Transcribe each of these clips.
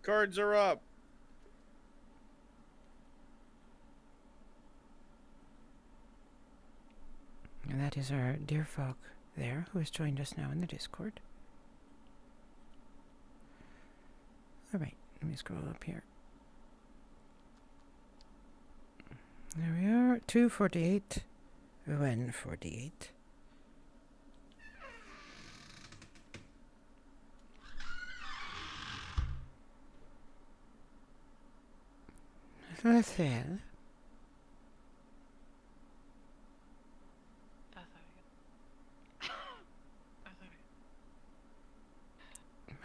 Cards are up. And that is our dear folk there who has joined us now in the Discord. Alright, let me scroll up here. There we are, 248, 148. Lethel,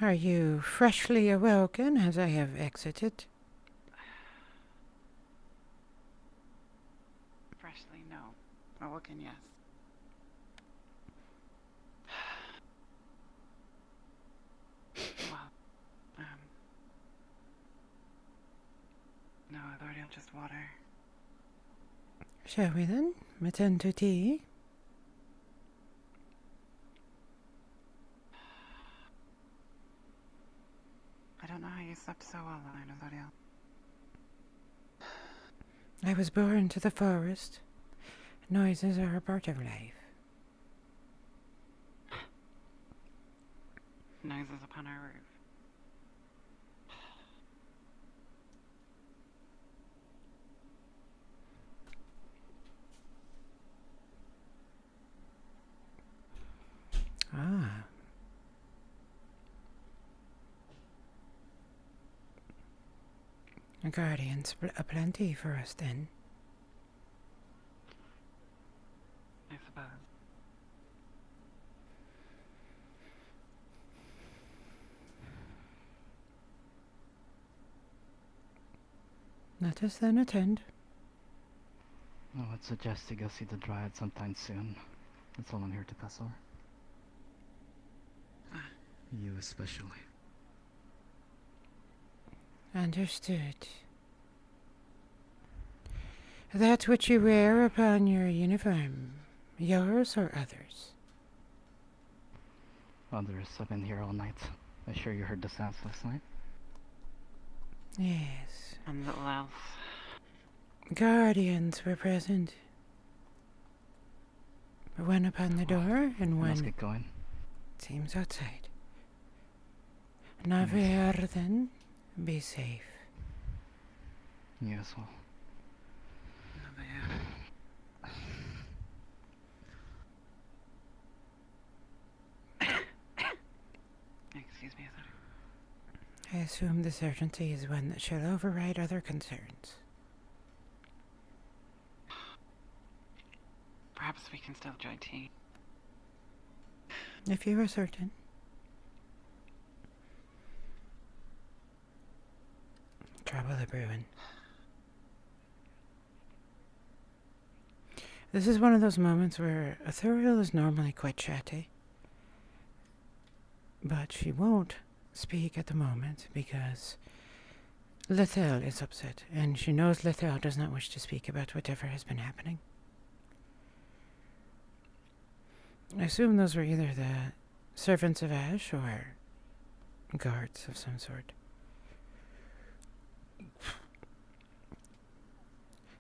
are you freshly awoken as I have exited? Freshly, no. Awoken, yes. Well, no, Lordial, just water. Shall we then attend to tea? I don't know how you slept so well, Lordial. I was born to the forest. Noises are a part of life. Noises upon our roof. Ah. A guardian's aplenty for us then. I suppose. Let us then attend. I would suggest you go see the Dryad sometime soon. That's all I'm here to pass over. You especially. Understood. That which you wear upon your uniform, yours or others? Others have been here all night. I'm sure you heard the sounds last night. Yes. And little elf. Guardians were present. One upon the door and Let's one get going. seems outside. Navier then, be safe. You as well. Excuse me, I assume the certainty is one that shall override other concerns. Perhaps we can still enjoy tea. If you are certain. Trouble a brewing. This is one of those moments where Ithuriel is normally quite chatty. But she won't speak at the moment because Lethel is upset, and she knows Lethel does not wish to speak about whatever has been happening. I assume those were either the servants of Ash or guards of some sort.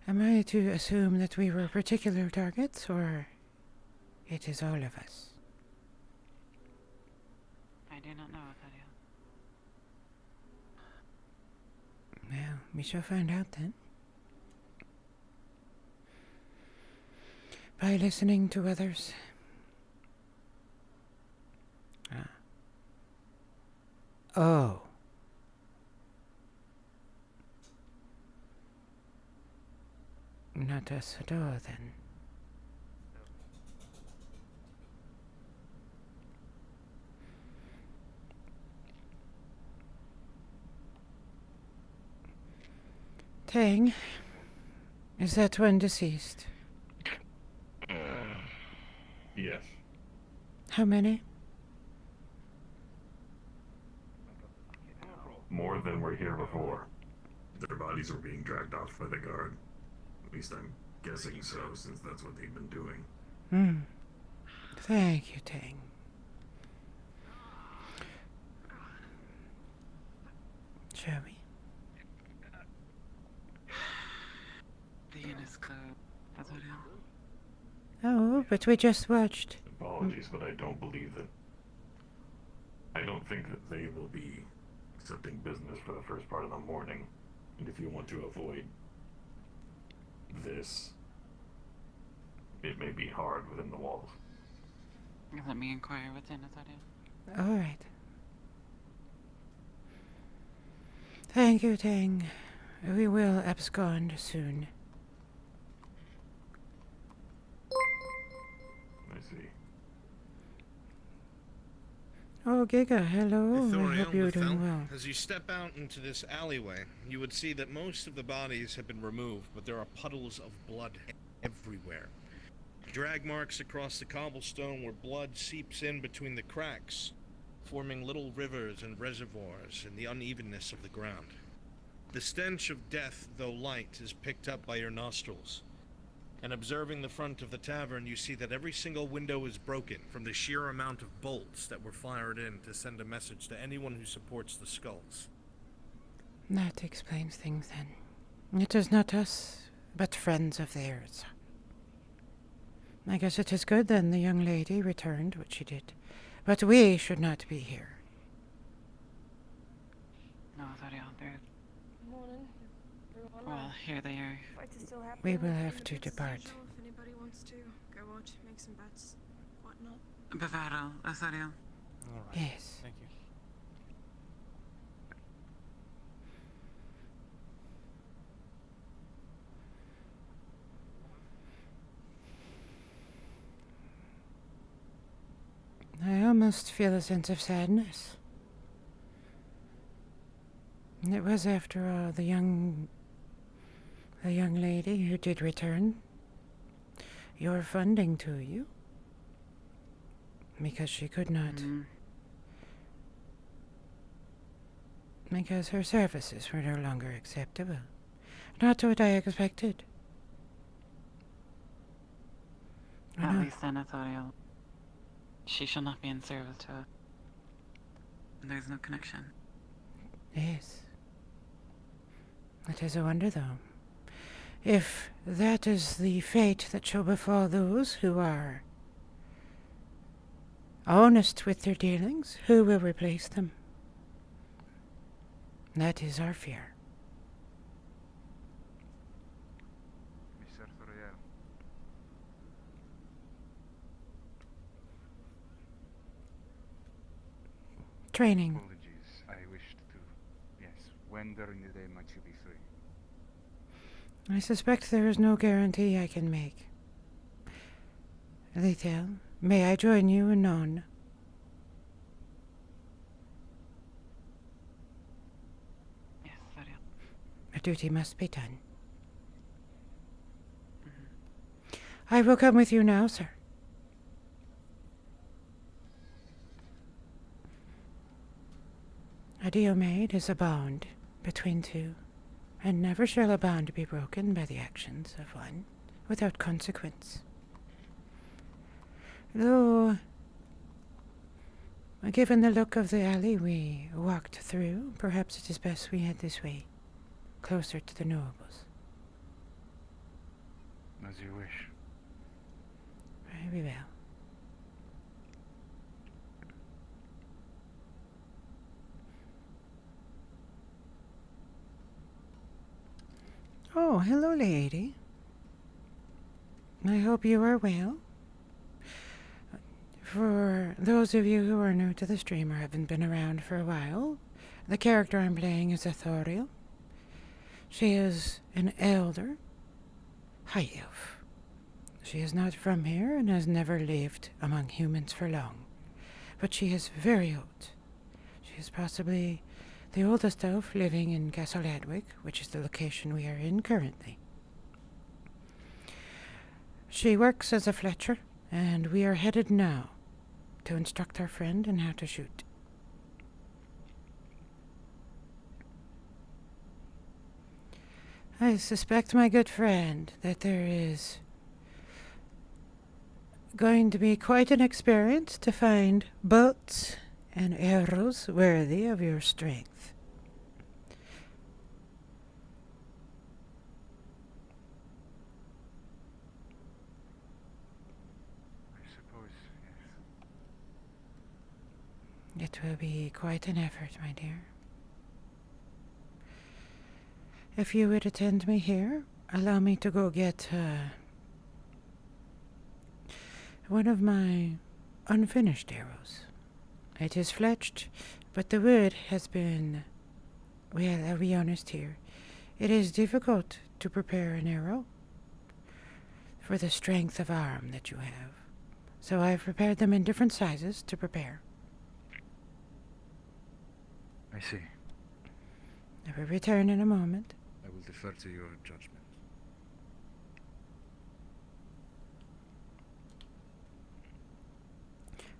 Am I to assume that we were particular targets, or it is all of us? I do not know, Lordial. Well, we shall find out then. By listening to others. Oh. Not us at all, then. Tang, is that one deceased? Yes. How many? More than were here before. Their bodies were being dragged off by the guard. At least I'm guessing so, since that's what they've been doing. Thank you, Tang. shall we? The inn is closed. Azaria. Oh, but we just watched. Apologies, but I don't believe that. I don't think that they will be accepting business for the first part of the morning. And if you want to avoid this, it may be hard within the walls. Let me inquire within Azaria. All right. Thank you, Tang. We will abscond soon. I see. Oh, Giga, hello. I Ithoriel, hope you're doing Lithel, well. as you step out into this alleyway, you would see that most of the bodies have been removed, but there are puddles of blood everywhere. Drag marks across the cobblestone where blood seeps in between the cracks, forming little rivers and reservoirs in the unevenness of the ground. The stench of death, though light, is picked up by your nostrils. And observing the front of the tavern, you see that every single window is broken from the sheer amount of bolts that were fired in to send a message to anyone who supports the skulls. That explains things then. It is not us, but friends of theirs. I guess it is good then the young lady returned what she did. But we should not be here. No, Azaria, they're... Morning. Everyone. Well, here they are. Fight is still happening. We will We're have in to the pits as depart. usual. If anybody wants to go out, make some bets, whatnot. Bevaro, Azaria. Alright. Yes. Thank you. I almost feel a sense of sadness. It was, after all, the young lady who did return your funding to you. Because she could not. Because her services were no longer acceptable. Not what I expected. I At know. least then, Azaria. She shall not be in service to us. There's no connection. Yes. It is a wonder, though. If that is the fate that shall befall those who are honest with their dealings, who will replace them? That is our fear. Mr. Thoriel, Training. apologies. I wished to. Yes, when during the day might you be free? I suspect there is no guarantee I can make. Lethal, may I join you anon? Yes, Azaria. A duty must be done. I will come with you now, sir. A deal made is a bond between two, and never shall a bond be broken by the actions of one without consequence. Though, given the look of the alley we walked through, perhaps it is best we head this way, closer to the nobles. As you wish. Very well. Oh, hello, lady. I hope you are well. For those of you who are new to the stream or haven't been around for a while, the character I'm playing is Ithoriel. She is an elder, high elf. She is not from here and has never lived among humans for long, but she is very old. She is possibly the oldest elf living in Castle Adwick, which is the location we are in currently. She works as a fletcher, and we are headed now to instruct our friend in how to shoot. I suspect, my good friend, that there is going to be quite an experience to find bolts and arrows worthy of your strength. That will be quite an effort, my dear. If you would attend me here, allow me to go get one of my unfinished arrows. It is fletched, but the wood has been, well, I'll be honest here. It is difficult to prepare an arrow for the strength of arm that you have. So I've prepared them in different sizes to prepare. I see. I will return in a moment. I will defer to your judgment.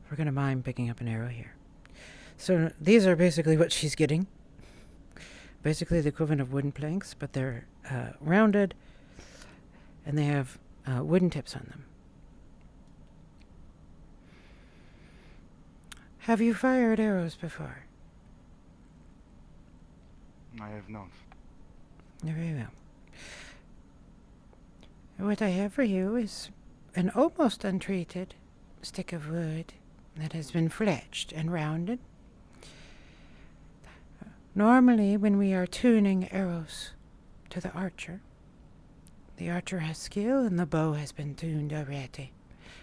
We're going to mime picking up an arrow here. So these are basically what she's getting. Basically the equivalent of wooden planks, but they're rounded and they have wooden tips on them. Have you fired arrows before? I have not. Very well. What I have for you is an almost untreated stick of wood that has been fletched and rounded. Normally, when we are tuning arrows to the archer has skill and the bow has been tuned already,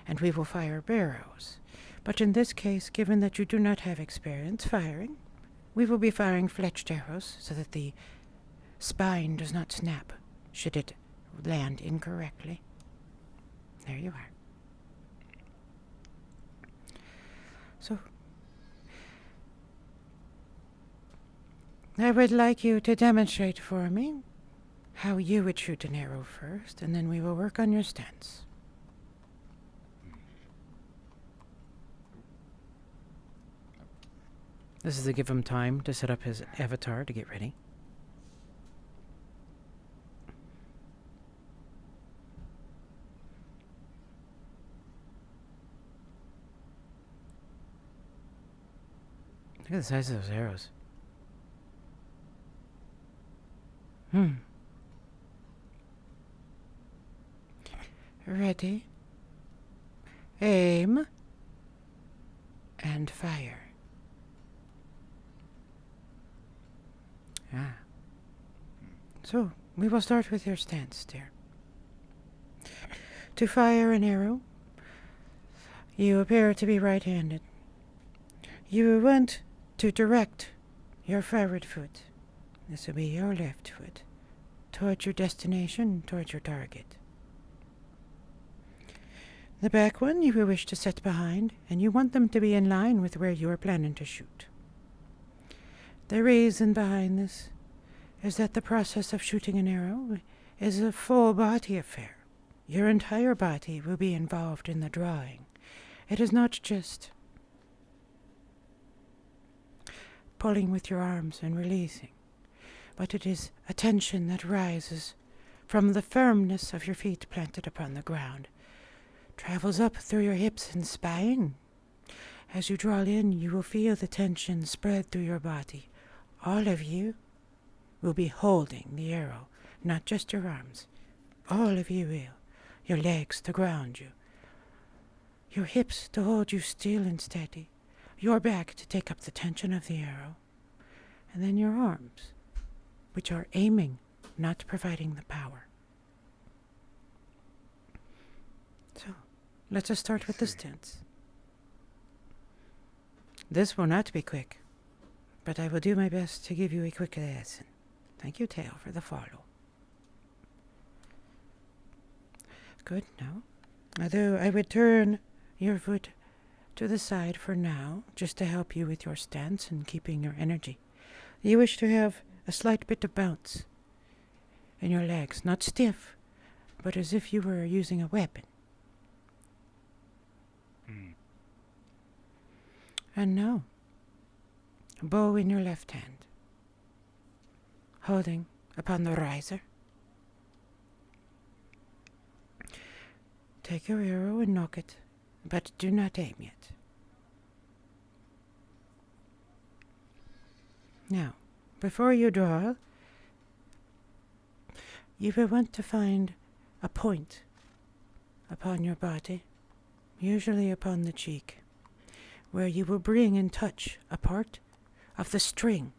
and we will fire arrows. But in this case, given that you do not have experience firing, we will be firing fletched arrows so that the spine does not snap should it land incorrectly. There you are. So, I would like you to demonstrate for me how you would shoot an arrow first, and then we will work on your stance. This is to give him time to set up his avatar to get ready. Look at the size of those arrows. Ready, aim, and fire. So, we will start with your stance, dear. To fire an arrow, you appear to be right-handed. You want to direct your forward foot, this will be your left foot, towards your destination, towards your target. The back one you will wish to set behind, and you want them to be in line with where you are planning to shoot. The reason behind this is that the process of shooting an arrow is a full body affair. Your entire body will be involved in the drawing. It is not just pulling with your arms and releasing, but it is a tension that rises from the firmness of your feet planted upon the ground, travels up through your hips and spine. As you draw in, you will feel the tension spread through your body. All of you will be holding the arrow, not just your arms. All of you will. Your legs to ground you. Your hips to hold you still and steady. Your back to take up the tension of the arrow. And then your arms, which are aiming, not providing the power. So, let us start with the stance. This will not be quick, but I will do my best to give you a quick lesson. Thank you, Tail, for the follow. Good, now. Although I would turn your foot to the side for now, just to help you with your stance and keeping your energy. You wish to have a slight bit of bounce in your legs, not stiff, but as if you were using a weapon. And now, a bow in your left hand, holding upon the riser. Take your arrow and nock it, but do not aim yet. Now, before you draw, you will want to find a point upon your body, usually upon the cheek, where you will bring and touch a part of the string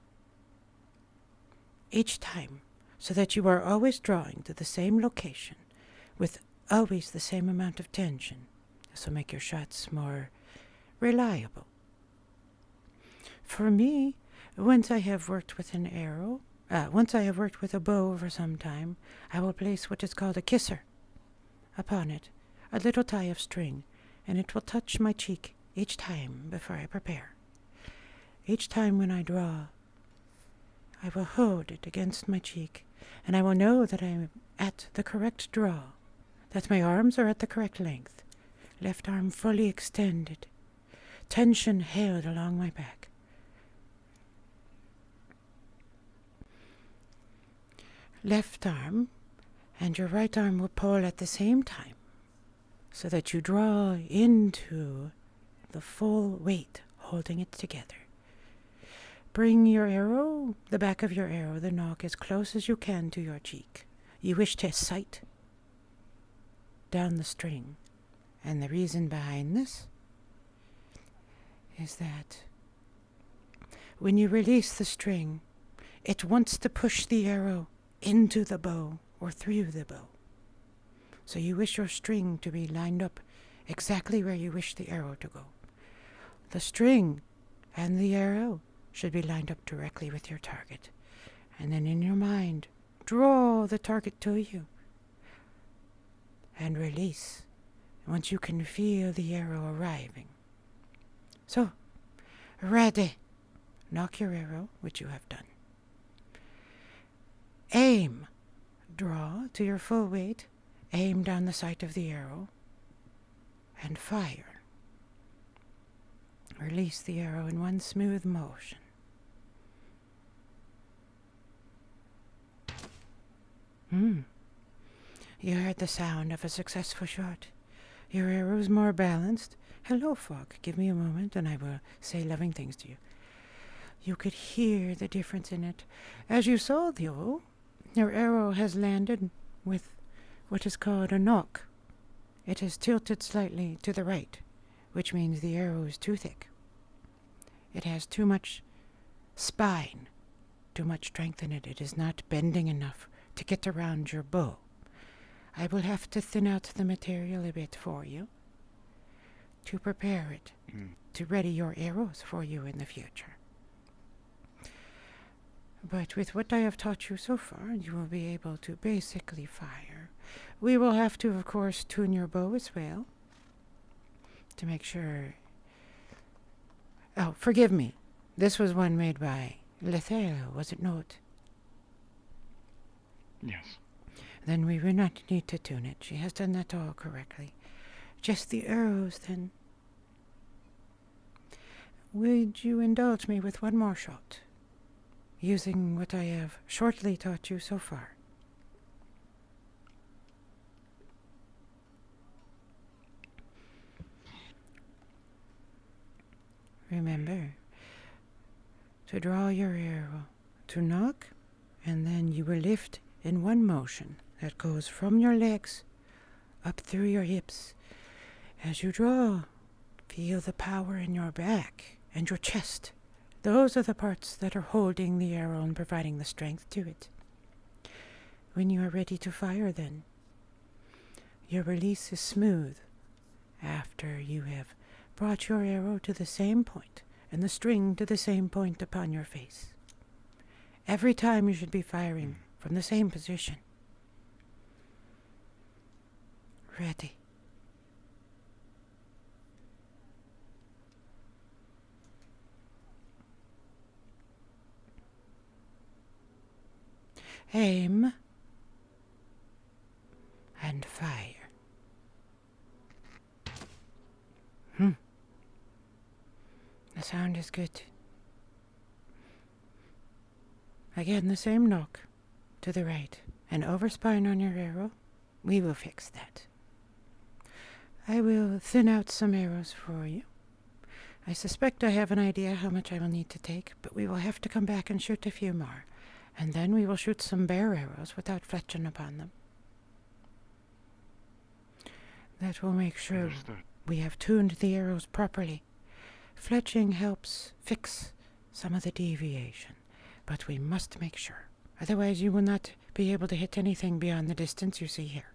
each time, so that you are always drawing to the same location with always the same amount of tension. This will make your shots more reliable. For me, once I have worked with an arrow, once I have worked with a bow for some time, I will place what is called a kisser upon it, a little tie of string, and it will touch my cheek each time before I prepare. Each time when I draw, I will hold it against my cheek, and I will know that I am at the correct draw, that my arms are at the correct length, left arm fully extended, tension held along my back. Left arm and your right arm will pull at the same time, so that you draw into the full weight, holding it together. Bring your arrow, the back of your arrow, the nock, as close as you can to your cheek. You wish to sight down the string. And the reason behind this is that when you release the string, it wants to push the arrow into the bow or through the bow. So you wish your string to be lined up exactly where you wish the arrow to go. The string and the arrow should be lined up directly with your target. And then in your mind, draw the target to you and release once you can feel the arrow arriving. So, ready. Knock your arrow, which you have done. Aim. Draw to your full weight. Aim down the sight of the arrow and fire. Release the arrow in one smooth motion. You heard the sound of a successful shot. Your arrow's more balanced. Hello, Fog. Give me a moment and I will say loving things to you. You could hear the difference in it. As you saw, though, your arrow has landed with what is called a knock. It is tilted slightly to the right, which means the arrow is too thick. It has too much spine, too much strength in it. It is not bending enough to get around your bow. I will have to thin out the material a bit for you to prepare it, to ready your arrows for you in the future. But with what I have taught you so far, you will be able to basically fire. We will have to, of course, tune your bow as well to make sure. Oh, forgive me. This was one made by Lethal, was it not? Yes. Then we will not need to tune it. She has done that all correctly. Just the arrows, then. Would you indulge me with one more shot, using what I have shortly taught you so far? Remember to draw your arrow, to knock, and then you will lift in one motion that goes from your legs up through your hips. As you draw, feel the power in your back and your chest. Those are the parts that are holding the arrow and providing the strength to it. When you are ready to fire, then, your release is smooth after you have brought your arrow to the same point and the string to the same point upon your face. Every time you should be firing from the same position. Ready. Aim and fire. The sound is good. Again, the same knock to the right and over spine on your arrow. We will fix that. I will thin out some arrows for you. I suspect I have an idea how much I will need to take, but we will have to come back and shoot a few more. And then we will shoot some bear arrows without fletching upon them. That will make sure Understood. we have tuned the arrows properly. Fletching helps fix some of the deviation, but we must make sure. Otherwise, you will not be able to hit anything beyond the distance you see here.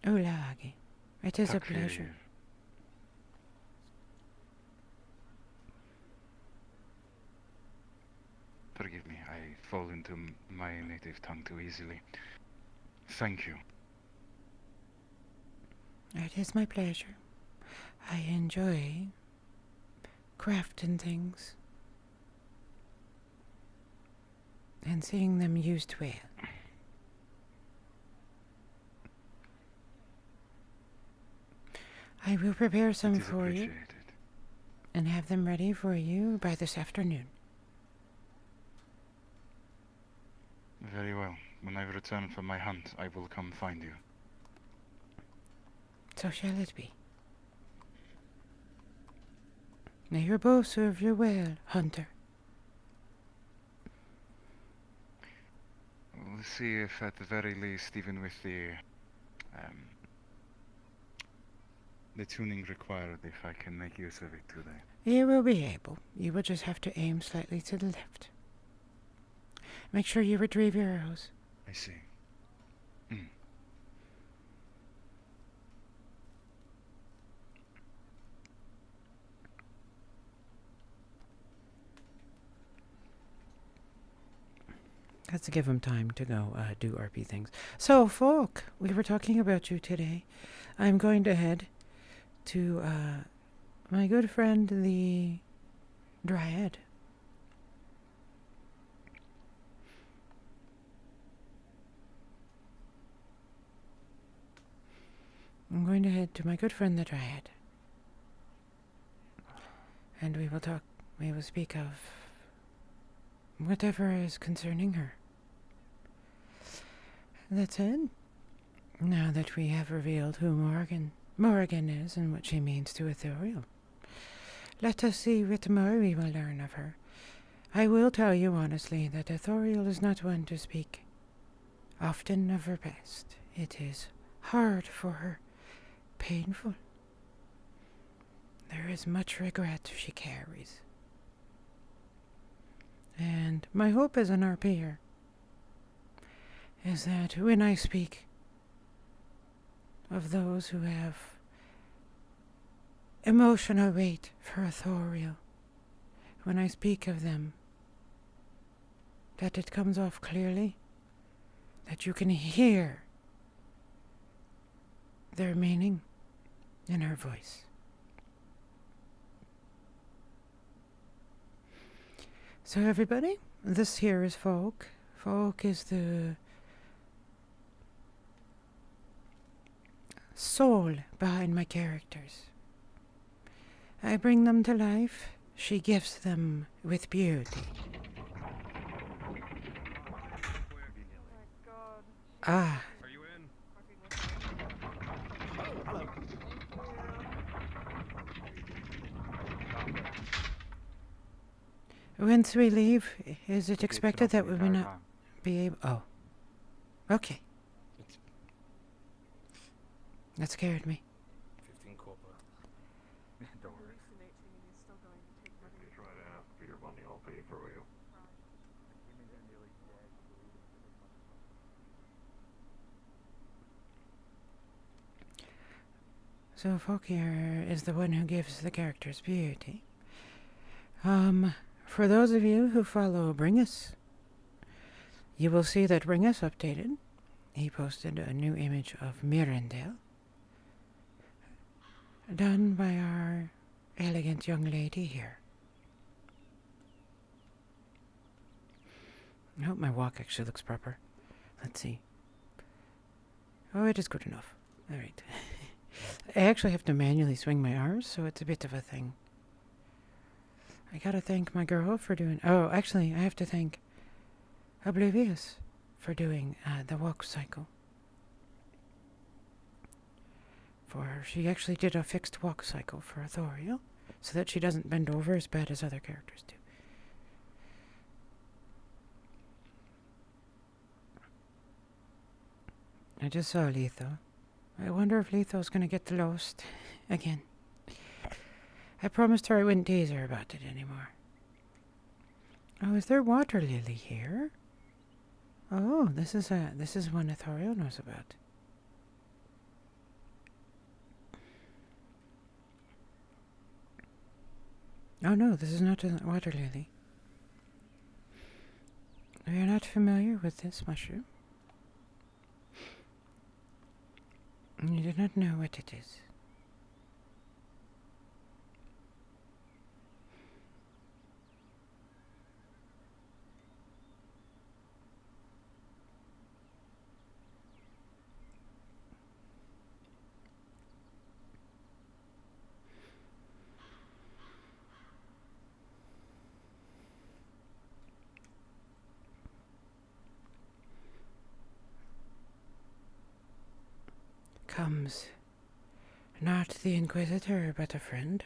Ulagi, it is a Tack för pleasure. er. Forgive me, I fall into my native tongue too easily. Thank you. It is my pleasure. I enjoy crafting things and seeing them used well. I will prepare some It is for you appreciated. and have them ready for you by this afternoon. Very well. When I return from my hunt, I will come find you. So shall it be. May your bow serve you well, hunter. We'll see if at the very least, even with the tuning required, if I can make use of it today. You will be able. You will just have to aim slightly to the left. Make sure you retrieve your arrows. I see. That's to give him time to go do RP things. So, folk, we were talking about you today. I'm going to head to my good friend, the Dryad. I'm going to head to my good friend, the Dryad. And we will speak of whatever is concerning her. That said, now that we have revealed who Morrigan is and what she means to Ithuriel, let us see what more we will learn of her. I will tell you honestly that Ithuriel is not one to speak often of her past. It is hard for her, painful. There is much regret she carries. And my hope as an RPer is that when I speak of those who have emotional weight for Ithuriel, when I speak of them, that it comes off clearly, that you can hear their meaning in her voice. So everybody, this here is Folk. Folk is the soul behind my characters. I bring them to life. She gifts them with beauty. Ah. Are you in? Once we leave, is it expected that we will not be able... Oh. Okay. That scared me. 15 copper. Don't worry. Hallucinating and you're still going to take money. If you try to ask for your money, I'll pay for you. So Folk here is the one who gives the characters beauty. For those of you who follow Bringus, you will see that Bringus updated. He posted a new image of Mirandale, done by our elegant young lady here. I hope my walk actually looks proper. Let's see. Oh, it is good enough. Alright. I actually have to manually swing my arms, so it's a bit of a thing. I gotta thank my girl for doing... Oh, actually, I have to thank Oblivious for doing the walk cycle. She actually did a fixed walk cycle for Ithuriel, so that she doesn't bend over as bad as other characters do. I just saw Letho. I wonder if Letho's gonna get lost again. I promised her I wouldn't tease her about it anymore. Oh, is there water lily here? Oh, this is one Ithoriel knows about. Oh no, this is not a water lily. We are not familiar with this mushroom. You do not know what it is. Comes not the Inquisitor, but a friend.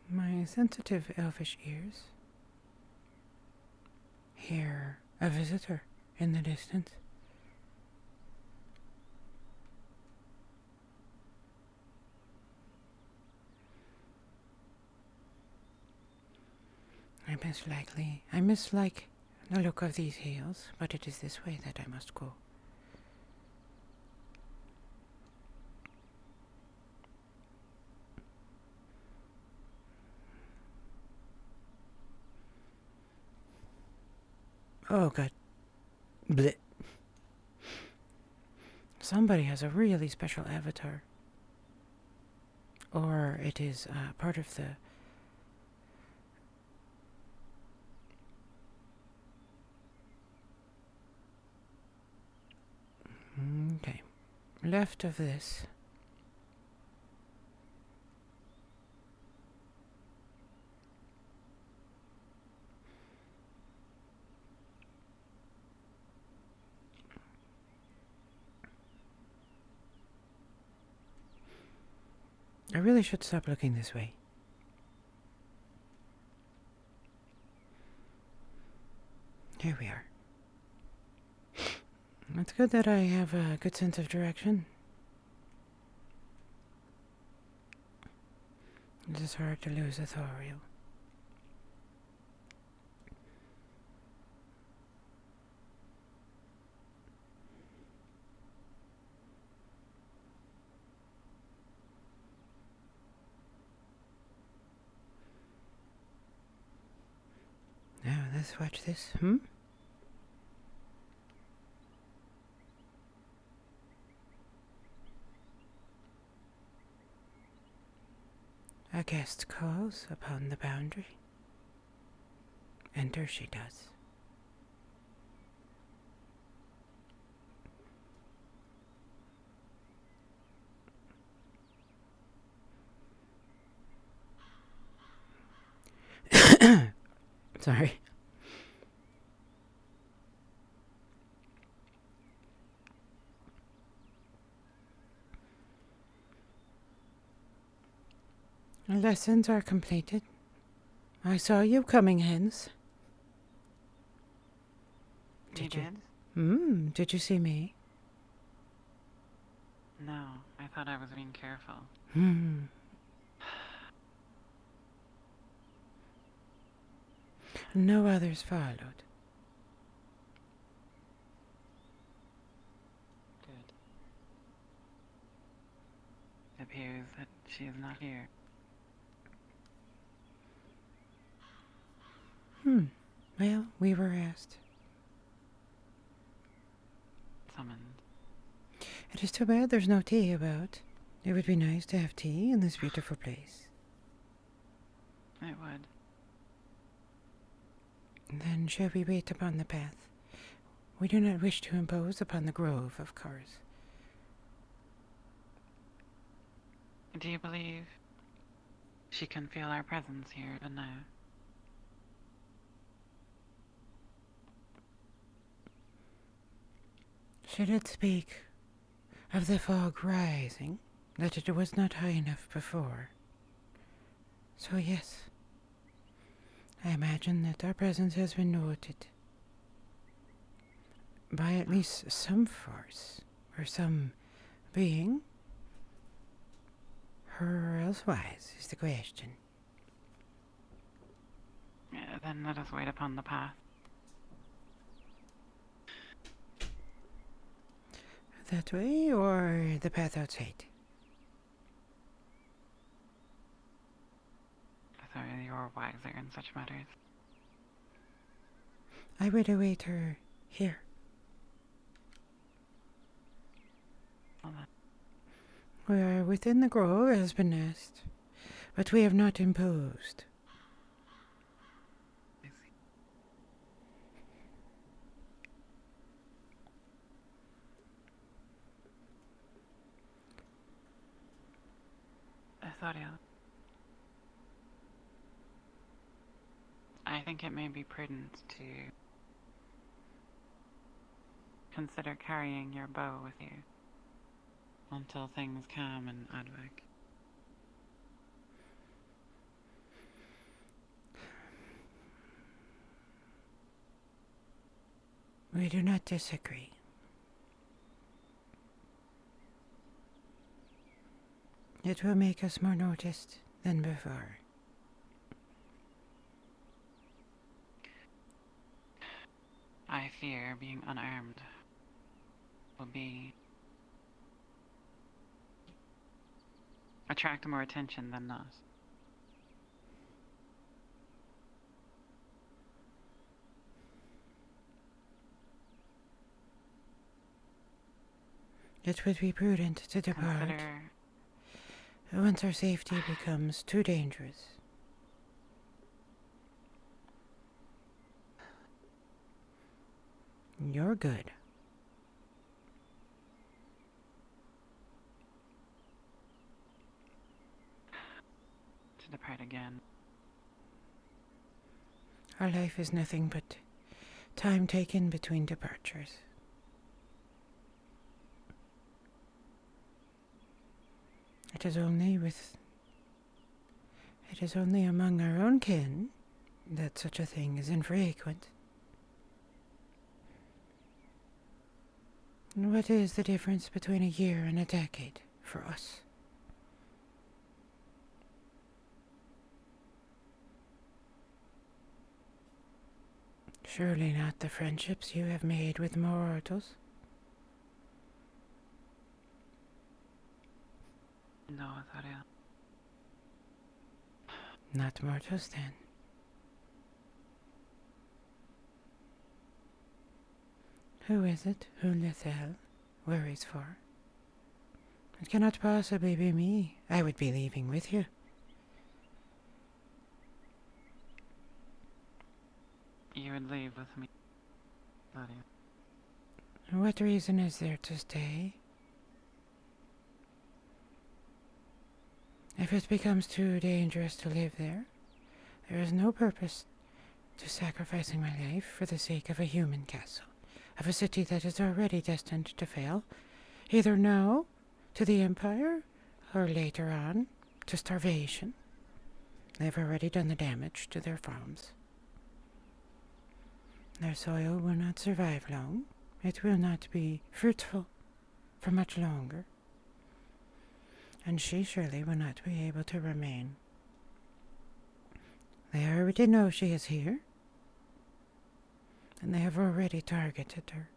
My sensitive elfish ears hear a visitor in the distance. I mislike the look of these hills, but it is this way that I must go. Oh god. Blech. Somebody has a really special avatar. Or it is part of the... Okay. Left of this. I really should stop looking this way. Here we are. It's good that I have a good sense of direction. It is hard to lose Ithoriel. Now, let's watch this. A guest calls upon the boundary. Enter she does. Sorry. Lessons are completed. I saw you coming hence. You did? Did you see me? No, I thought I was being careful. No others followed. Good. It appears that she is not here. Well, we were asked. Summoned. It is too bad there's no tea about. It would be nice to have tea in this beautiful place. It would. Then shall we wait upon the path? We do not wish to impose upon the grove, of course. Do you believe she can feel our presence here even now? She did speak of the fog rising, that it was not high enough before. So yes, I imagine that our presence has been noted by at least some force, or some being. Her or elsewise is the question. Then let us wait upon the path. That way, or the path outside? Sorry, you're wiser in such matters. I would await her here. Well, then, We are within the grove, as has been asked, but we have not imposed. I see. Athariel, I think it may be prudent to consider carrying your bow with you until things calm in Advik. We do not disagree. It will make us more noticed than before. I fear being unarmed will attract more attention than not. It would be prudent to depart Consider once our safety becomes too dangerous. You're good. to depart again. Our life is nothing but time taken between departures. It is only among our own kin that such a thing is infrequent. And what is the difference between a year and a decade for us? Surely not the friendships you have made with mortals. No, Athariel. Not mortals, then. Who is it who Lethel worries for? It cannot possibly be me. I would be leaving with you. You would leave with me, Athariel. What reason is there to stay? If it becomes too dangerous to live there, there is no purpose to sacrificing my life for the sake of a human castle, of a city that is already destined to fail, either now to the Empire or later on to starvation. They have already done the damage to their farms. Their soil will not survive long. It will not be fruitful for much longer. And she surely will not be able to remain. They already know she is here, and they have already targeted her.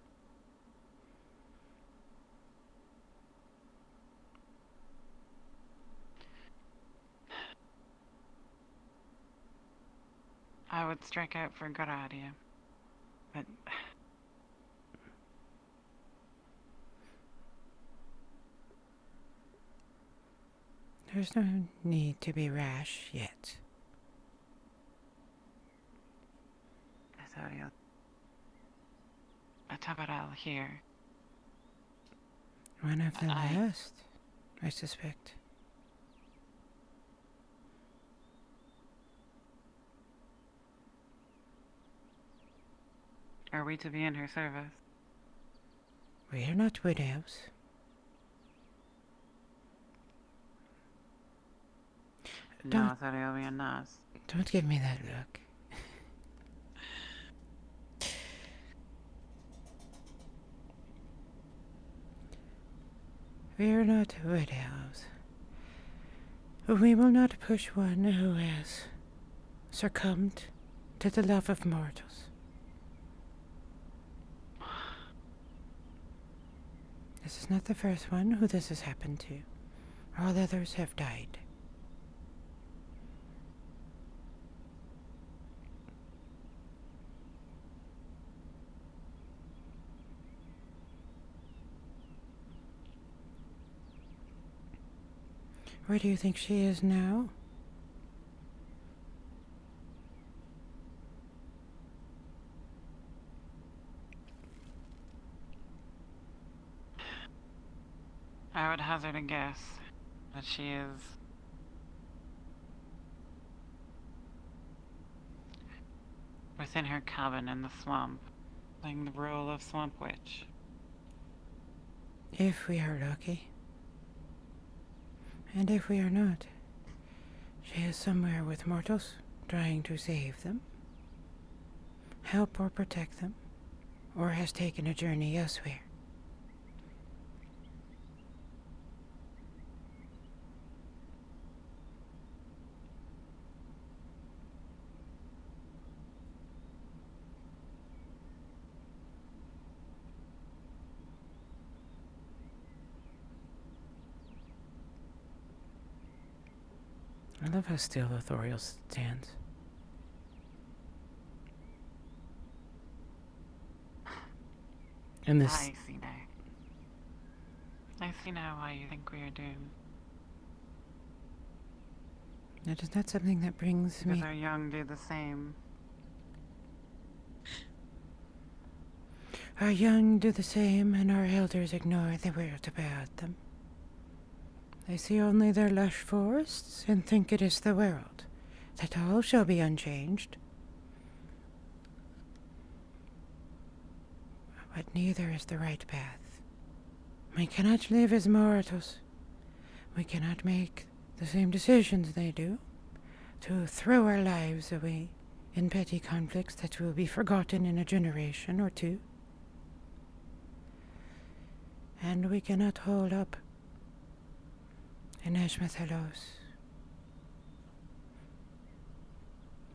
I would strike out for Garadia, but There's no need to be rash yet. Athariel. Atabaral here. One of the I- last, I suspect. Are we to be in her service? We are not widows. No, Don't, Athorio, we are not. don't give me that look. We are not widows. We will not push one who has succumbed to the love of mortals. This is not the first one who this has happened to. All others have died. Where do you think she is now? I would hazard a guess that she is within her cabin in the swamp, playing the role of swamp witch. If we are lucky. And if we are not, she is somewhere with mortals, trying to save them, help or protect them, or has taken a journey elsewhere. I love how still Authorial stands. And this, I see now. I see now why you think we are doomed. that is not something that brings Because me. our young do the same. Our young do the same, and our elders ignore the word about them. They see only their lush forests and think it is the world, that all shall be unchanged. But neither is the right path. We cannot live as mortals. We cannot make the same decisions they do, to throw our lives away in petty conflicts that will be forgotten in a generation or two. And we cannot hold up in Ashmethalos.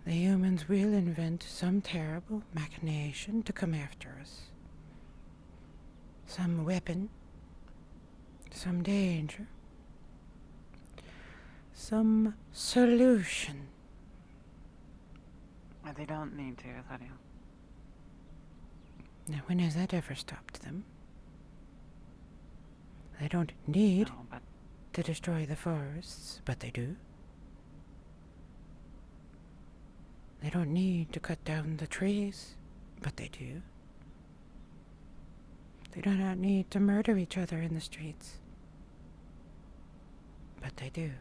The humans will invent some terrible machination to come after us. Some weapon, some danger, some solution. But they don't need to, Athorio. Now, when has that ever stopped them? They don't need No, but to destroy the forests, but they do. They don't need to cut down the trees, but they do. They do not need to murder each other in the streets, but they do.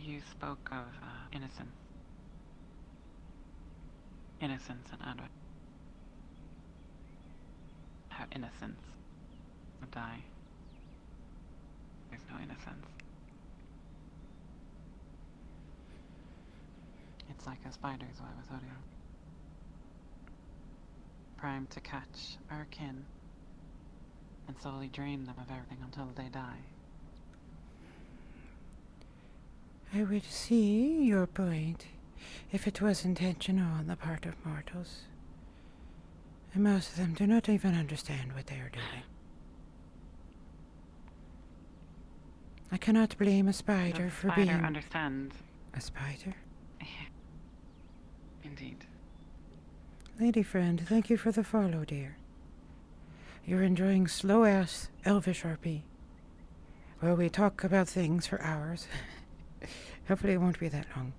you spoke of innocence. Innocence and Adwin. How innocence would die. There's no innocence. It's like a spider's web with Odio. Primed to catch our kin and slowly drain them of everything until they die. I would see your point if it was intentional on the part of mortals. And most of them do not even understand what they are doing. I cannot blame a spider The for spider being understands. a spider. Indeed. Lady friend, thank you for the follow, dear. You're enjoying slow-ass Elvish RP, where we talk about things for hours. Hopefully it won't be that long.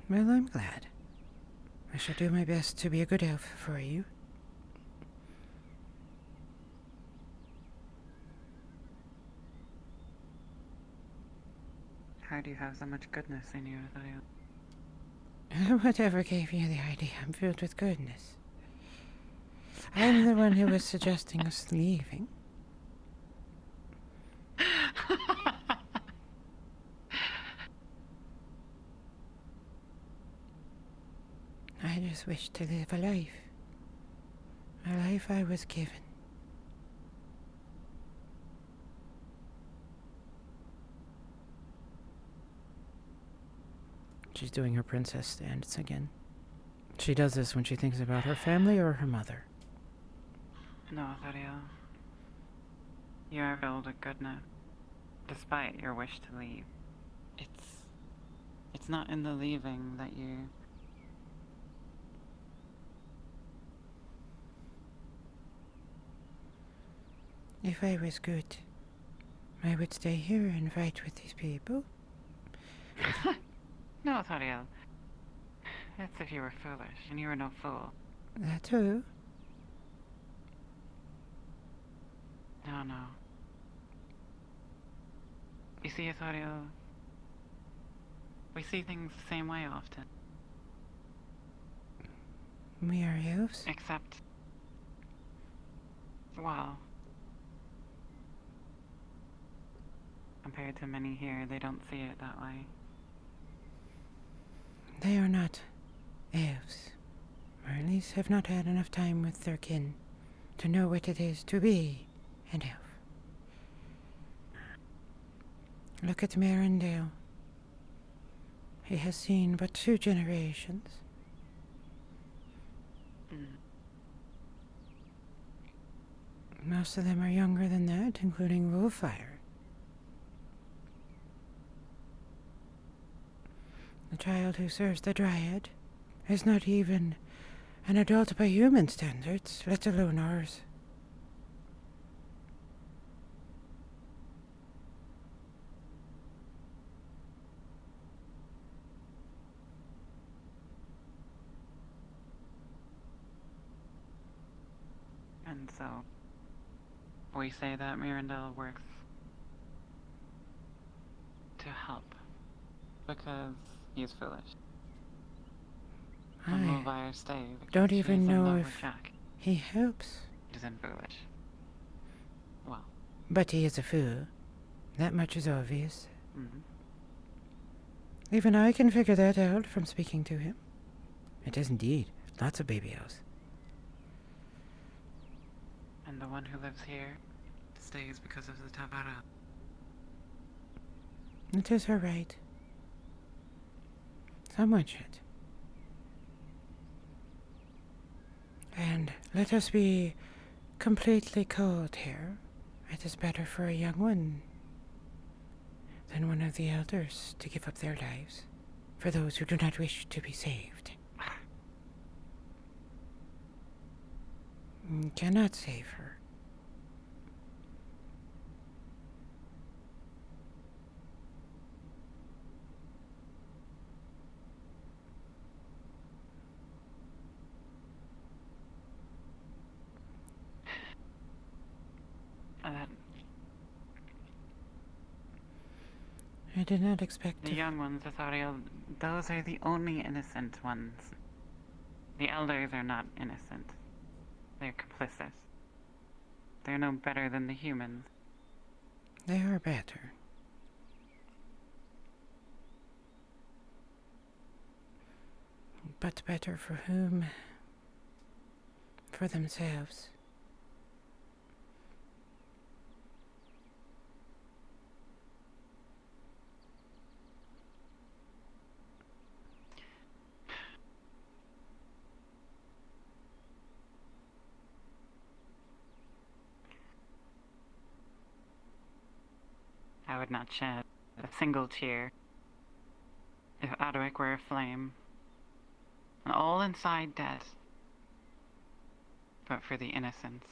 Well, I'm glad. I shall do my best to be a good elf for you. How do you have so much goodness in you, Athario? Whatever gave you the idea I'm filled with goodness? I'm the one who was suggesting us leaving. I just wish to live a life I was given. She's doing her princess stance again. She does this when she thinks about her family or her mother. No, Athario. You are filled with goodness, despite your wish to leave. It's not in the leaving that you... If I was good, I would stay here and fight with these people. No, Athario. That's if you were foolish, and you were no fool. That too. No, no. You see, Athario, we see things the same way often. We are elves. Except, well, compared to many here, they don't see it that way. They are not elves, or at least have not had enough time with their kin to know what it is to be an elf. Look at Marindale. He has seen but 2 generations. Most of them are younger than that, including Wolfire. The child who serves the Dryad is not even an adult by human standards, let alone ours. And so, we say that Mirandel works to help, because he's foolish. And I Wolfire stay because don't she's even in know love if with Jack. he helps. Isn't foolish. Well, But he is a fool. That much is obvious. mhm. Even I can figure that out from speaking to him. It is indeed lots of baby elves. And the one who lives here stays because of the Tavara. It is her right. Someone should. And let us be completely cold here. It is better for a young one than one of the elders to give up their lives for those who do not wish to be saved. You cannot save her. That I did not expect the to... young ones, Athario, those are the only innocent ones. The elders are not innocent. They're complicit. They're no better than the humans. They are better. But better for whom? For themselves. I would not shed a single tear if Adric were a flame, and all inside dead, but for the innocents,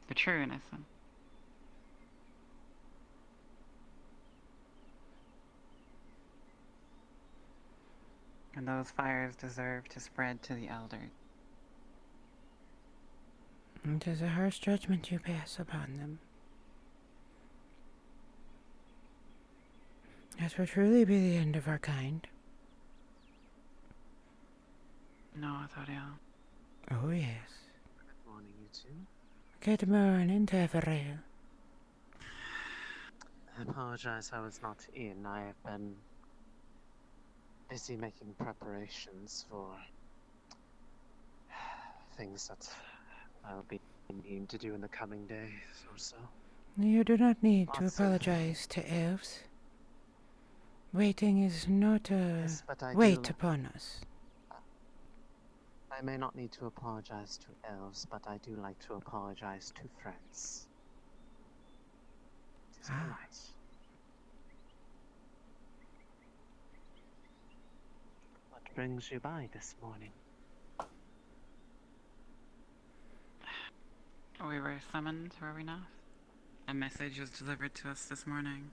the true innocent. And those fires deserve to spread to the elders. It is a harsh judgment you pass upon them. This will truly be the end of our kind. No, Authorial. Oh, yes. Good morning, you two. Good morning, Taverel. I apologize I was not in. I have been busy making preparations for things that I'll be needing to do in the coming days or so. You do not need to Lots of- apologize to elves. Waiting is not a Yes, but I weight do. upon us. I may not need to apologize to elves, but I do like to apologize to friends. It is Ah. polite. What brings you by this morning? We were summoned, were we not? A message was delivered to us this morning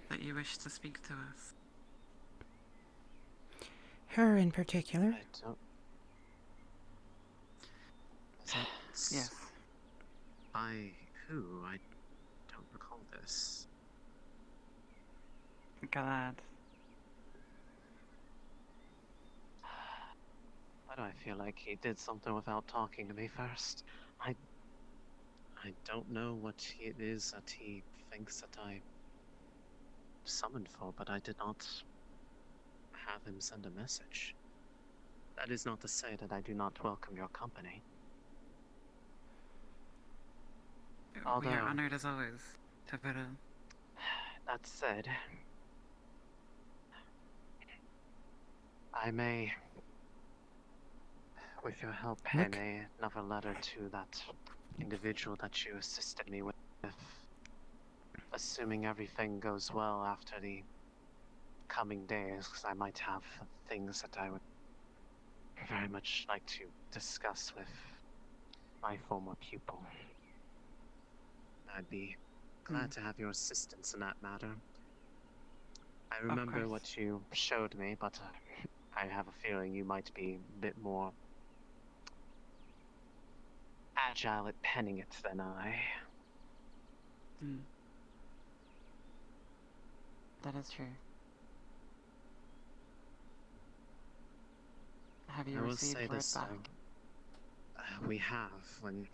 that you wished to speak to us. Her in particular. I don't. Is that Yes. by who? I don't recall this. Glad. Why do I feel like he did something without talking to me first? I don't know what it is that he thinks that I summoned for, but I did not have him send a message. That is not to say that I do not welcome your company. We Although- are honored as always, Taverel. That said, I may, with your help, pen another letter to that individual that you assisted me with, assuming everything goes well after the coming days, because I might have things that I would very much like to discuss with my former pupil. I'd be glad to have your assistance in that matter. I remember course. what you showed me, but I have a feeling you might be a bit more agile at penning it than I. That is true. Have you I will received say word this, back? we have when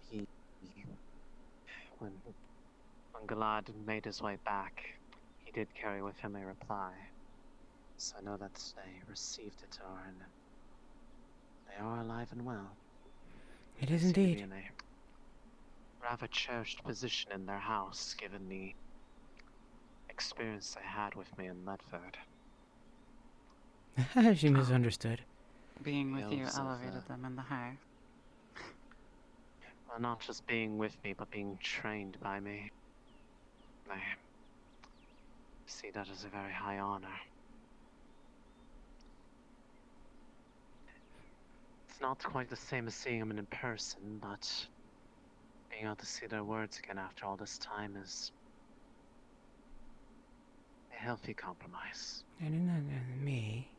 Galad made his way back, he did carry with him a reply. So I know that they received it, and they are alive and well. It is Seem to be indeed. in a rather cherished position in their house, given the experience they had with me in Medford. She misunderstood. Being with you Elves of, elevated them in the high. Well, not just being with me, but being trained by me. I see that as a very high honor. It's not quite the same as seeing them in person, but being able to see their words again after all this time is a healthy compromise. Me.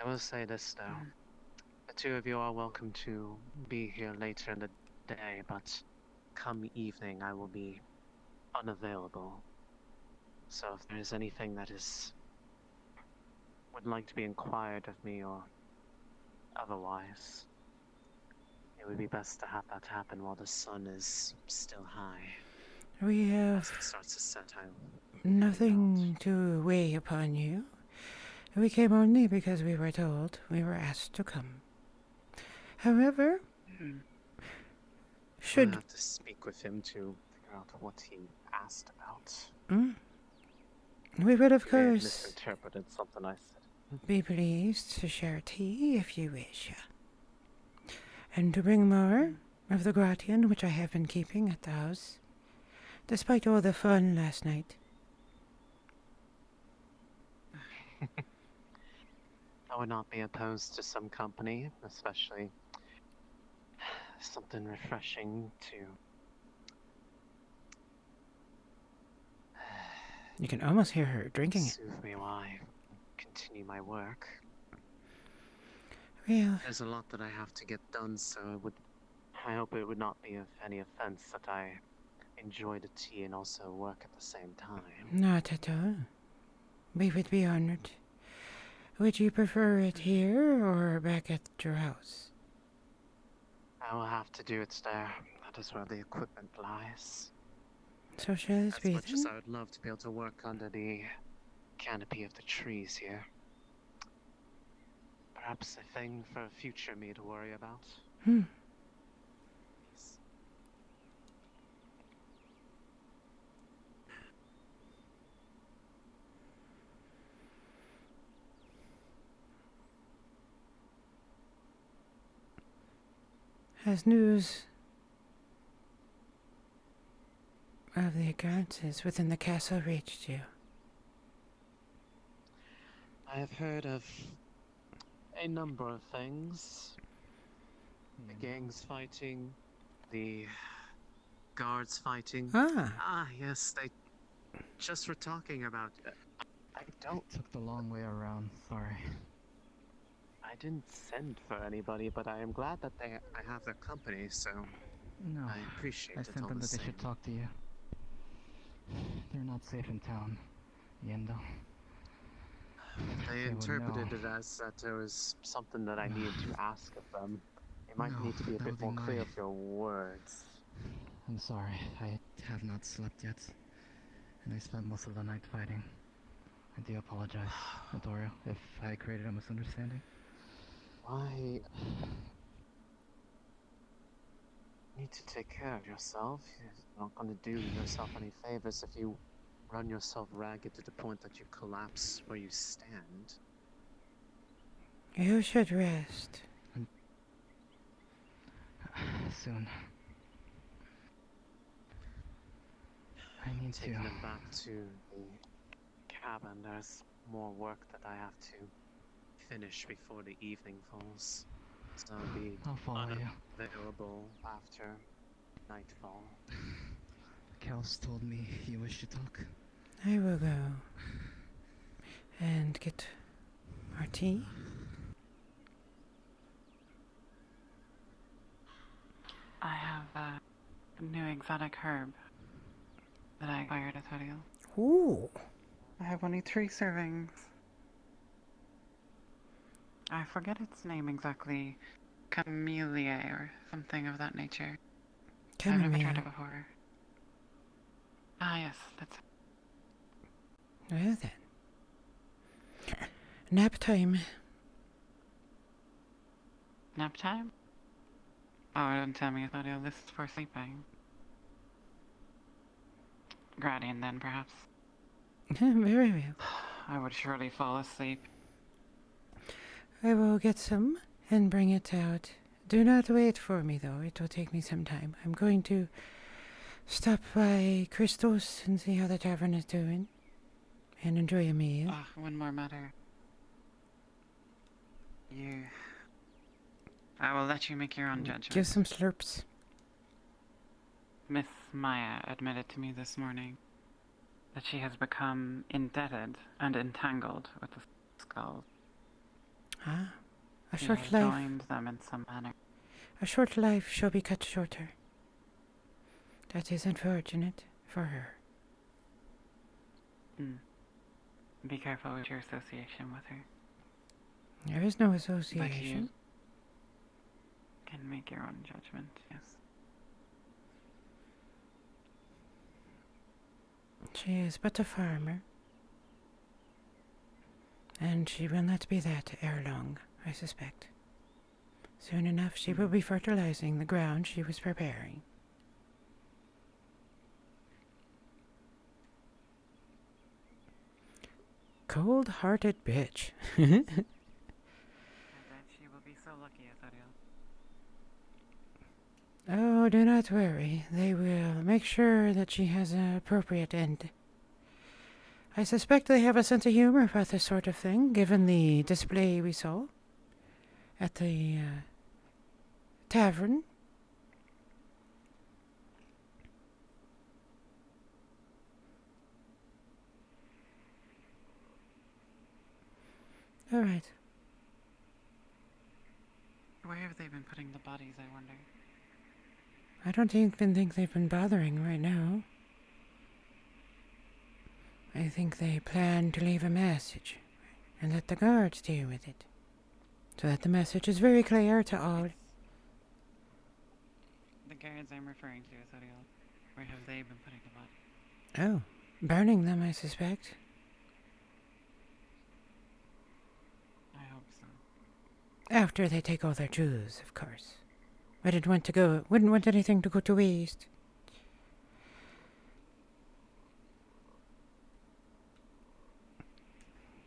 I will say this, though. The two of you are welcome to be here later in the day, but come evening I will be unavailable. So if there is anything that would like to be inquired of me or otherwise, it would be best to have that happen while the sun is still high. We As have it starts to set, I will nothing to weigh upon you. We came only because we were told we were asked to come. However, I'll should have to speak with him to figure out what he asked about. we would of He may have course misinterpreted something I said. be pleased to share tea if you wish, and to bring more of the Gratian which I have been keeping at the house, despite all the fun last night. I would not be opposed to some company, especially something refreshing to You can almost hear her drinking it. soothe me while I continue my work. Well, There's a lot that I have to get done, so I hope it would not be of any offense that I enjoy the tea and also work at the same time. not at all. We would be honored. Would you prefer it here or back at your house? I will have to do it there. That is where the equipment lies. So shall it As be much as then? I would love to be able to work under the canopy of the trees here. Perhaps a thing for future me to worry about. Hmm. Has news of the occurrences within the castle reached you? I have heard of a number of things. The gangs fighting, the guards fighting. Ah, Yes, they just were talking about. I don't. Took the long way around, sorry. I didn't send for anybody, but I am glad that I have their company. So No, I appreciate I it sent all them the that they same. should talk to you. They're not safe in town, Yendo. They They would interpreted know. it as that there was something that I needed to ask of them. You might No, need to be a that bit would be more my- clear with your words. I'm sorry, I have not slept yet. And I spent most of the night fighting. I do apologize, Adorio, if I created a misunderstanding. Why? You need to take care of yourself. You're not going to do yourself any favors if you run yourself ragged to the point that you collapse where you stand. you should rest. Soon. I need to. Taking them back to the cabin, there's more work that I have to finish before the evening falls. So I'll be I'll follow you. unavailable after nightfall. Kels told me you wish to talk. I will go and get our tea. I have a new exotic herb that I acquired at Horio. Ooh, I have only 3 servings. I forget its name exactly. Camellia or something of that nature. I've never tried chamomile. it before. Ah, yes, that's it. Well then. Nap time. Nap time? Oh, don't tell me, Claudio, this is for sleeping. Gradian, then, perhaps. Very well. I would surely fall asleep. I will get some and bring it out. Do not wait for me, though. It will take me some time. I'm going to stop by Christos and see how the tavern is doing. And enjoy a meal. Ah, one more matter. I will let you make your own judgment. Give some slurps. Miss Maya admitted to me this morning that she has become indebted and entangled with the skulls. Ah, a She short has life. joined them in some manner. A short life shall be cut shorter. That is unfortunate for her. Be careful with your association with her. There is no But association. you can make your own judgment, yes. She is but a farmer. And she will not be that ere long, I suspect. Soon enough she will be fertilizing the ground she was preparing. Cold-hearted bitch. I bet she will be so lucky, Azario. Oh, do not worry. They will make sure that she has an appropriate end. I suspect they have a sense of humor about this sort of thing, given the display we saw at the tavern. All right. Where have they been putting the bodies, I wonder? I don't even think they've been bothering right now. I think they plan to leave a message and let the guards deal with it, so that the message is very clear to all. The guards I'm referring to, Azoriel. Where have they been putting the bodies? Oh, burning them, I suspect. I hope so. After they take all their jewels, of course. Wouldn't want anything to go to waste.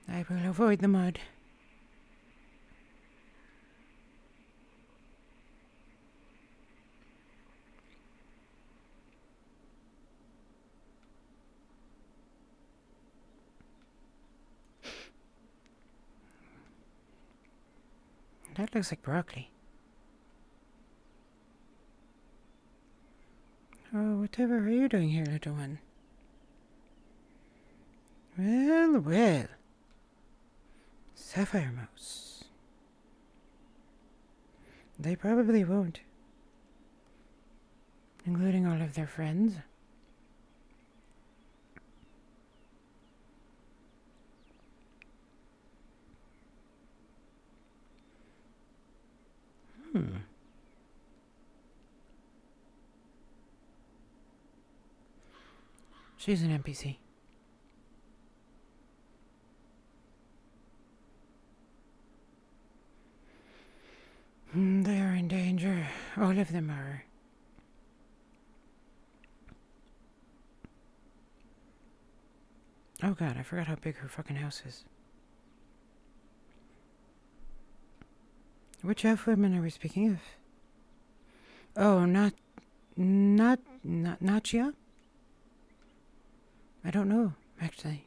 I will avoid the mud. That looks like broccoli. Oh, whatever are you doing here, little one? Well, well. Sapphire mouse. They probably won't. Including all of their friends. She's an NPC. They are in danger. All of them are. Oh god, I forgot how big her fucking house is. Which elf women are we speaking of? Oh, not Nachia? I don't know, actually.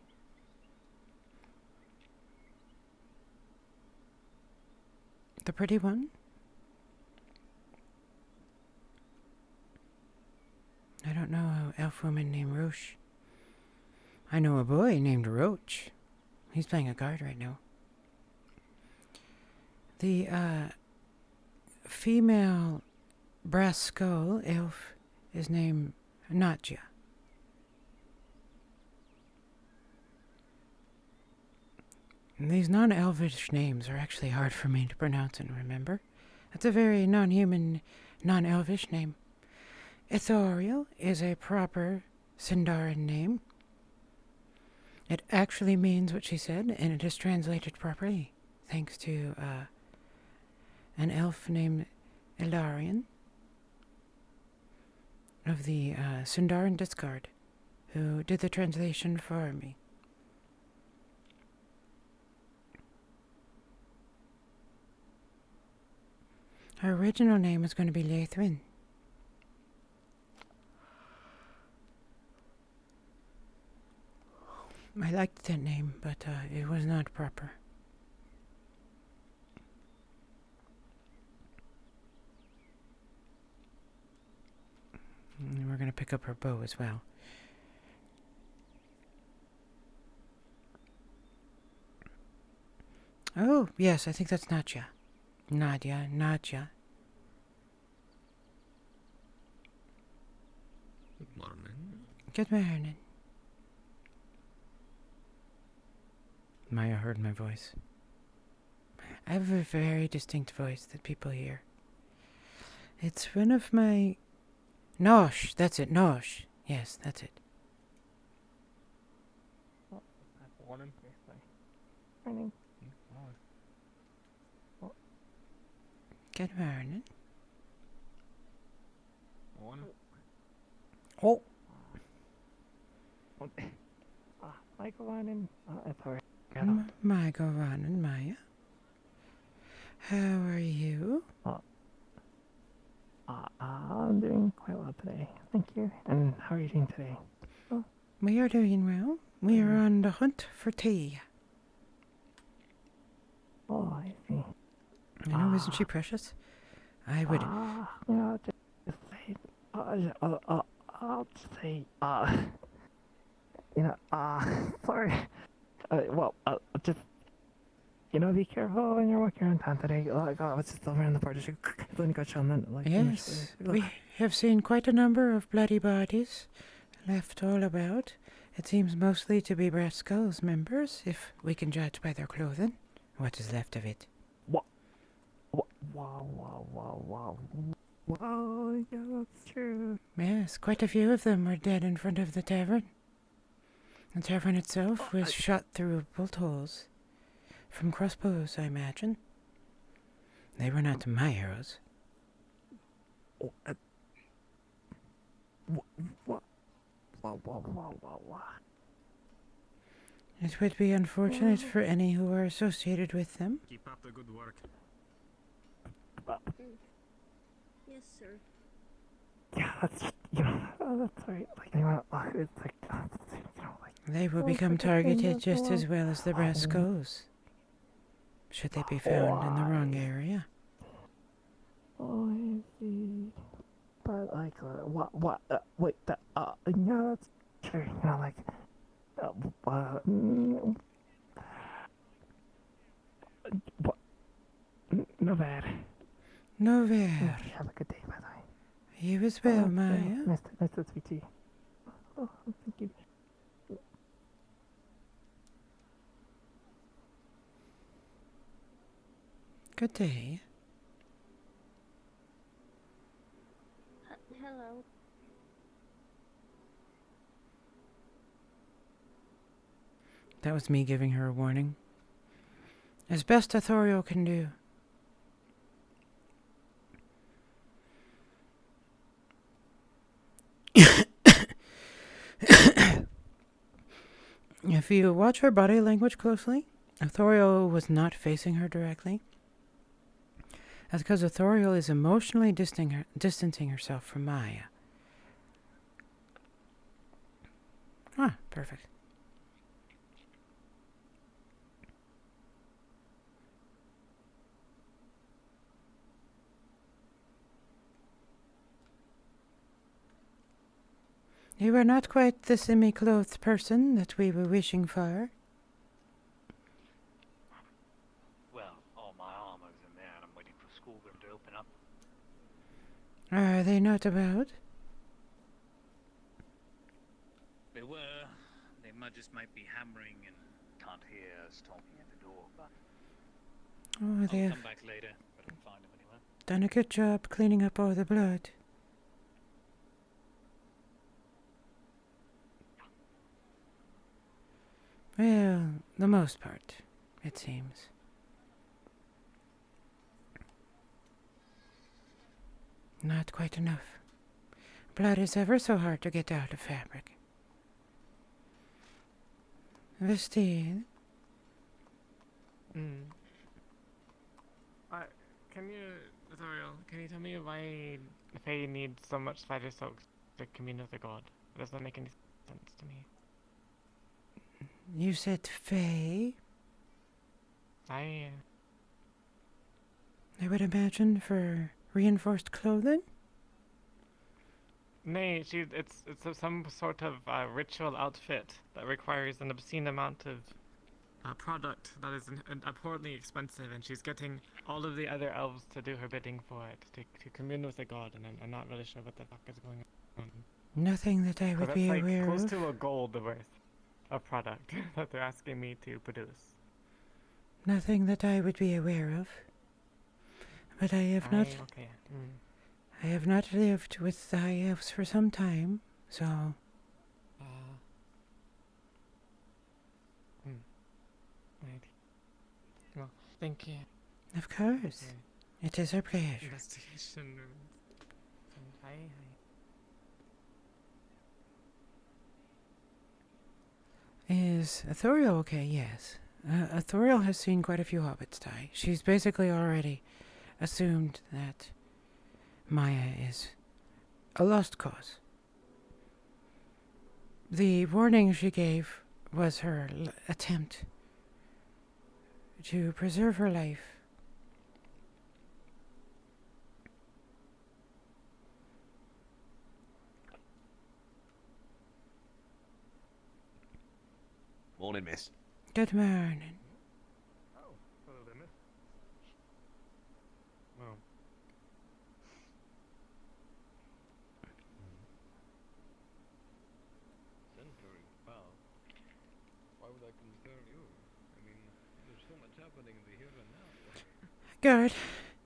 The pretty one? I don't know an elf woman named Roche. I know a boy named Roach. He's playing a guard right now. The, female brass skull elf is named Natja. These non-elvish names are actually hard for me to pronounce and remember. That's a very non-human, non-elvish name. Ithoriel is a proper Sindarin name. It actually means what she said, and it is translated properly, thanks to an elf named Ilarion of the Sindarin Discard, who did the translation for me. Her original name was going to be Lathrin. I liked that name, but it was not proper. And we're going to pick up her bow as well. Oh, yes, I think that's Nadja. Nadja. Good morning. Good morning. Maya heard my voice. I have a very distinct voice that people hear. It's one of my... Nosh, that's it, Nosh. Yes, that's it. Morning. Good morning. Morning. Oh. Michael Ryan. Sorry. Michael Ron and Maya. How are you? I'm doing quite well today. Thank you. And how are you doing today? We are doing well. We are on the hunt for tea. Oh, I see. I know, isn't she precious? I would... You know, just say... I'll just say... You know, sorry. Well, just... be careful when you're walking around town today. Like, what's it over in the part? Yes, we have seen quite a number of bloody bodies left all about. It seems mostly to be Brass Skulls members, if we can judge by their clothing. What is left of it? Wow. Yeah, that's true. Yes, quite a few of them were dead in front of the tavern. The tavern itself was shot through bolt holes. From crossbows, I imagine. They were not my arrows. Wow. It would be unfortunate for any who are associated with them. Keep up the good work. Yes, sir. Yeah, that's right. It's like, They will become targeted just as well as the Brass Skulls, should they be found in the wrong area. Oh, I see. But wait, yeah, that's true. No bad. No ver. Have a good day, by the way. You as well, Maya. Nice to speak to you. Oh, thank you. Good day. Hello. That was me giving her a warning. As best Authorial can do. If you watch her body language closely, Authorial was not facing her directly. That's because Authorial is emotionally distancing herself from Maya. Ah, perfect. You are not quite the semi-clothed person that we were wishing for. Well, all my armor's in there and I'm waiting for schoolroom to open up. Are they not about? They were. They just might be hammering and can't hear us talking at the door, but Oh, they I'll have come back later if I can find them anywhere. done a good job cleaning up all the blood. Well, the most part, it seems. Not quite enough. Blood is ever so hard to get out of fabric. Vestine. Can you tell me why Faye needs so much spider silk to commune with the god? It doesn't make any sense to me. You said Faye? I would imagine for reinforced clothing? Nay, it's some sort of ritual outfit that requires an obscene amount of product that is abhorrently expensive, and she's getting all of the other elves to do her bidding for it, to commune with the god, and I'm not really sure what the fuck is going on. Nothing that I would be aware close of. to a gold worth of product that they're asking me to produce. Nothing that I would be aware of. But I have not... Okay. I have not lived with the High Elves for some time, so... Right. Well, thank you. Of course. It is our pleasure. Investigation. Hi. Is Authorial okay? Yes. Authorial has seen quite a few hobbits die. She's basically already assumed that Maya is a lost cause. The warning she gave was her attempt to preserve her life. Morning, miss. Good morning. Oh, Guard,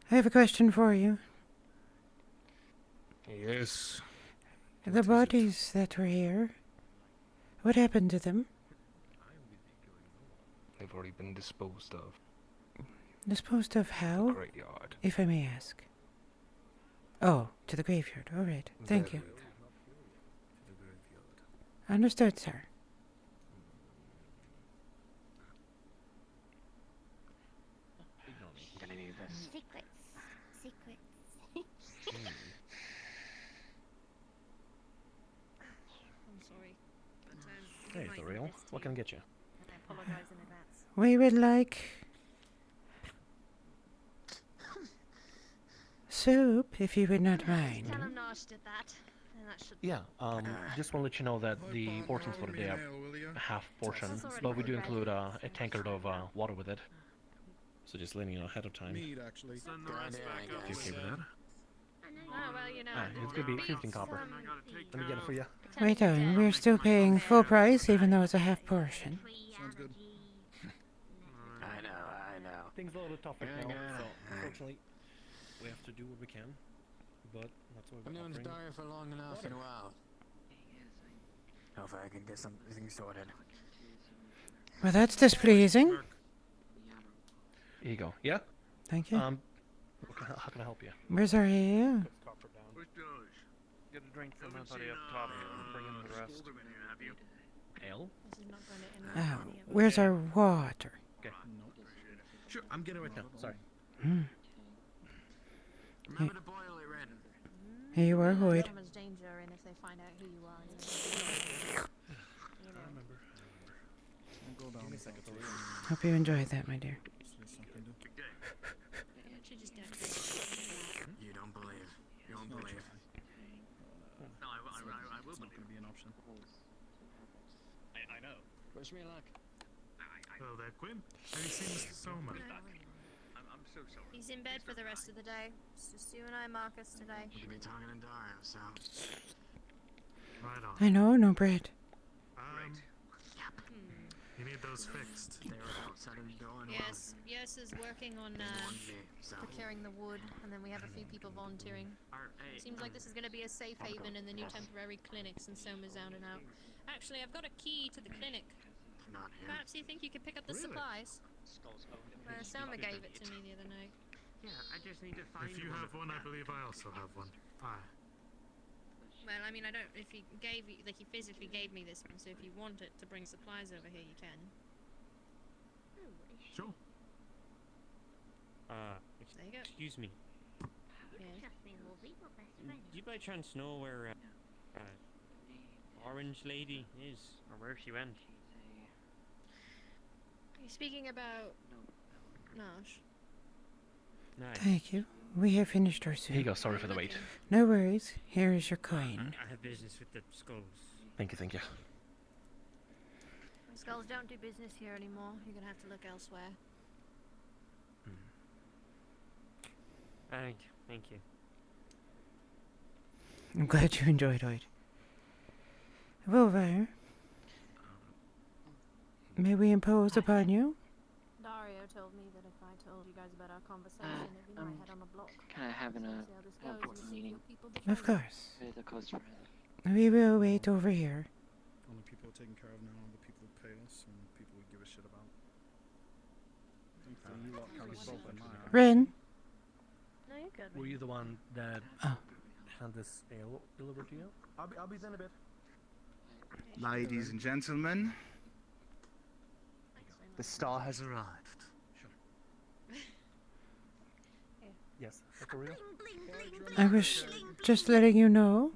I have a question for you. Yes. The bodies that were here, what happened to them? They've already been disposed of. Disposed of how? The graveyard. If I may ask. Oh, to the graveyard. All right. Thank you. Understood, sir. I'm gonna need this. I'm sorry. But, Hey, Thoriel. What can I get you? I apologize in advance. We would like soup, if you would not mind. Tell him Nash did that. And that should Yeah, just want to let you know that the portions for today are half portion, but we do include a tankard of water with it. So just letting you know ahead of time. actually. If you okay with that? Oh, well, you know. It's gonna be 15 copper. Let me get it for you. Wait on, we're still paying full price, even though it's a half portion. Sounds good. I know. Things a little tough right now, so unfortunately. We have to do what we can, but that's what we're Anyone's offering. dying for long enough in a while. Hopefully I can get something sorted. Well, that's displeasing. Here you go. Yeah? Thank you. How can I help you? Where's our ale? Get a drink from everybody up top and bring in the rest. Ale? This is not going to end Oh, where's our water? Okay. Sure, I'm getting it right now. Sorry. Remember to boil it, Ren. Here you are, Hoyt. So much danger in if they find out who you are. You know. I remember. Give me a second. Hope you enjoyed that, my dear. You don't believe. You don't believe. No, I will It's not going to be an option. I know. Wish me luck. Hello there, Quinn. Have you seen Mr. Soma? I'm so sorry. He's in bed for the rest of the day. It's just you and I, Marcus, today. We could be talking to Dario, so. Right on. I know, no bread. You need those fixed. They were outside of the door and Yes is working on procuring the wood, and then we have a few people volunteering. Seems like this is going to be a safe haven in the new temporary clinics, and Soma's out and out. Actually, I've got a key to the clinic. Not here. Perhaps you think you could pick up the supplies? Soma gave it to me the other night. Yeah, I just need to find If you have one, I believe I also have one. Well, I mean, I don't. If he gave you, like, he physically gave me this one, so if you want it to bring supplies over here, you can. Sure. There you go. Excuse me. Yeah. Do you by chance know where Orange Lady is, or where she went? Are you speaking about Nash? Thank you. We have finished our soup. Here you go. Sorry for the wait. No worries. Here is your coin. I have business with the skulls. Thank you. Skulls don't do business here anymore. You're gonna have to look elsewhere. Thank you. I'm glad you enjoyed it. Volvair, may we impose upon you? Dario told me that if I told you guys about our conversation, it'd be my head on a block. Kind of having See how this goes, important and see if meeting. your people betray Of course. with a close friend. We will wait over here. Only people are taken care of now are the people who pay us and people we give a shit about. Thankfully, you lot carry both in my eyes. Ren, No, you're good. Were you the one that had this ale delivered to you? I'll be there in a bit. Ladies and gentlemen, the star has arrived. Yes, that's real. I was just letting you know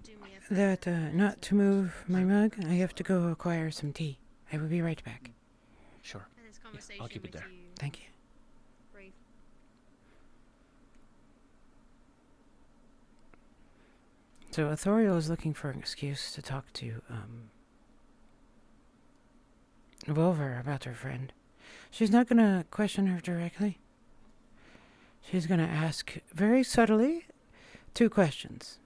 that not to move my mug. I have to go acquire some tea. I will be right back. Sure. And this Yeah, conversation I'll keep it with there. you, Thank you. brief. So Authorial is looking for an excuse to talk to Wolver about her friend. She's not gonna question her directly. She's gonna ask very subtly 2 questions.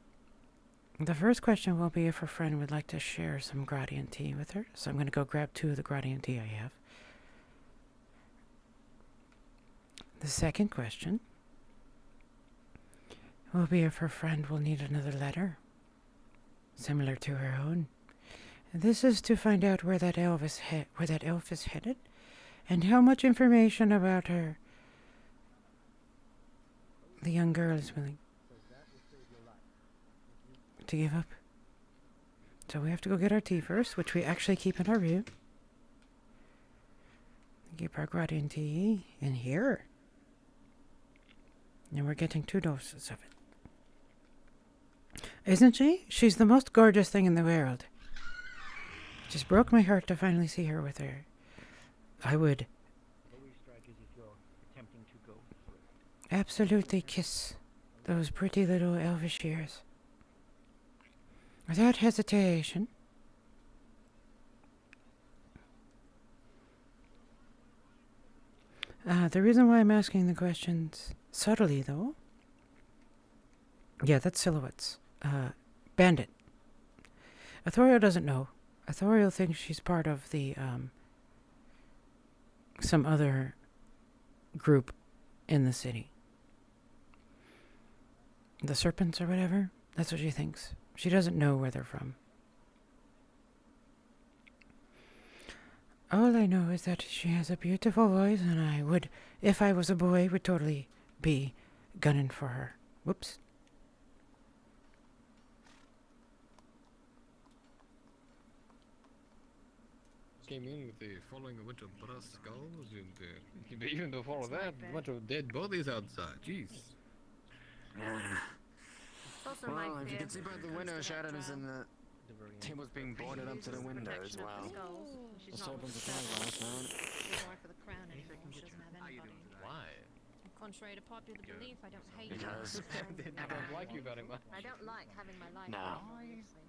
The first question will be if her friend would like to share some Gradian tea with her. So I'm gonna go grab 2 of the Gradian tea I have. The second question will be if her friend will need another letter, similar to her own. This is to find out where that elf is headed, and how much information about her the young girl is willing to give up. So we have to go get our tea first, which we actually keep in our room. Keep our green tea in here. And we're getting 2 doses of it. Isn't she? She's the most gorgeous thing in the world. It just broke my heart to finally see her with her. I would absolutely kiss those pretty little elvish ears. Without hesitation. The reason why I'm asking the questions subtly, though. Yeah, that's silhouettes. Bandit. Authorial doesn't know. Authorial thinks she's part of the, some other group in the city. The serpents or whatever. That's what she thinks. She doesn't know where they're from. All I know is that she has a beautiful voice, and I would, if I was a boy, would totally be gunning for her. Whoops. Came in with the following a bunch of brass skulls and even before that, a bunch of dead bodies outside. Jeez. Well, if you can see by the window shadows and the tables being boarded up to the window as well. The serpents are last night. Why? Contrary to popular belief, I don't hate Because I don't like you very much. I don't like having my life. No. Obviously.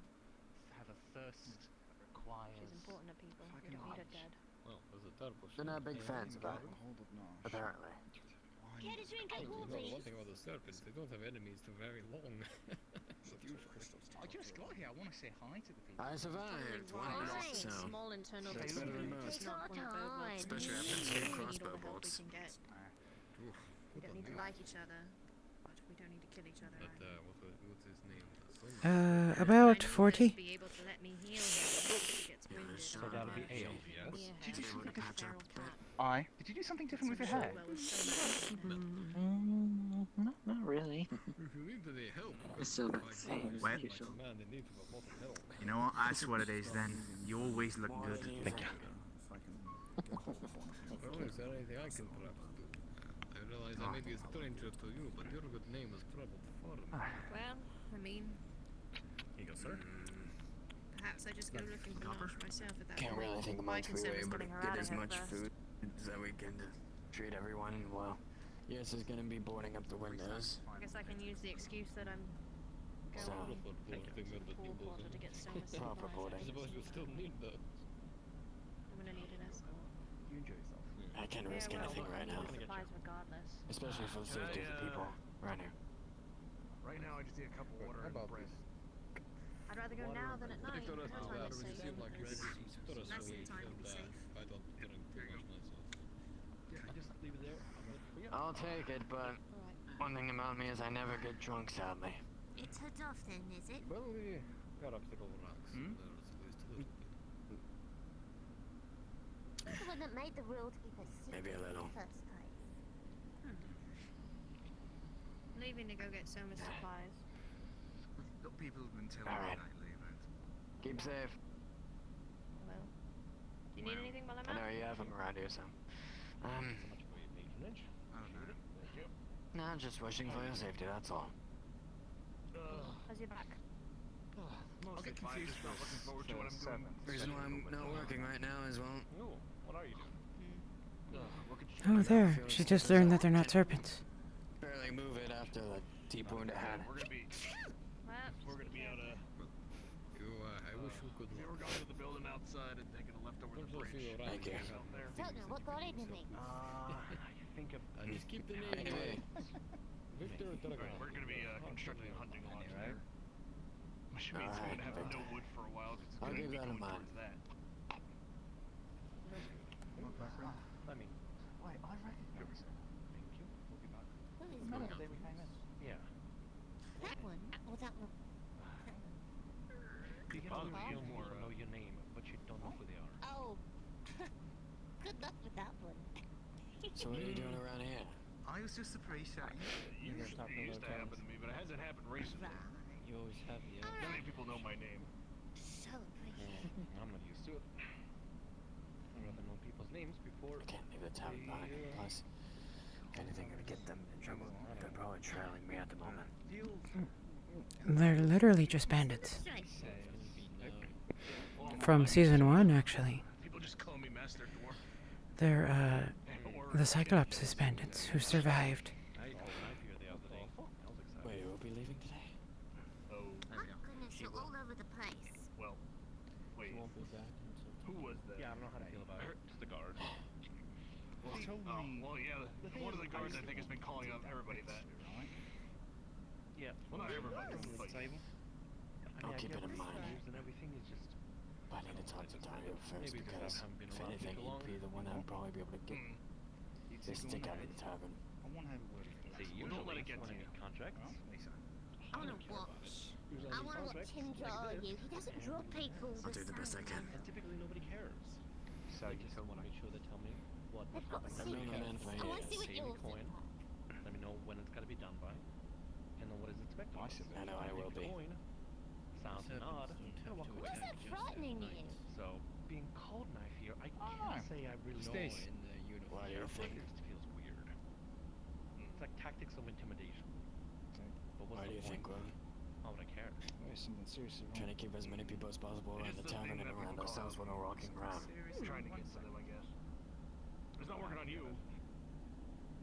Have a thirst that requires. She's important to people. We don't need her dead. Well, there's a terrible. They're not big fans of that. Apparently. Get a drink of You know one thing about the serpents, they don't have enemies for very long. I just got here. I want to say hi to the people. I survived one night, so small internal that's better than most. Especially after 2 crossbow bolts. We don't need to like each other, but we don't need to kill each other. But what's his name? About 40. Be able to let me heal him. So that'll be ale. Did you do something different? Did you do something different with your hair? Not really. If you need any help, It's still the same. Well, like a man in need of a lot of help. you know what? That's what it is then. You always look good. Thank you. Well, is there anything I can perhaps do? I realize I may be a stranger to you, but your good name has traveled far. Well, I mean, Here you go, sir. perhaps I just go looking for lunch myself at that Can't point. really think of My much we concern were is able to getting her get out of as here much first. food that we can treat everyone well. Yes, is gonna be boarding up the windows. I guess I can use the excuse that I'm So, going to pool quarter to get so much proper supplies. boarding. I suppose you still need those. I'm gonna need an escort. You enjoy yourself. I can't risk anything right now. Supplies regardless. Especially for the safety of the people right here. Right now, I just need a cup of water and bread. I'd rather go now than at night. If there is No no time that, is it safe. seem like maybe there is That's the a time to be and safe. I don't drink too much myself. Yeah, just leave it there. I'll take it, but one thing about me is I never get drunk, sadly. It's her dolphin, is it? Well, we got obstacle rocks. Hmm? There's at least a little bit. She's the one that made the rule to keep her secret Maybe a little. in the first place. Leaving to go get so much supplies. Got people have been telling All me right. lately about. Keep safe. Well, do you need anything while I'm I know out? you have them around here, so. I don't know. No, just wishing for your safety, that's all. How's your back? I'll get confused about looking forward to what I'm doing. Reason why I'm not working right now is, well, No, what are you doing? Oh, there. She just learned that they're not serpents. barely move it after the deep wound it had. We're gonna be out I wish you could we were going to the building outside and taking a left over the bridge. Thank you. Don't know what got into me. I think of. just keep the name Hey. Victor Dragon. We're gonna be constructing a hunting lodge right? Which means we're gonna have no wood for a while because it's I'll gonna keep be that in going mind. towards that. I mean, why I recognize her. Thank you. remember going the on. day we came in? Yeah. That one? Or that one? You get Probably other feel people more, who know your name, but you don't know who they are. Oh. Good luck with that one. So what are you doing around here? I was just appreciating. It used to happen to me, but it hasn't happened recently. You always have, yeah. Not many people know my name. So appreciated. I'm not used to it. I'd rather know people's names before. I can't leave the town behind. Plus, if anything gonna get them in trouble, they're probably trailing me at the moment. They're literally just bandits. From season 1, actually. People just call me Master Dwarf. They're, the Cyclops bandits who survived. Wait, we'll be leaving today? Oh, Goodness, you're all over the place. well, wait. Won't be back until Who was that? Yeah, I don't know how to feel about it. It's the guard. Well, well, yeah. One of the guards I think has been calling out everybody that. Yeah. Well, not everybody, but I'll keep it in mind. And everything is just. I need to talk to Dario first Maybe because, haven't been if around anything, too long. he'd be the one I'd probably be able to get this stick out of the tavern. I want to have a word with See, you. Don't let usually it get when to I you. get contracts. I want to watch. I want to watch him draw you. He doesn't draw people I'll do the best I can. And typically nobody cares. So you just want to make sure they tell me what. They've got I've known a man for I want to see years. what Save me yours coin. is. Let me know when it's got to be done by, and then what is expected. I know I will be. Coin sounds odd. Why is that frightening you? So being called knife here, I can't say I really know Stace. in the uniform. Why do you But think? it just feels weird. It's like tactics of intimidation. But what's Why do the you point? think, Gordon? Why would I care? There's something seriously wrong. Trying to keep as many people as possible around the tavern and around ourselves when we're walking around. trying to get to them, I guess. It's not working on you.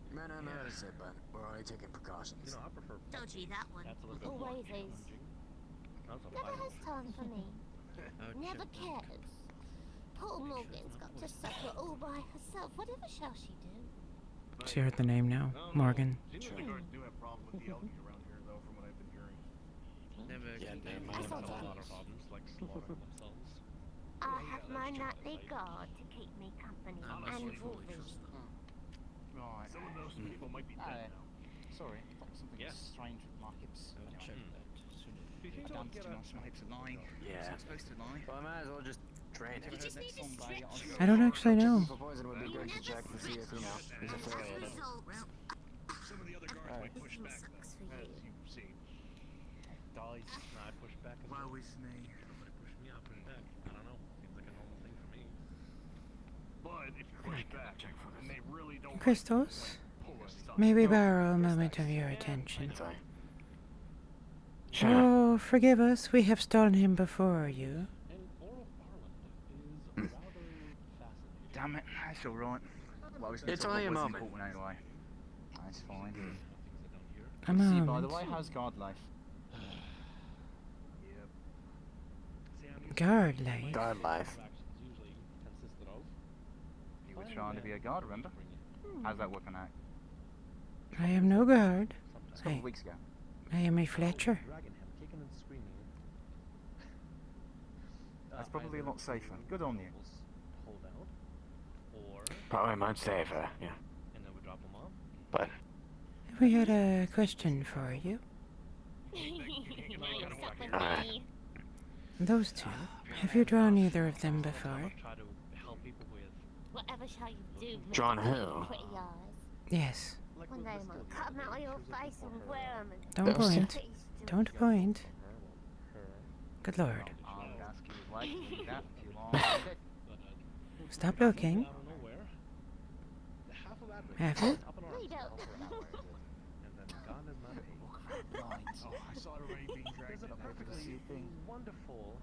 You may not notice it, but we're only taking precautions. You know, I prefer. Dodgy, that one. That's a little bit more Always is. challenging. That's a Never fight. has time for me. Never cares. Poor Morgan's got to suffer all by herself. Whatever shall she do? She heard the name now. Morgan. Seems like the guards do have problems with the elderly around here, though, from what I've been hearing. Never. Yeah, never I mind thought about that that. A lot of problems like slaughtering themselves. I have my nightly guard to keep me company and Wolverine. Right. Some of those people might be dead now. Sorry, I've got something Yeah. strange with my hips. I'll check that soon. I damaged too much. My hips are lying. Yeah. It's supposed to lie. Well, I might as well just train Never him. heard that song by Ozzy. I don't actually know. For poison would be good to check to see if, you know, he's As a affiliated. result, Some of the other guards might push back, sucks though, for as you. you've seen. Dies. No, I push back as well. Woe is me. Somebody push me, I push back. I don't know. Seems like a normal thing for me. But if you push back, and they really don't Christos, pull us stuff. may we borrow a moment of your attention? Sorry. Oh, forgive us. We have stolen him before you. And all of Ireland is rather fascinating. Damn it, that's alright. Well, It's only a moment. Important anyway. That's fine. A See, by the moment. way, how's guard life? Guard life. Guard life. Usually consisted of. You were trying to be a guard, remember? How's that working out? I am no guard. It's a couple I, of weeks ago. I am a Fletcher. Dragging him, kicking and screaming. That's probably a lot safer. Good on you. Hold out. Or. Probably much safer, yeah. And then we drop him off. But We had a question for you. What's up with Alright. me? Those two. Have you drawn either of them before? Try to help people with. Whatever shall you do? Mr. Drawn who? Pretty eyes. Yes. One day I'm gonna cut 'em out of your face and wear 'em. And Don't Those two? point. Don't point. Good lord. I would ask you why you do that if you want. Stop looking. Out of nowhere. Half of that. Have you? Up in no, arms. you don't. And then gone is not paid. Lines. Oh, I saw it already being dragged in. Perfectly wonderful.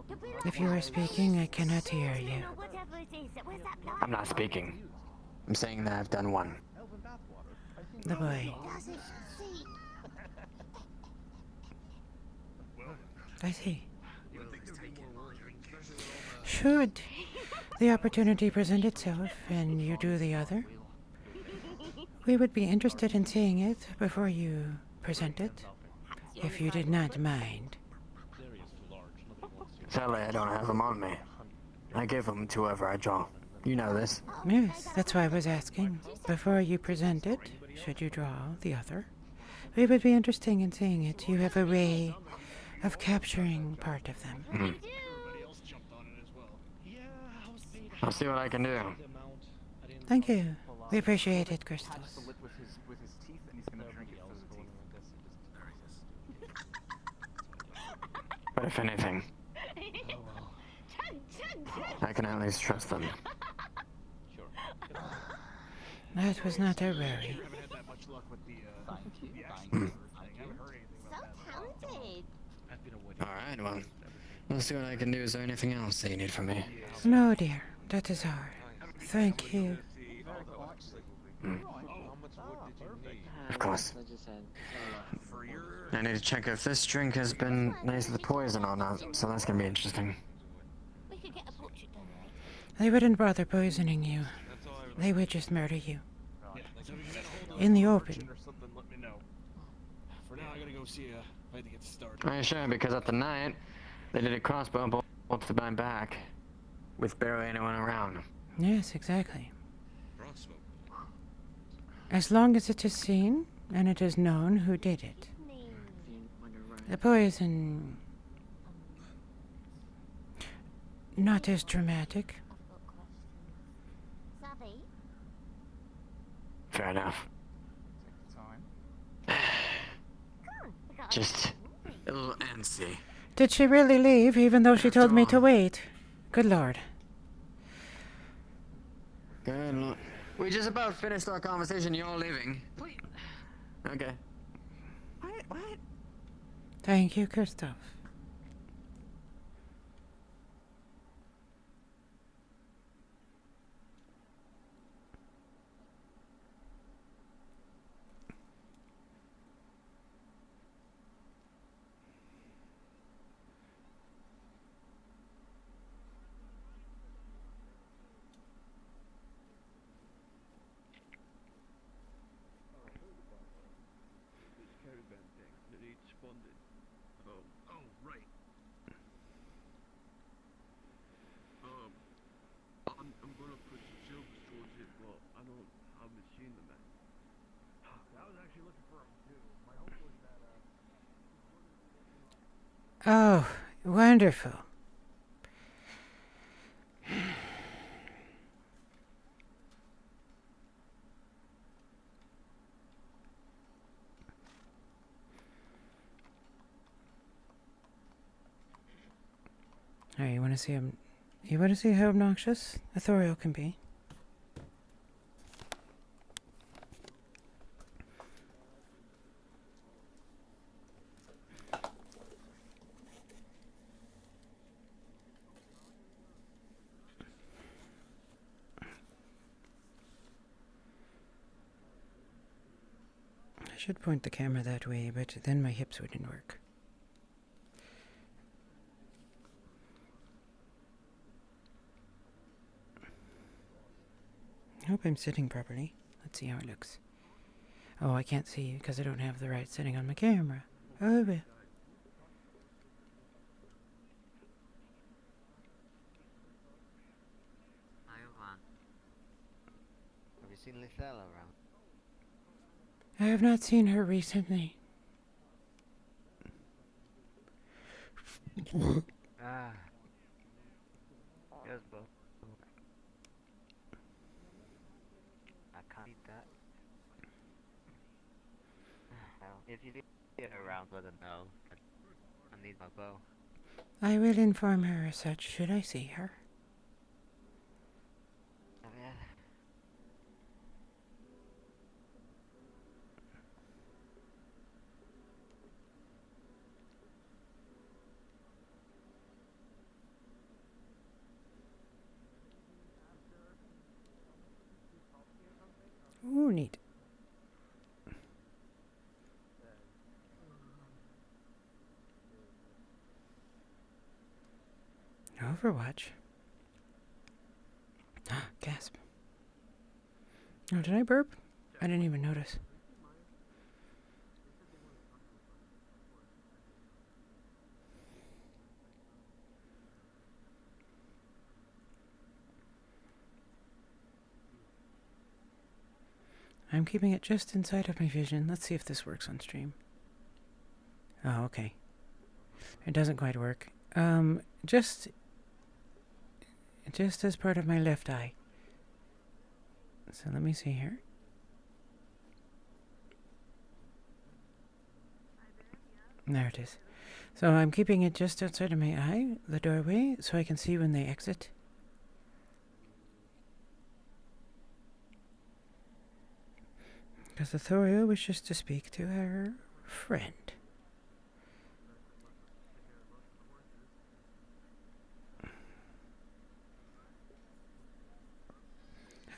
If you are speaking, I cannot hear you. No, whatever it is. Where's that blind? I'm not speaking. I'm saying that I've done one. Elven bathwater. I think The boy. Doesn't see. I see. You think they're taking more drink? Should the opportunity present itself and you do the other, we would be interested in seeing it before you present it, if you did not mind. Sadly, I don't have them on me. I give them to whoever I draw. You know this. Yes, that's why I was asking. Before you present it, should you draw the other, it would be interesting in seeing it. You have a way of capturing part of them. I'll see what I can do. Thank you. We appreciate it, Catch Christos. the lip with his teeth, and he's gonna drink it through the teeth. But if anything, I can at least trust them. That was not a worry. Alright, well, let's see what I can do. Is there anything else that you need from me? No, dear. That is all. Thank you. Of course. I need to check if this drink has been laced with poison or not, so that's gonna be interesting. We could get a portrait done, right? They wouldn't bother poisoning you. They would just murder you. In the open. For now, I gotta go see if I had to get started. Are you sure? Because at the night, they did a crossbow bolt to my back, with barely anyone around. Yes, exactly. As long as it is seen, and it is known who did it. The poison... not as dramatic. Fair enough. Just a little antsy. Did she really leave, even though she told me to wait? Good lord. Good lord. We just about finished our conversation. You're leaving. Wait. Okay. What? Thank you, Christoph. I'm gonna put some silvers towards it, but I haven't seen them yet. I was actually looking for them too. My hope was that Oh, wonderful. All right, you want to see him? You want to see how obnoxious Authorial can be? I should point the camera that way, but then my hips wouldn't work. I hope I'm sitting properly. Let's see how it looks. Oh, I can't see because I don't have the right setting on my camera. Oh, well. Have you seen Lithella around? I have not seen her recently. Ah. Yes, bro. I can't eat that. Well, if you get around, let her know. I need my bow. I will inform her as such should I see her. Oh, yeah. Ooh, neat. Overwatch. Gasp. Oh, did I burp? I didn't even notice. I'm keeping it just inside of my vision. Let's see if this works on stream. Oh, okay. It doesn't quite work. Just as part of my left eye. So let me see here. There it is. So I'm keeping it just outside of my eye, the doorway, so I can see when they exit. Because Athoria wishes to speak to her friend.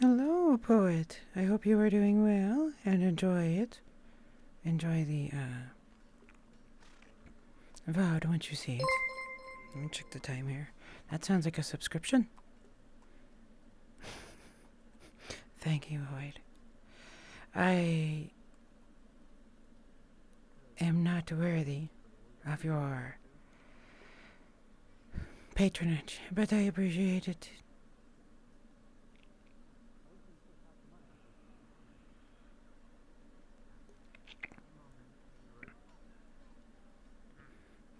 Hello, poet. I hope you are doing well and enjoy it. Enjoy the, VOD once you see it. Let me check the time here. That sounds like a subscription. Thank you, Hoyt. I am not worthy of your patronage, but I appreciate it.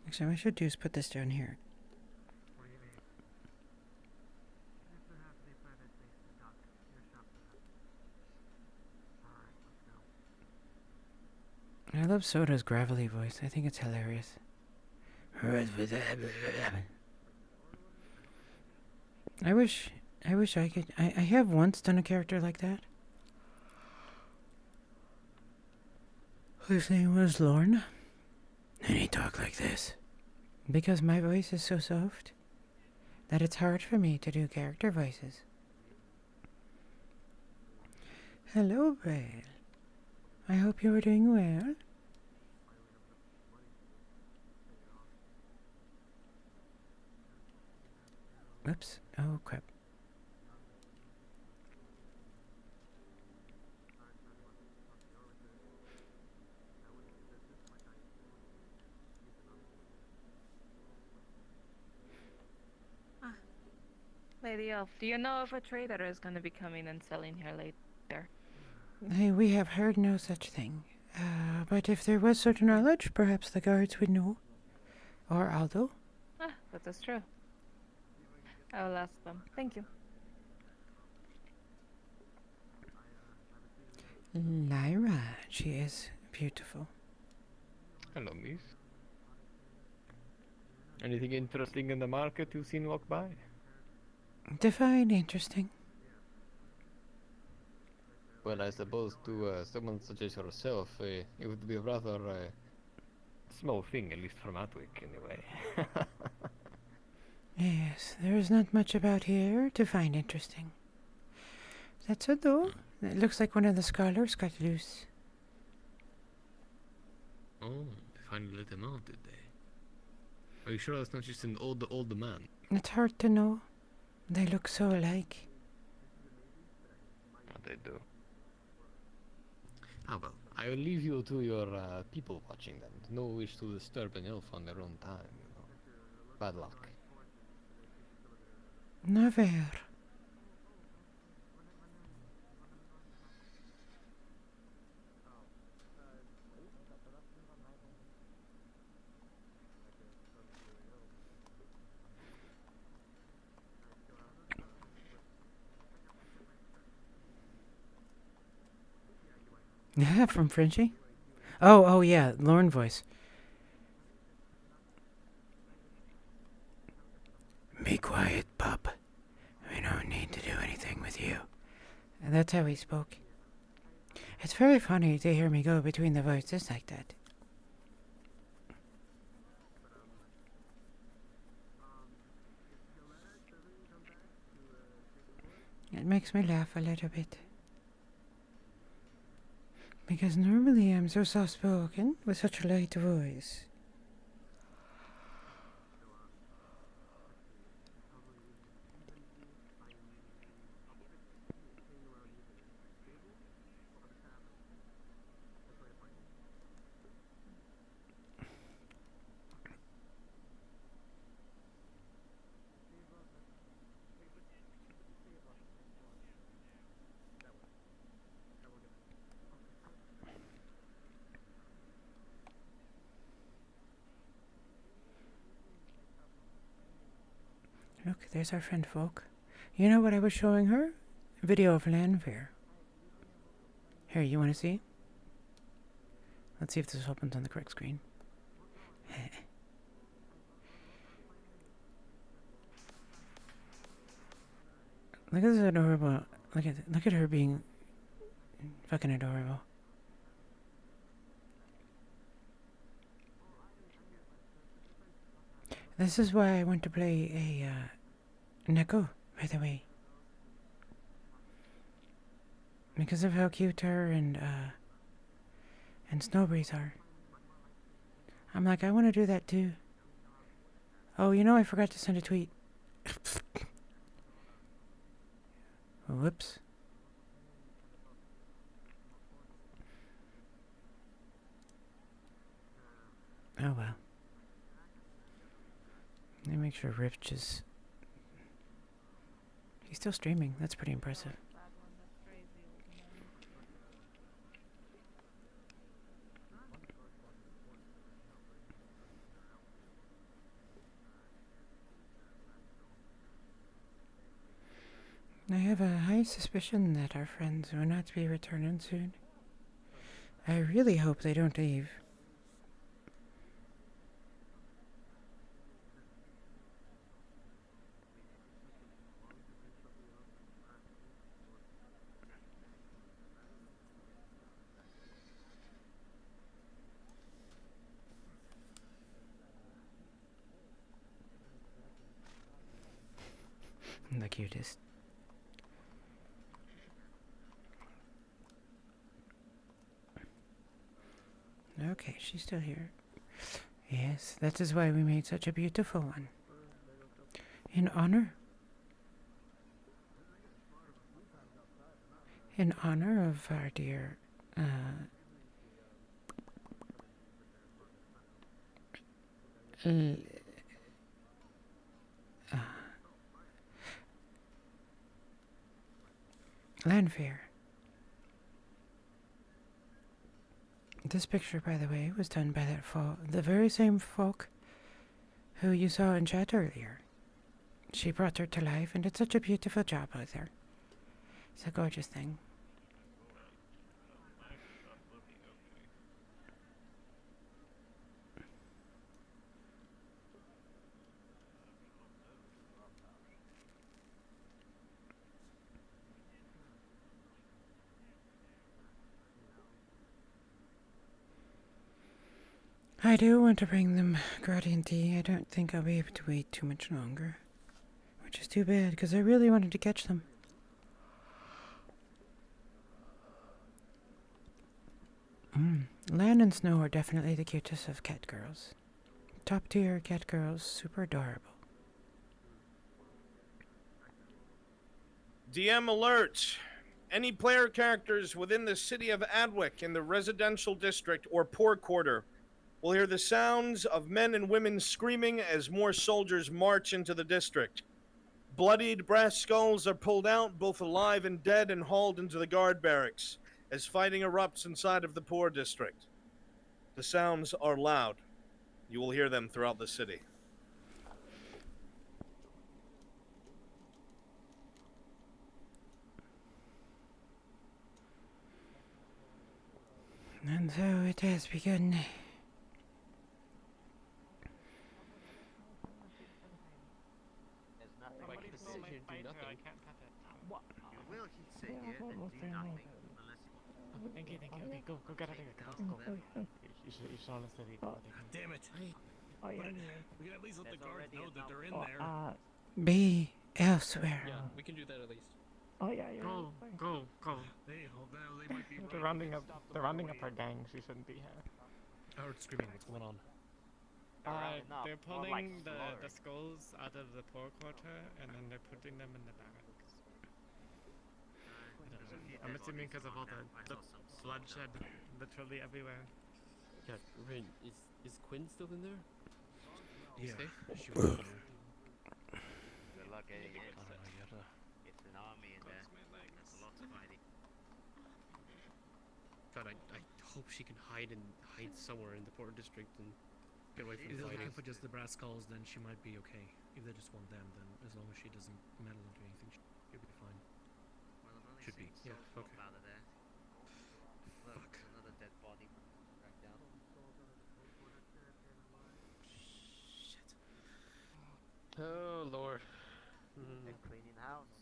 Actually, what I should do is put this down here. I love Soda's gravelly voice. I think it's hilarious. I wish I could. I have once done a character like that. His name was Lorne. And he talked like this. Because my voice is so soft that it's hard for me to do character voices. Hello, Belle. I hope you are doing well. Oops. Oh, crap. Lady Elf, do you know if a trader is going to be coming and selling here later? Hey, we have heard no such thing. But if there was such knowledge, perhaps the guards would know. Or Aldo. Ah, that is true. I will ask them. Thank you. Lyra, she is beautiful. Hello, miss. Anything interesting in the market you've seen walk by? Define interesting. Well, I suppose to someone such as yourself, it would be rather a small thing, at least from Atwick, anyway. Yes, there is not much about here to find interesting. That's a door. It looks like one of the scholars got loose. Oh, they finally let him out, did they? Are you sure that's not just an old man? It's hard to know. They look so alike. They do. Ah well, I will leave you to your people watching then. No wish to disturb an elf on their own time, you know. Bad luck. Never. Yeah, from Frenchie? Oh, yeah, Lorne voice. Be quiet, pup. We don't need to do anything with you. And that's how he spoke. It's very funny to hear me go between the voices like that. It makes me laugh a little bit. Because normally I'm so soft-spoken with such a light voice. Look, there's our friend Folk. You know what I was showing her? Video of Lanfair. Here, you want to see? Let's see if this opens on the correct screen. Look at this adorable. Look at her being fucking adorable. This is why I want to play a Neko, by the way. Because of how cute her and Snowbreeze are. I'm like, I want to do that too. Oh, you know, I forgot to send a tweet. Whoops. Oh well. Let me make sure Rich is... He's still streaming. That's pretty impressive. I have a high suspicion that our friends will not be returning soon. I really hope they don't leave. The cutest. Okay, she's still here. Yes, that is why we made such a beautiful one. In honor. In honor of our dear, Lanfair. This picture, by the way, was done by the very same folk who you saw in chat earlier. She brought her to life and did such a beautiful job with her. It's a gorgeous thing. I do want to bring them Guardian tea. I don't think I'll be able to wait too much longer. Which is too bad, because I really wanted to catch them. Lan and Snow are definitely the cutest of cat girls. Top tier cat girls, super adorable. DM alert! Any player characters within the city of Adwick in the residential district or poor quarter will hear the sounds of men and women screaming as more soldiers march into the district. Bloodied brass skulls are pulled out, both alive and dead, and hauled into the guard barracks as fighting erupts inside of the poor district. The sounds are loud. You will hear them throughout the city. And so it has begun. Thank you. Okay, go get out of here. Go. You should honestly leave. Damn it. We can at least let the guards know that they're in there. Be elsewhere. Yeah, we can do that at least. Oh yeah, go. They might be They're rounding up our gang. She shouldn't be here. I heard screaming. What's going on? They're pulling the skulls out of the poor quarter, and then they're putting them in the barracks. I'm assuming because of all the bloodshed literally everywhere. Yeah, Rin, is Quinn still in there? Yeah. She was in there. Good luck getting in. It's an army in there. There's lots of fighting. God, I hope she can hide somewhere in the port district and Get away from If they're looking fighters. for just the brass skulls, then she might be okay. If they just want them, then as long as she doesn't meddle into anything, she'll be fine. Well, I've only Should be. seen Yeah, salt okay. pop out of there. Look, Fuck. there's another dead body dragged down. Shit. Oh lord. They're cleaning the house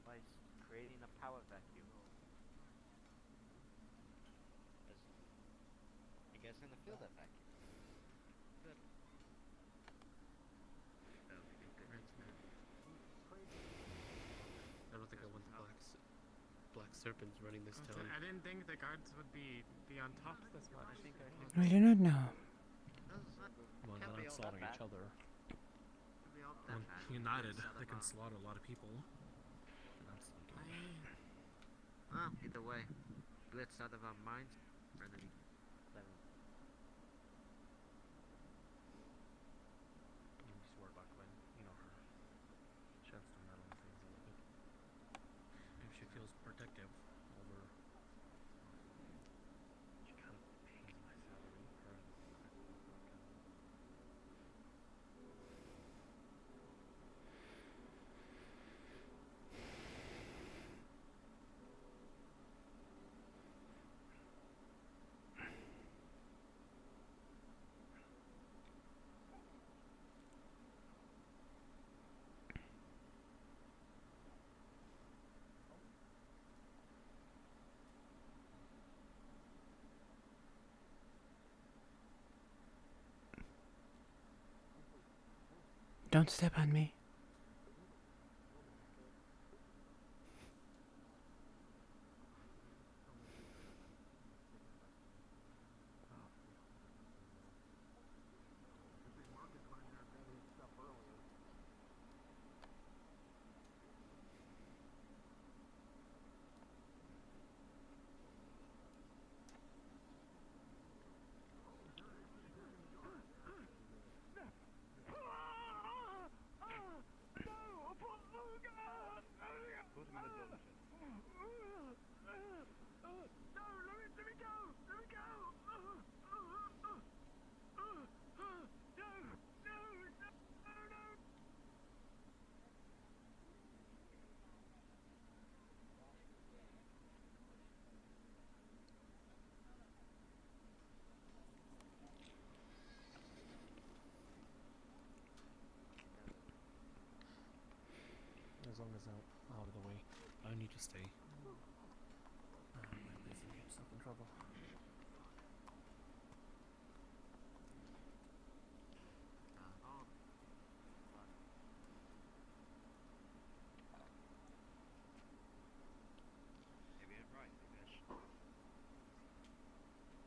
by creating a power vacuum. I guess in the field that vacuum. Good. That'll be good. I don't think I want the black serpents running this town. I didn't think the guards would be on top this much. We do not know. Well, Can't they're be not all slaughtering that each bad. other. Can't be all that When bad. united, Son they of can a- slaughter a lot of people. That's not good. Well, either way, blitz out of our minds. Enemy. I'm just worried about Gwen. You know her. Chance to meddle in things a little bit. If she feels protective over. She kind of pays my salary. Her and Don't step on me. As long as I'm out of the way. I need to stay. My place and get yourself in trouble. Maybe I'm right. Maybe I should.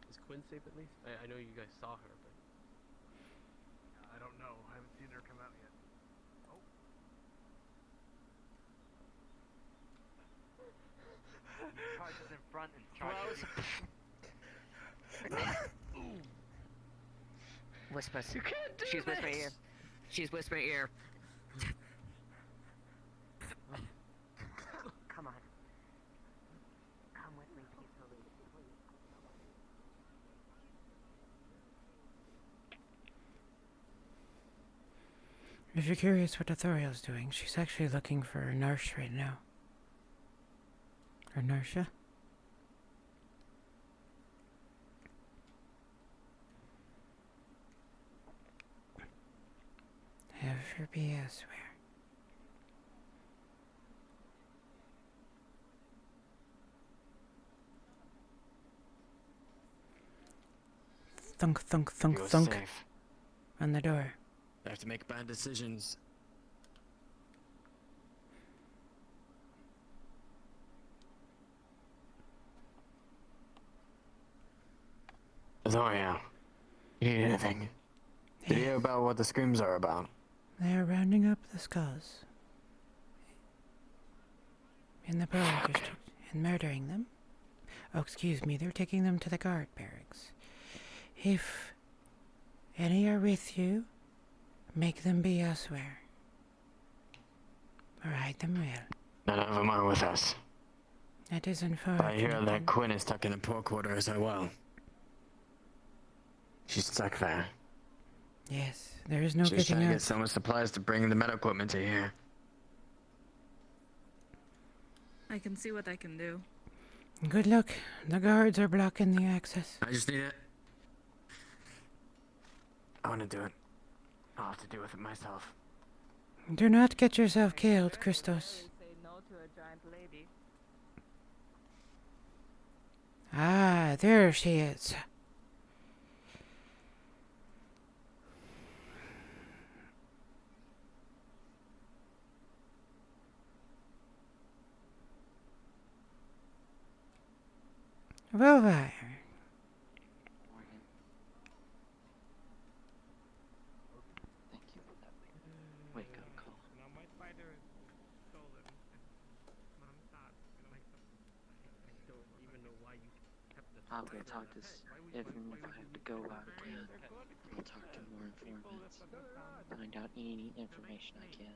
Is Quinn safe at least? I know you guys saw her, but I don't know. I haven't seen her come out yet. Charges in front and charges. Whispers. You can't do She's whispering this! ear. She's whispering ear. Come on. Come with me peacefully. If you're curious what Authoriel's doing, she's actually looking for a nurse right now. Or Narsha? Have her be elsewhere. Thunk, thunk, thunk, You're thunk. safe. On the door. I have to make bad decisions. Zoya, you need anything? Did you hear about what the screams are about? They are rounding up the skulls. In the Borough District and murdering them. Oh, excuse me, they're taking them to the guard barracks. If any are with you, make them be elsewhere. Or hide them well. None of them are with us. That is But unfortunate. I hear that Quinn is stuck in the poor quarters as well. She's stuck there. Yes, there is no Just getting trying to out. get some supplies to bring the medical equipment to here. I can see what I can do. Good luck. The guards are blocking the access. I just need it. I want to do it. I'll have to deal with it myself. Do not get yourself killed, Christos. Say no to a giant lady. Ah, there she is. Rovire. Thank you for that wake up call. Now my spider is stolen, but I'm sad. I don't even know why you kept the I'll go talk to everyone if I have to go out again. I'll talk to more informants. Find out any information I can.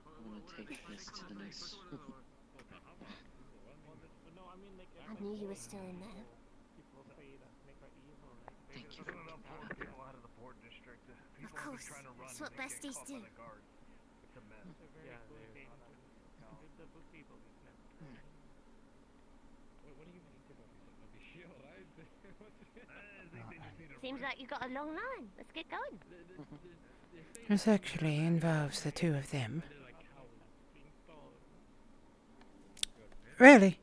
I want to take this to the next. I knew you were still in there. Thank you for picking that up. Of course, that's what besties do. Seems like you've got a long line. Let's get going. This actually involves the two of them. Really?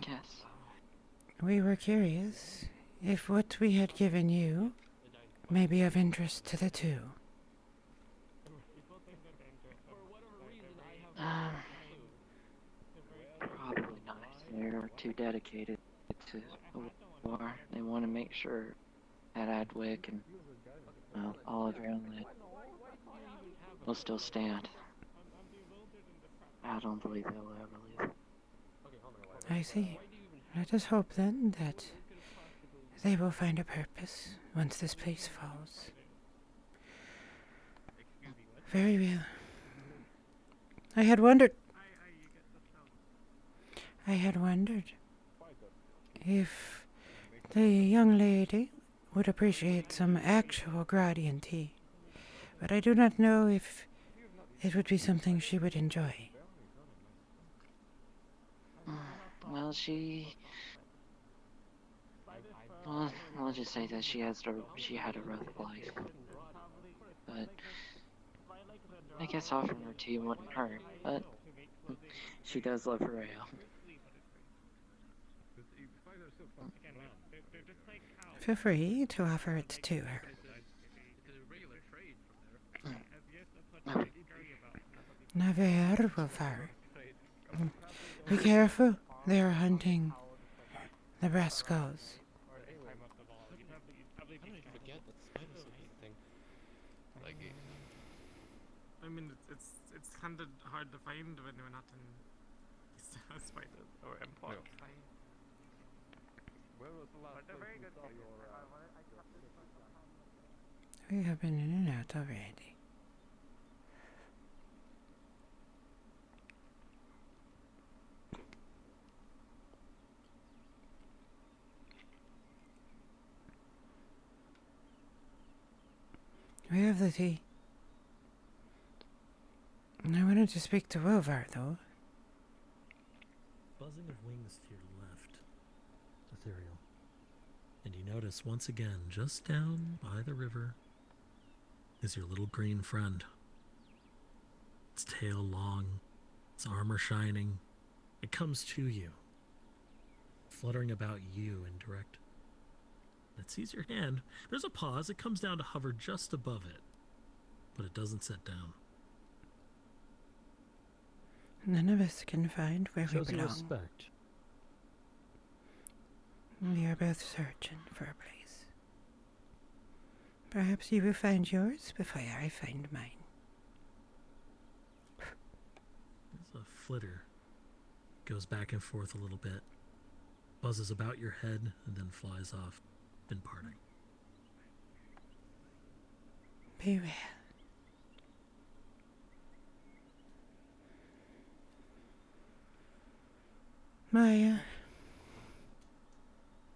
Yes. We were curious if what we had given you may be of interest to the two. Probably not. They're too dedicated to the war. They want to make sure that Adwick and all of your own land will still stand. I don't believe they will ever leave. I see. Let us hope then that they will find a purpose once this place falls. Very well. I had wondered if the young lady would appreciate some actual Gradian tea, but I do not know if it would be something she would enjoy. Well, well, I'll just say that she had a rough life, but I guess offering her tea wouldn't hurt. But she does love her ale. Feel free to offer it to her. Never will fire. Be careful, they are hunting the brass skulls. I mean, it's kind of hard to find when we're not in spider or empire. We have been in and out already. We have the tea. I wanted to speak to Wilvar, though. Buzzing of wings to your left, ethereal. And you notice once again, just down by the river, is your little green friend. Its tail long, its armor shining. It comes to you, fluttering about you in direct. It sees your hand. There's a pause. It comes down to hover just above it, but it doesn't sit down. None of us can find where we Shows you belong. respect. We are both searching for a place. Perhaps you will find yours before I find mine. There's a flitter. Goes back and forth a little bit. Buzzes about your head and then flies off, in parting. Be well. Maya,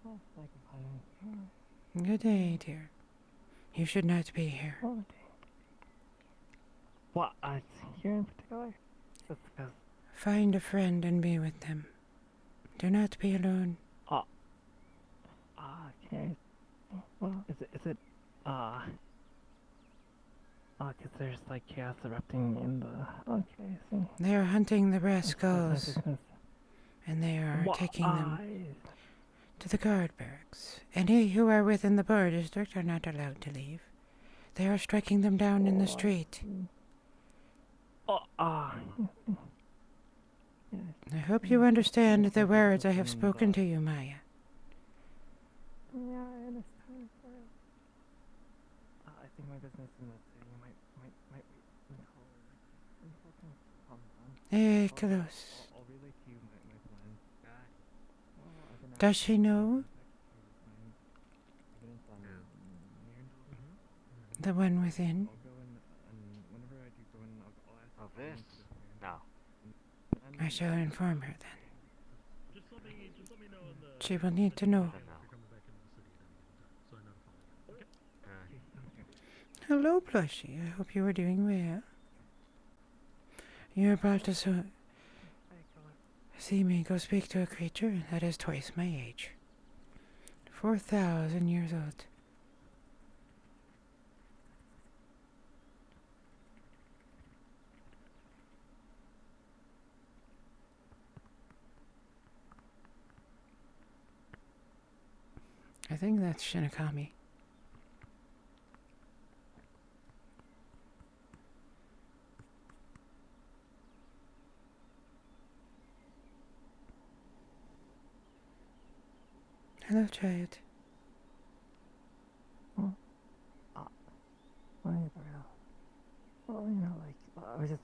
Oh, thank you, honey. good day, dear. You should not be here. Oh, what? Here in particular? Just because. Find a friend and be with them. Do not be alone. Okay. Well, is it, because there's like chaos erupting in the. Okay, I see. They are hunting the brass That's skulls, and they are taking them to the guard barracks. Any who are within the bar district are not allowed to leave. They are striking them down in the street. I hope you understand the words I have spoken to you, Maya. Yeah, I understand. I think my business in the city might be Close. I'll relay to you my plan. Does she know? The one within? I'll go in, and whenever I do go in, I'll ask. Oh, this? No. I shall inform her then. Just let me know in the... She will need to know. Hello, Plushie. I hope you are doing well. You are about to see me go speak to a creature that is twice my age. 4,000 years old. I think that's Shinigami. Hello, child. Well, I was just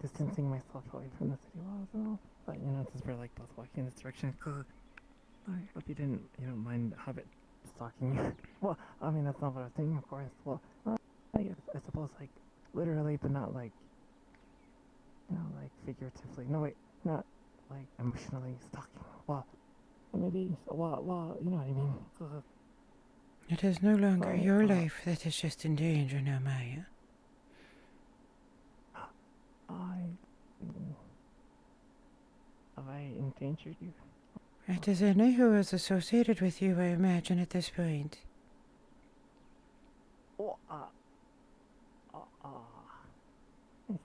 distancing myself away from the city walls and all. But since we're both walking in this direction, I hope you don't mind Hobbit stalking you. Well, I mean that's not what I was thinking, of course. Well, I suppose literally, but not figuratively. No, wait, not emotionally stalking. Well, maybe. Well, you know what I mean. It is no longer your life that is just in danger now, Maya. Have I endangered you? It is any who is associated with you, I imagine, at this point. I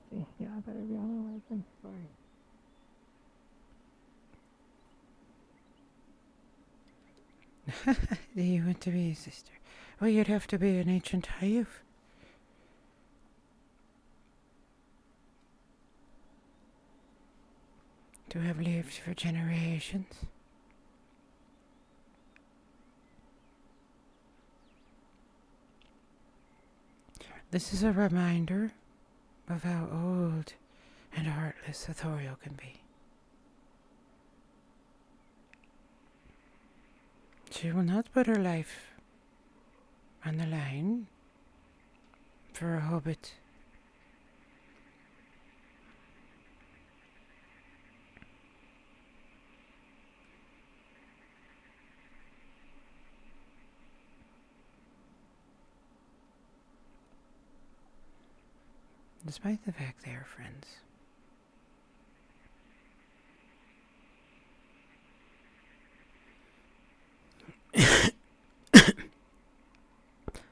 see. Yeah, I better be on my way then. Sorry. Do you want to be a sister? Well, you'd have to be an ancient Hayuf. To have lived for generations. This is a reminder of how old and heartless Authorial can be. She will not put her life on the line for a hobbit. Despite the fact they are friends.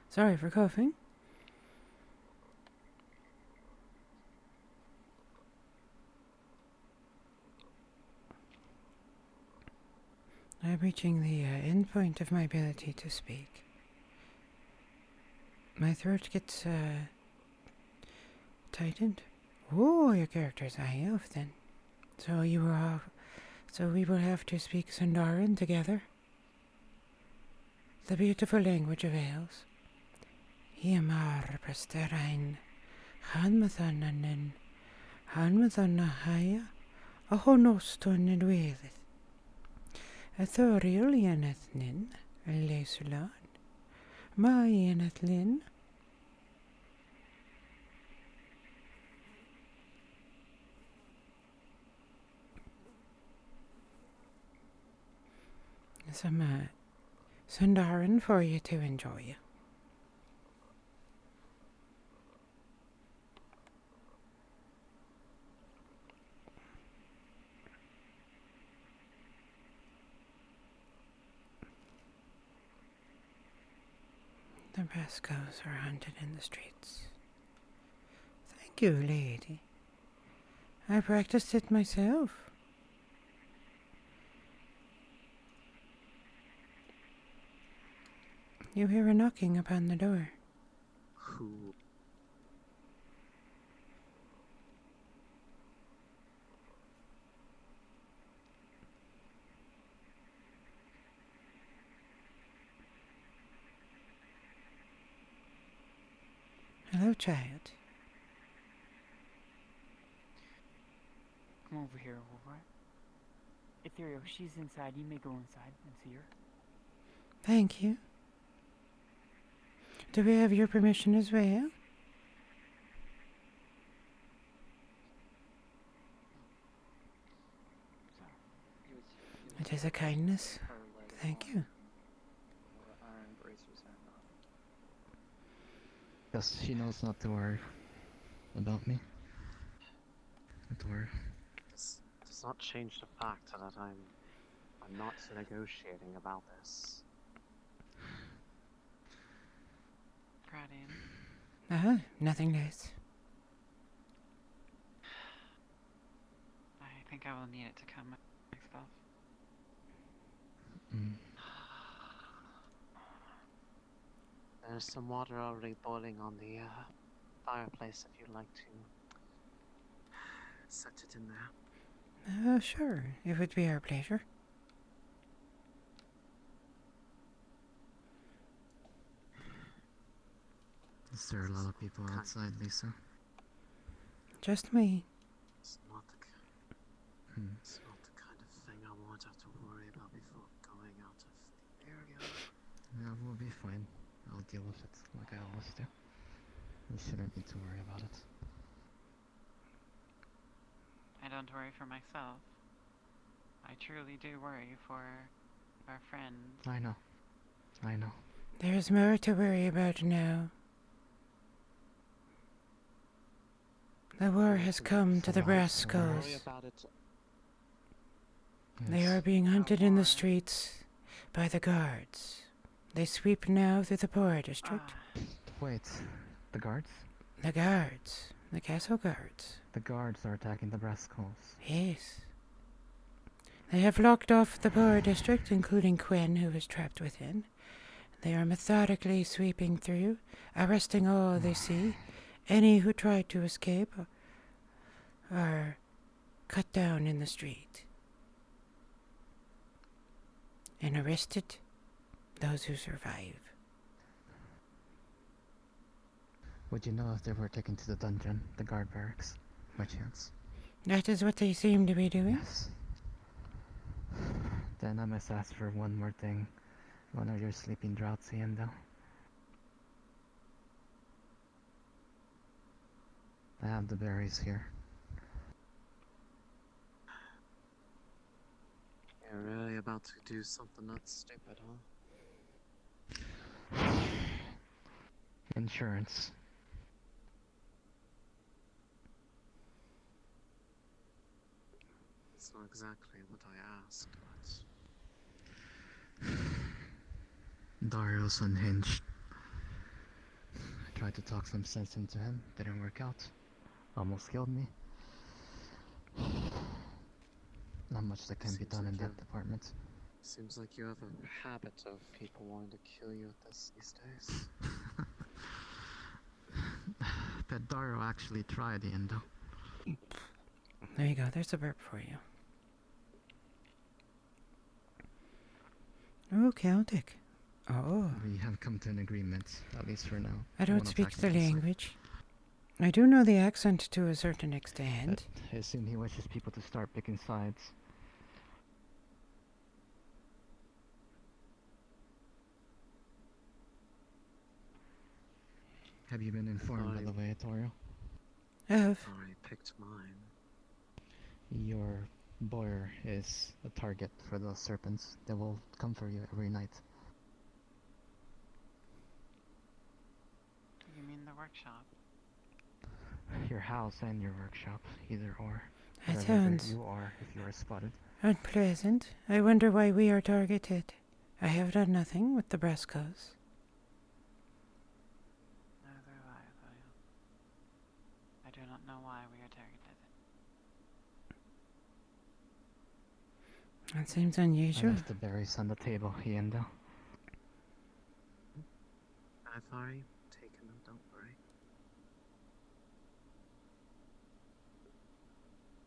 Sorry for coughing. I'm reaching the end point of my ability to speak. My throat gets tightened. Oh, your character's high elf then. So we will have to speak Sindarin together. The beautiful language of elves. Hiamar presterain, hanmathananen, hanmathanahaya, ahonoston and weatheth. Authorial yanethnin, lesulan, ma yanethlin. some Sundarin for you to enjoy. The Brascos are hunted in the streets. Thank you, lady. I practiced it myself. You hear a knocking upon the door. Who? Hello, child. Come over here, alright? Ethereal, she's inside. You may go inside and see her. Thank you. Do we have your permission as well? It is a kindness. Thank you. Yes, she knows not to worry about me. Not to worry. This does not change the fact that I'm not negotiating about this. Guardian. Nothing less. I think I will need it to come myself. There's some water already boiling on the fireplace if you'd like to set it in there. Sure. It would be our pleasure. Is there a lot of people outside, Lisa? Just me. It's not the kind of thing I want to have to worry about before going out of the area. Yeah, we'll be fine. I'll deal with it like I always do. You shouldn't need to worry about it. I don't worry for myself. I truly do worry for our friends. I know. There's more to worry about now. The war has come to the Brascos. They are being hunted in the streets by the guards. They sweep now through the poor district. Wait, the guards? The guards. The castle guards. The guards are attacking the Brascos. Yes. They have locked off the poor district, including Quinn, who is trapped within. They are methodically sweeping through, arresting all they see. Any who try to escape are cut down in the street and arrested those who survive. Would you know if they were taken to the dungeon, the guard barracks, by chance? That is what they seem to be doing? Yes. Then I must ask for one more thing. One of your sleeping draughts, Endo. I have the berries here. You're really about to do something that stupid, huh? Insurance. It's not exactly what I asked, but... Dario's unhinged. I tried to talk some sense into him, didn't work out. Almost killed me. Not much that can be done in that department. Seems like you have a habit of people wanting to kill you at this these days. That Dario actually tried, Endo. There you go, there's a burp for you. Oh, Celtic. Oh. We have come to an agreement, at least for now. I don't speak the language. I do know the accent to a certain extent. I assume he wishes people to start picking sides. Have you been informed, by the way, Torio? I have. Already picked mine. Your Boyer is a target for those serpents. They will come for you every night. You mean the workshop? Your house and your workshop, either or. That Wherever sounds you are, if you are spotted. unpleasant. I wonder why we are targeted. I have done nothing with the Brescos. Neither have I, Azariel. I do not know why we are targeted. That seems I unusual. left the berries on the table, Iendo. I've already taken them, don't worry.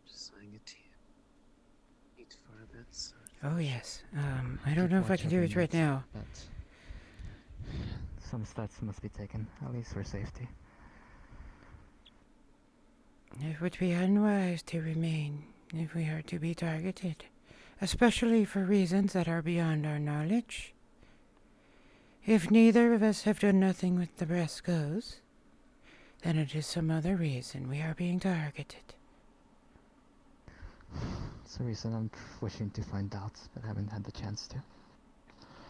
Just saying it to you. Eat for a bit, so... Oh yes. I don't know if I can do it right now. But some steps must be taken, at least for safety. It would be unwise to remain if we are to be targeted, especially for reasons that are beyond our knowledge. If neither of us have done nothing with the Brescos, then it is some other reason we are being targeted. It's a reason I'm wishing to find out, but haven't had the chance to.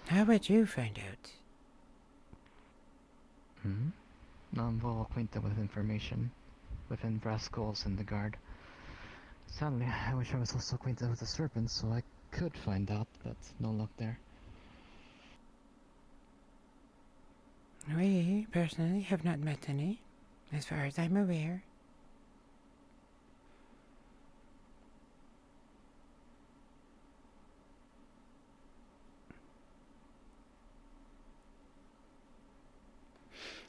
How would you find out? I'm well acquainted with information within brass schools in the guard. Sadly, I wish I was also acquainted with the serpents so I could find out, but no luck there. We, personally, have not met any, as far as I'm aware.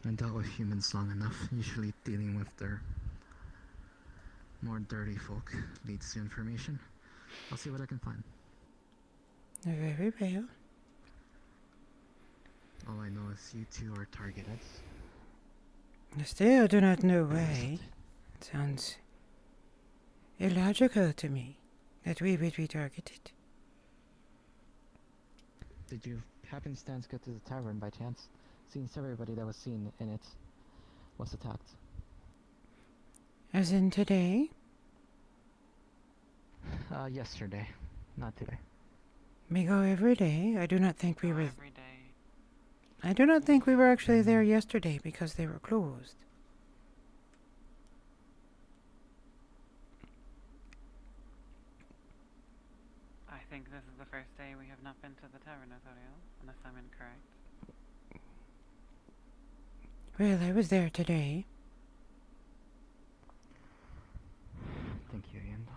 I dealt with humans long enough, usually dealing with their more dirty folk leads to information. I'll see what I can find. Very well. All I know is you two are targeted. I still do not know why. It sounds illogical to me that we would be targeted. Did you happenstance go to the tavern by chance? Since everybody that was seen in it was attacked. As in today? Yesterday, not today. We go every day. I do not think we were... Every day. I do not think we were actually there yesterday because they were closed. I think this is the first day we have not been to the tavern, Azariel, unless I'm incorrect. Well, I was there today. Thank you, Ian.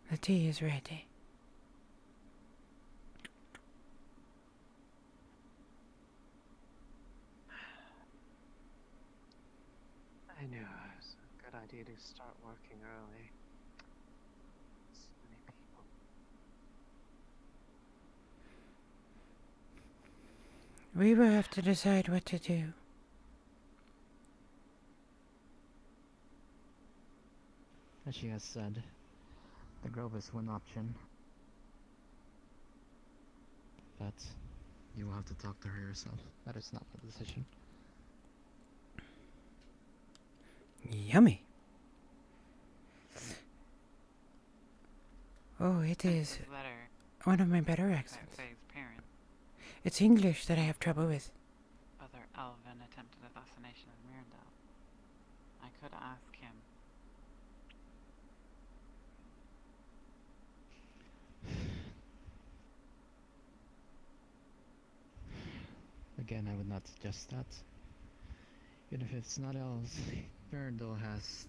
The tea is ready. I knew it was a good idea to start working early. So many people. We will have to decide what to do. As she has said, the grove is one option. But you will have to talk to her yourself. That is not my decision. Yummy. Oh, it is Letter. one of my better accents. Say's parent. It's English that I have trouble with. Other elven attempted assassination of Mirandel. I could ask him. Again, I would not suggest that. Even if it's not elves, Mirandel has...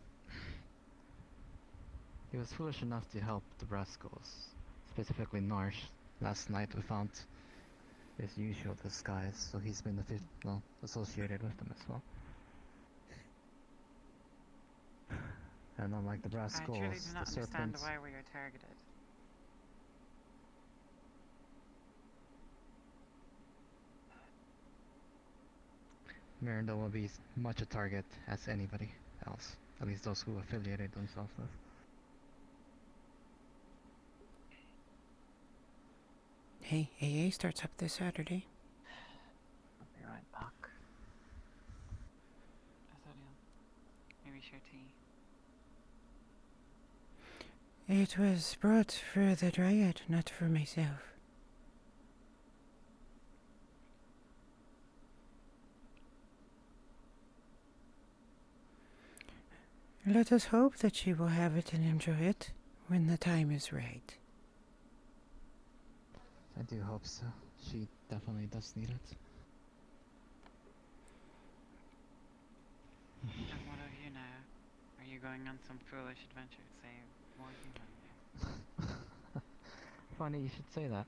He was foolish enough to help the Brascos, specifically Narsh. Last night we found his usual disguise, so he's been associated with them as well. And unlike the I truly Brascos, do the not understand serpents... why we are targeted. Miranda will be much a target as anybody else, at least those who affiliated themselves with. Hey, AA starts up this Saturday. I'll be right back. Azariel, maybe share tea. It was brought for the Dryad, not for myself. Let us hope that she will have it and enjoy it when the time is right. I do hope so. She definitely does need it. And what of you now? Are you going on some foolish adventure to save more humans? Funny you should say that.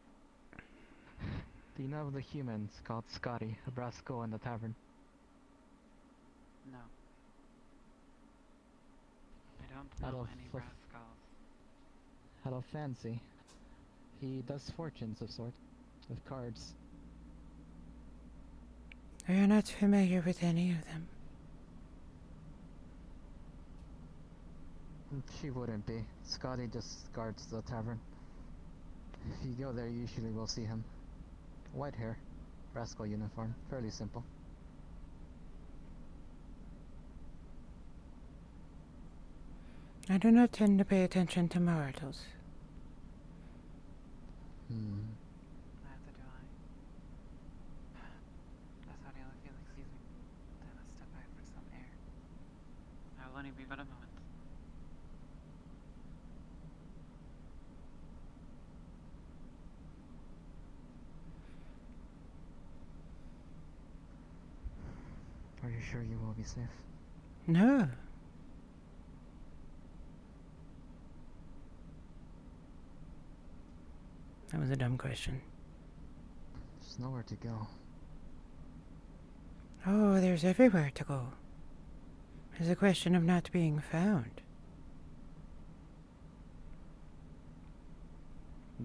Do you know of the humans called Scotty, a brass skull in the tavern? No. I don't know any brass skulls. Hello, Fancy. He does fortunes of sort, with cards. I am not familiar with any of them. She wouldn't be. Scotty just guards the tavern. If you go there, you usually will see him. White hair, rascal uniform, fairly simple. I do not tend to pay attention to mortals. Neither do I. Sorry, Olivia, excuse me. I must step out for some air. I will only be but a moment. Are you sure you will be safe? No. That was a dumb question. There's nowhere to go. Oh, there's everywhere to go. It's a question of not being found.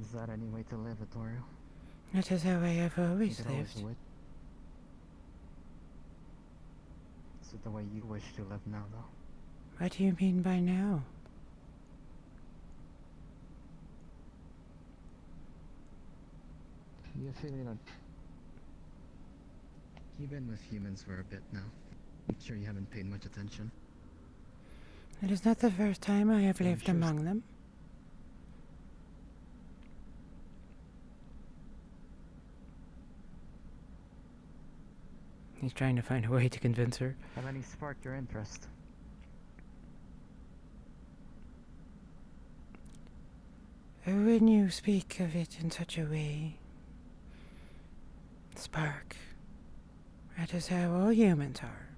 Is that any way to live, Vittorio? That is how I have always You could lived. always Is it the way you wish to live now, though? What do you mean by now? You feel you've been with humans for a bit now. I'm sure you haven't paid much attention. It is not the first time I have I'm lived sure among them. He's trying to find a way to convince her. Have any sparked your interest? When you speak of it in such a way, spark. That is how all humans are.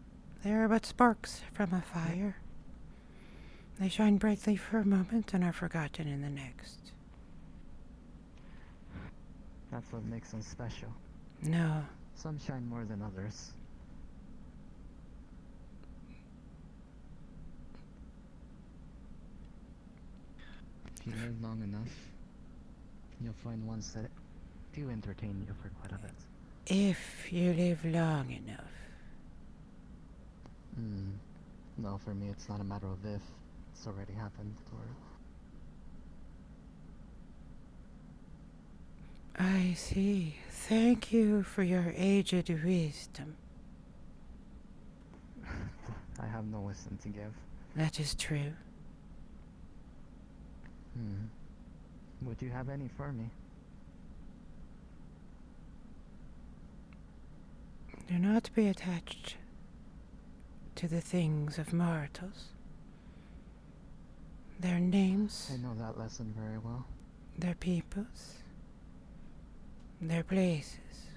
They are but sparks from a fire. They shine brightly for a moment and are forgotten in the next. That's what makes them special. No. Some shine more than others. If you live long enough, you'll find ones that do entertain you for quite a bit. If you live long enough. No, for me it's not a matter of if. It's already happened, I see. Thank you for your aged wisdom. I have no wisdom to give. That is true. Would you have any for me? Do not be attached to the things of mortals. Their names. I know that lesson very well. Their peoples. Their places.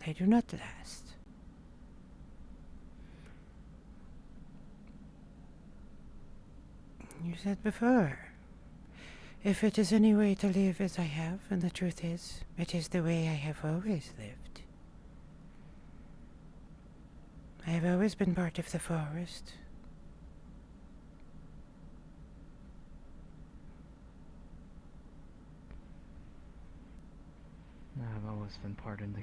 They do not last. You said before, if it is any way to live as I have, and the truth is, it is the way I have always lived. I have always been part of the forest. I've always been part in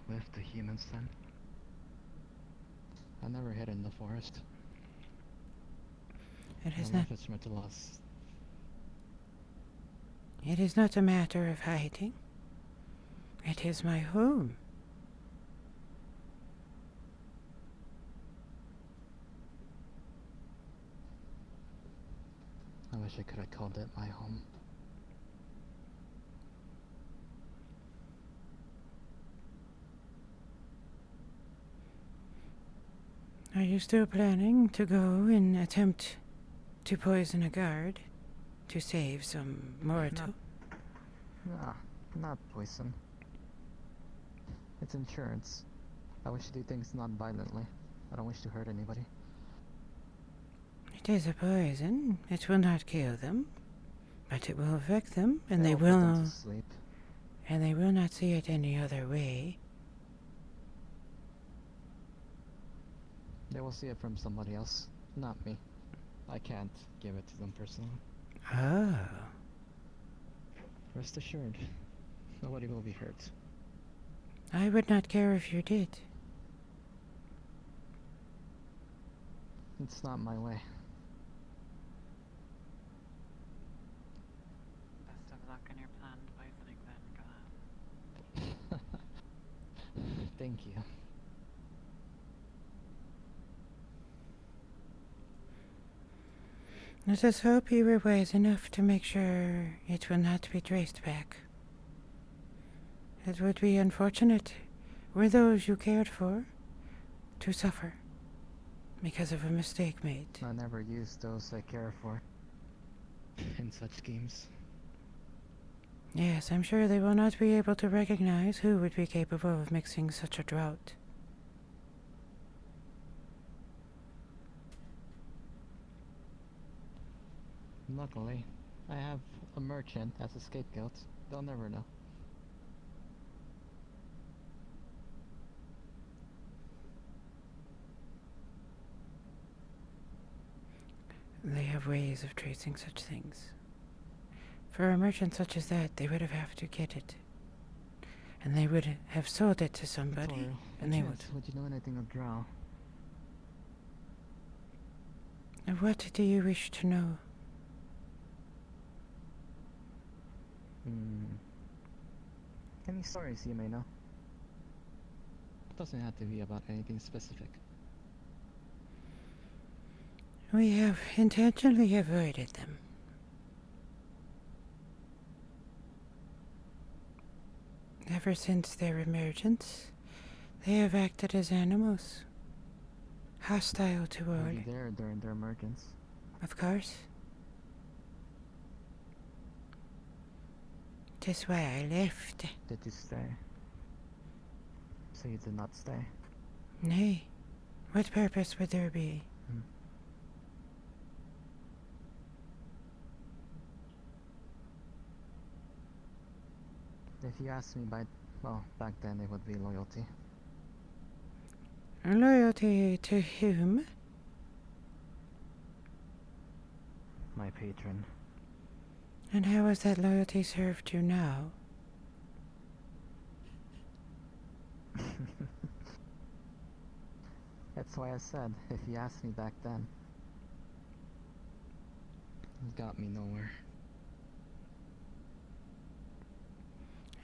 with the humans then. I never hid in the forest. It is My not. life is meant to last. It is not a matter of hiding. It is my home. I wish I could have called it my home. Are you still planning to go and attempt to poison a guard to save some mortal? Nah, not poison. It's insurance. I wish to do things non-violently. I don't wish to hurt anybody. It is a poison. It will not kill them, but it will affect them, and they It'll put them will, to sleep. and they will not see it any other way. They will see it from somebody else, not me. I can't give it to them personally. Oh. Rest assured, nobody will be hurt. I would not care if you did. It's not my way. Best of luck in your planned poisoning then, Galan. Thank you. Let us hope you were wise enough to make sure it will not be traced back. It would be unfortunate were those you cared for to suffer because of a mistake made. I never use those I care for in such schemes. Yes, I'm sure they will not be able to recognize who would be capable of mixing such a draught. Luckily, I have a merchant as a scapegoat. They'll never know. They have ways of tracing such things. For a merchant such as that, they would have to get it. And they would have sold it to somebody, Victoria, and they would. Would you know anything of Drow? What do you wish to know? Any stories you may know? Doesn't have to be about anything specific. We have intentionally avoided them. Ever since their emergence, they have acted as animals, hostile to all. Were you there during their emergence? Of course. 'Tis why I left. Did you stay? So you did not stay? Nay, what purpose would there be? If you asked me well, back then it would be loyalty. Loyalty to whom? My patron. And how has that loyalty served you now? That's why I said, if you asked me back then. It got me nowhere.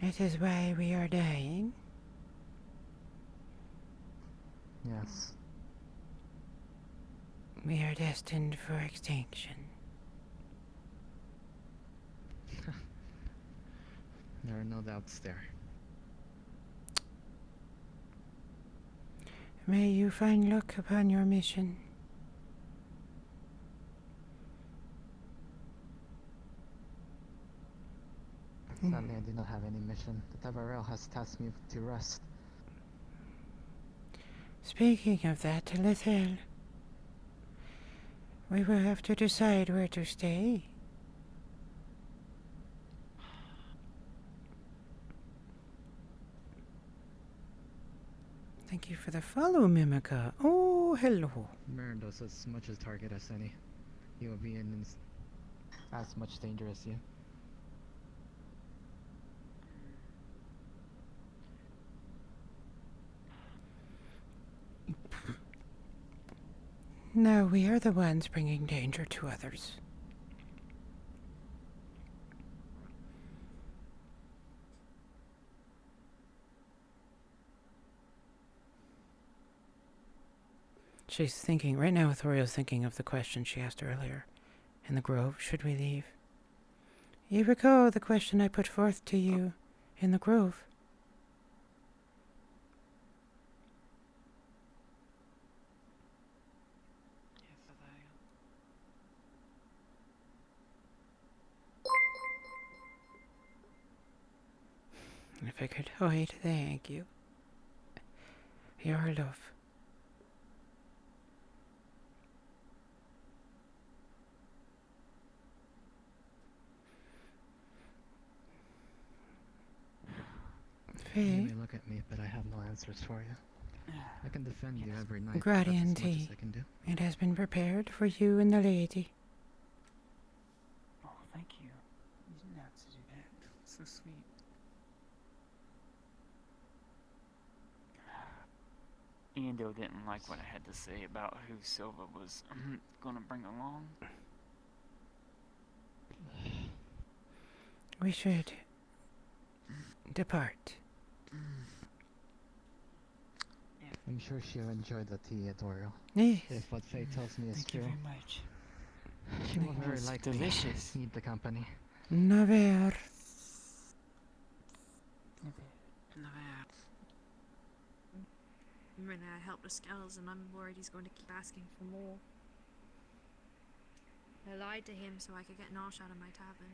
It is why we are dying. Yes. We are destined for extinction. There are no doubts there. May you find luck upon your mission. Sadly, I do not have any mission. The Tabarel has tasked me to rest. Speaking of that, Lethel, we will have to decide where to stay. Thank you for the follow, Mimica. Oh, hello. Marin does as much as target as any. He will be in as much danger as you. No, we are the ones bringing danger to others. She's thinking, right now Thoria's thinking of the question she asked earlier. In the grove, should we leave? You recall the question I put forth to you in the grove? If I could hide, thank you. Your love. You Faye? may look at me, but I have no answers for you. I can defend you every night. But Gradian that's as much as tea. I can do. It has been prepared for you and the lady. Oh, thank you. You didn't have to do that. So sweet. Ando didn't like what I had to say about who Silva was gonna bring along. We should depart. I'm sure she'll enjoy the tea, Edorio. Yes. If what Faye tells me is Thank true. you very much. She will It very was likely delicious. need the company. Naver. Really, I helped the skulls and I'm worried he's going to keep asking for more. I lied to him so I could get Nosh out of my tavern.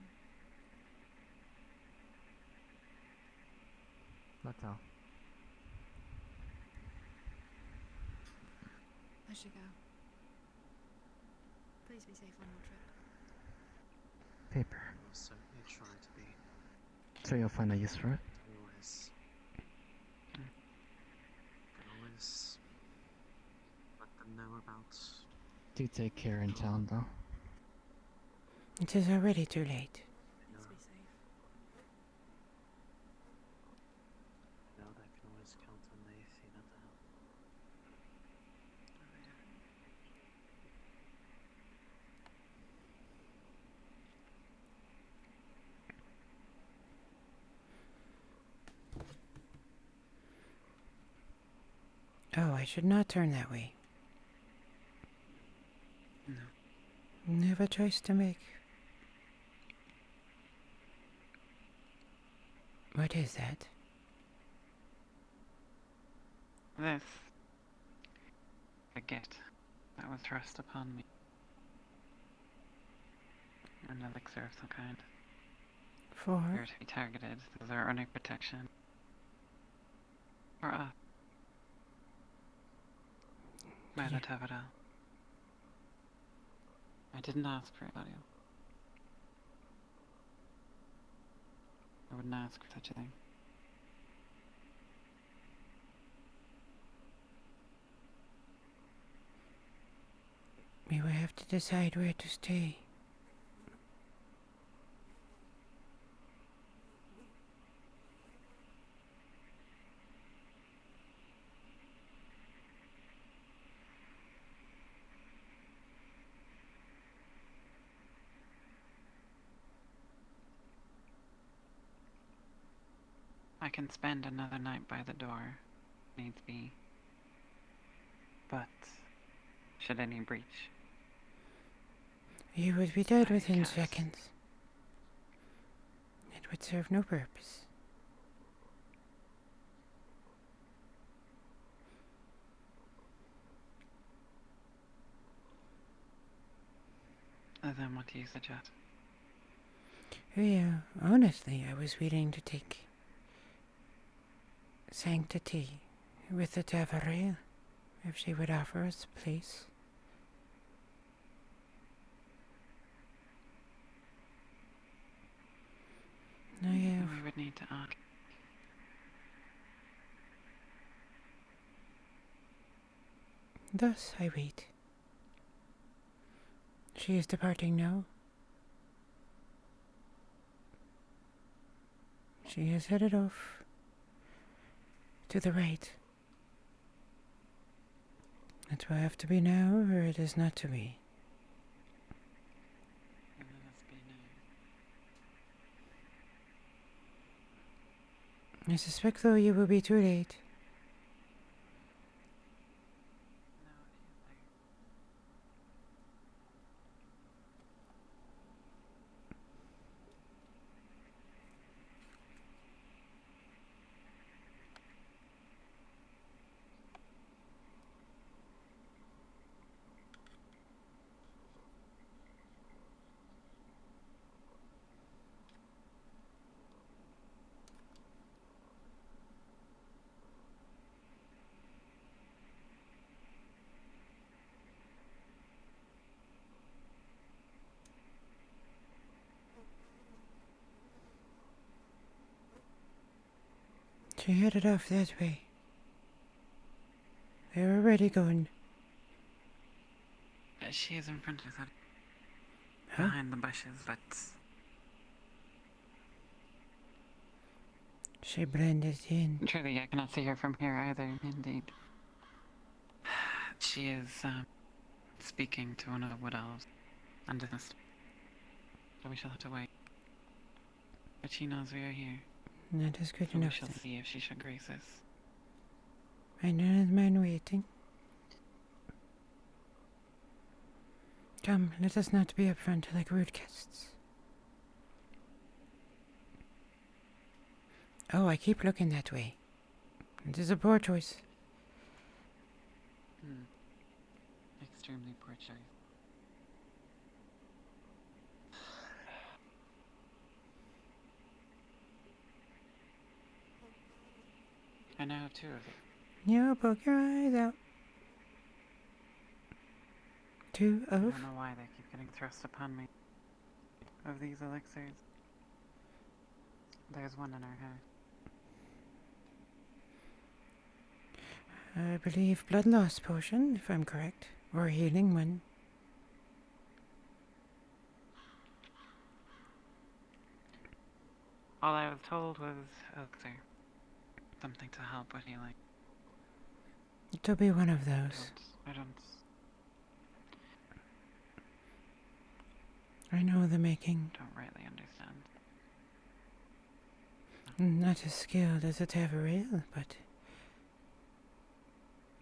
Natal. I should go. Please be safe on your trip. Paper. I'll certainly try to be. So you'll find a use for it? Always. Can always let them know about. Do take care in town, though. It is already too late. Please be safe. Know they can always count on me if you need help. Oh, I should not turn that way. No. I have a choice to make. What is that? This. A gift that was thrust upon me. An elixir of some kind. For? Here to be targeted. Those are under protection. For us. By the Tavadal. I didn't ask for it, Audio. I wouldn't ask for such a thing. We will have to decide where to stay. I can spend another night by the door, needs be. But, should any breach, You would be dead within seconds. It would serve no purpose. then what do you suggest? Yeah, honestly, I was willing to take sanctity with the Tavarail if she would offer us a place. I have. We would need to ask. Thus I wait. She is departing now. She is headed off to the right. It will have to be now, or it is not to be. I suspect, though, you will be too late. She headed off that way. They're already going. She is in front of that. Huh? Behind the bushes, but She blended in. truly I cannot see her from here either, indeed. She is speaking to one of the wood elves under the so we shall have to wait. But she knows we are here. That is good So enough. we shall Then. see if she shall grace us. I don't mind waiting. Come, let us not be upfront like rude guests. Oh, I keep looking that way. It is a poor choice. Extremely poor choice. I now have two of you. You poke your eyes out. Two I of? don't know why they keep getting thrust upon me. Of these elixirs. There's one in our hair. I believe blood loss potion, if I'm correct. Or healing one. All I was told was elixir. Something to help with healing. It'll be one of those. I don't. I know the making. Don't rightly understand. Not as skilled as a Taveril, but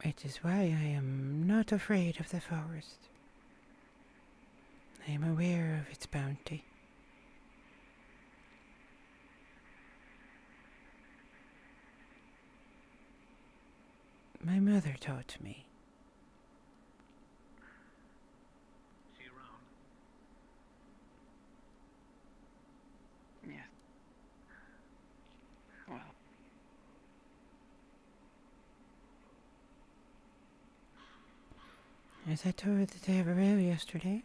it is why I am not afraid of the forest. I am aware of its bounty. My mother taught me. She around? Yes. Well. As I told the Taveril yesterday,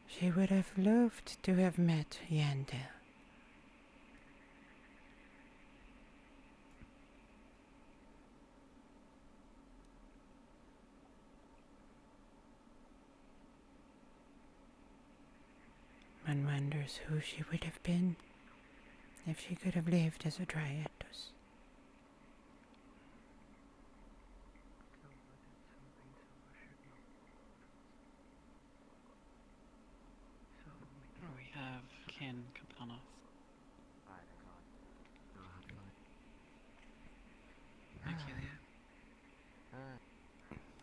she would have loved to have met Yandel. One wonders who she would have been if she could have lived as a Dryados. We have kin upon us. Aquilia.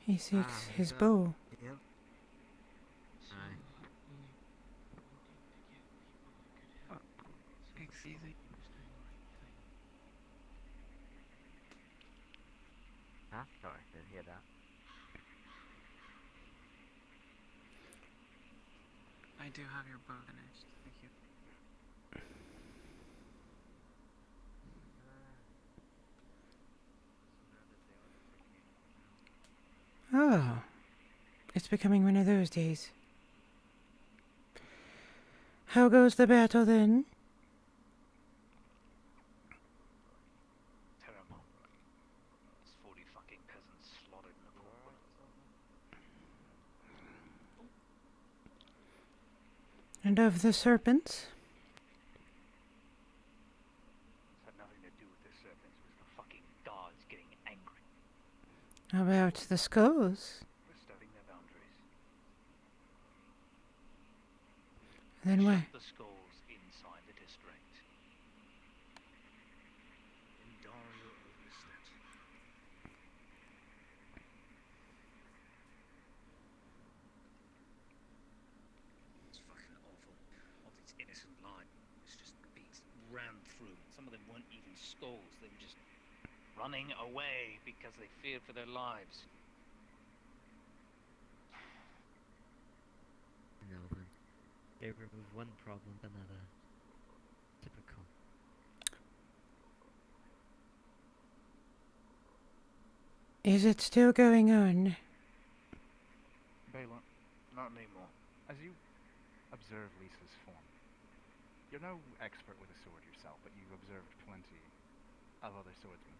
He seeks his bow. Yep. Excuse me. Huh? Sorry, didn't hear that. I do have your bow finished. Thank you. Oh, it's becoming one of those days. How goes the battle then? Terrible. There's 40 fucking peasants slaughtered in the courtyard. And of the serpents? It's had nothing to do with the serpents. It was the fucking gods getting angry. About the skulls? Disturbing their boundaries. Then why? Shut the skulls inside the district. Indario overstepped. It's fucking awful. All these innocent lives just beats ran through. Some of them weren't even skulls. They were just running away because they feared for their lives. No, then. They remove one problem, another. Typical. Is it still going on? Balin, not anymore. As you observe Lisa's form, you're no expert with a sword yourself, but you've observed plenty of other swordsmen.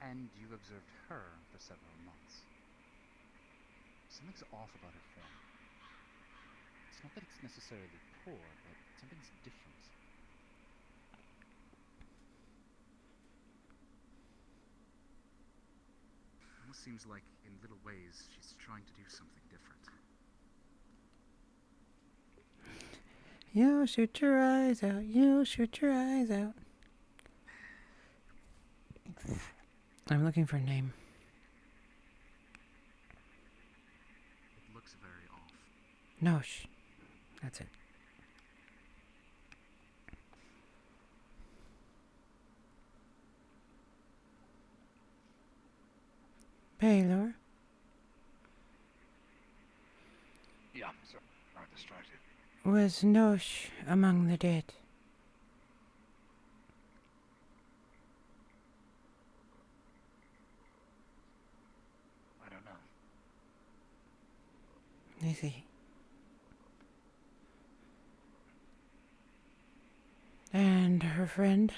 And you observed her for several months. Something's off about her form. It's not that it's necessarily poor, but something's different. Almost seems like, in little ways, she's trying to do something different. You shoot your eyes out, you shoot your eyes out. I'm looking for a name. It looks very off. Nosh. That's it. Baylor. Yeah, sorry. I'm distracted. Was Nosh among the dead? I don't know. I see. And her friend?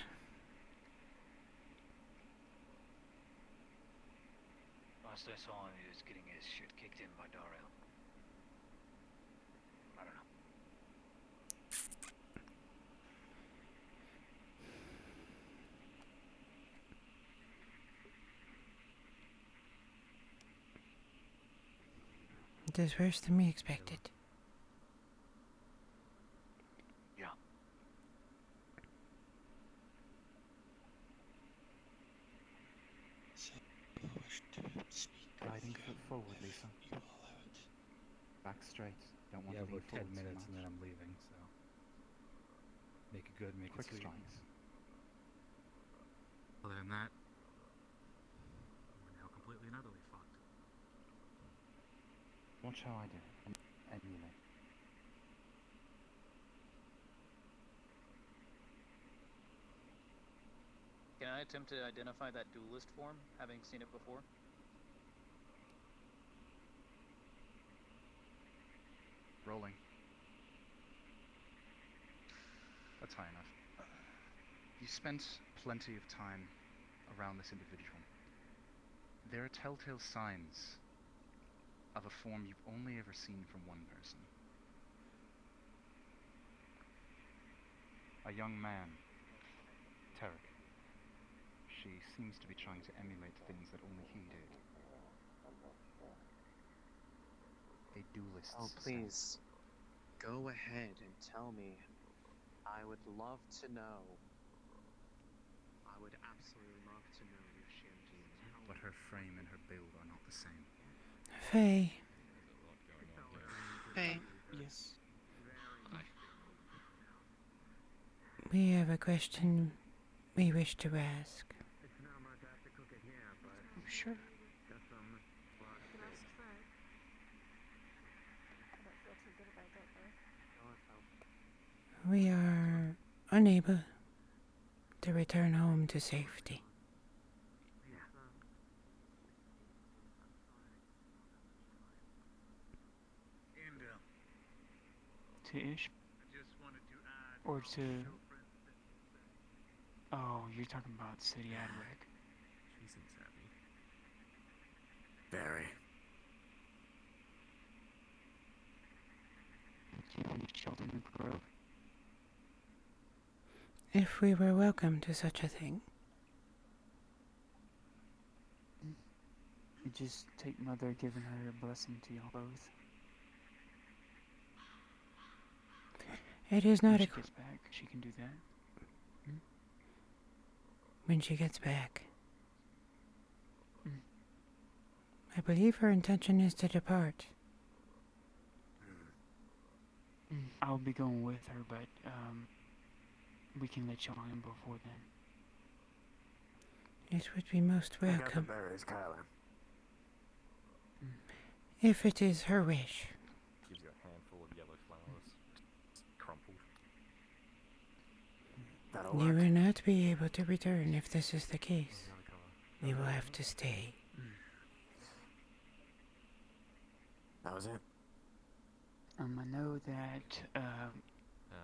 Last I saw him, he was getting his shit kicked in by Daryl. I don't know. It is worse than we expected. Yeah. Guiding foot forward, Lisa. Back straight. Don't want to lean about 10 forward too minutes much. and then I'm leaving, so. Make it good, make Quick it sweet. strikes. Other than that, we're now completely and utterly fucked. Watch how I do it, and emulate. Can I attempt to identify that duelist form, having seen it before? Rolling. That's high enough. You spent plenty of time around this individual. There are telltale signs of a form you've only ever seen from one person. A young man, Tarek. She seems to be trying to emulate things that only he did. A duelist. Oh, please. Go ahead and tell me. I would love to know. I would absolutely love to know if Shinji and how. But her frame and her build are not the same. Faye. Hey. Yes. We have a question we wish to ask. Sure. We are unable to return home to safety. To Ish? Or to... Oh, you're talking about City Adwick. She seems happy. Very. Do you want to shelter in the grove? If we were welcome to such a thing. You just take Mother giving her a blessing to y'all both. It is not when a... she gets back, she can do that. When she gets back. I believe her intention is to depart. I'll be going with her, but we can let y'all in before then. It would be most I got the welcome. berries, Kyler. If it is her wish. Gives you a handful of yellow flowers. Crumpled. That'll You work. will not be able to return if this is the case. You will have to stay. That was it. I know that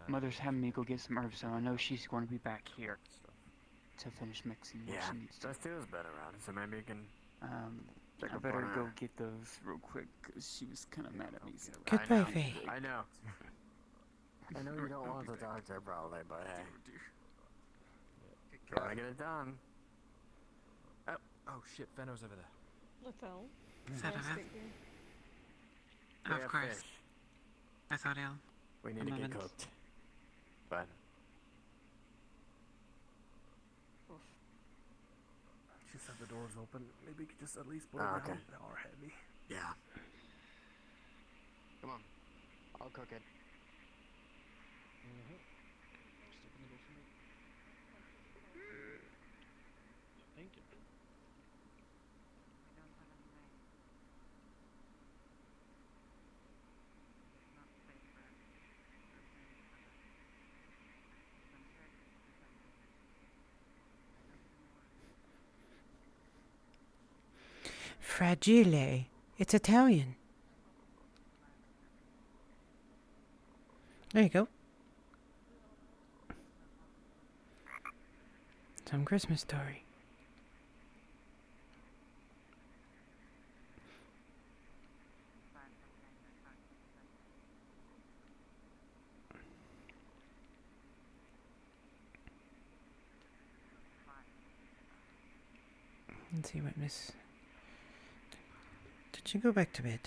Mother's having me go get some herbs, so I know she's going to be back here to finish mixing what Yeah, she needs to. S02's been around, so maybe you can check I up better on go her. get those real quick, because she was kind of mad at me. So Goodbye, Faye. I know. I know you don't want to talk to her probably, but hey. Gotta get it done. Oh shit, Fenno's over there. Little. Is that Nice enough? figure. We Of have course. fish. I thought I'll. We need to get cooked. But She said the door's open. Maybe we could just at least put Oh, it okay. down. They are heavy. yeah. Come on. I'll cook it. Just open the door for me. Thank you. Fragile. It's Italian. There you go. Some Christmas story. Let's see what Miss... Did she go back to bed?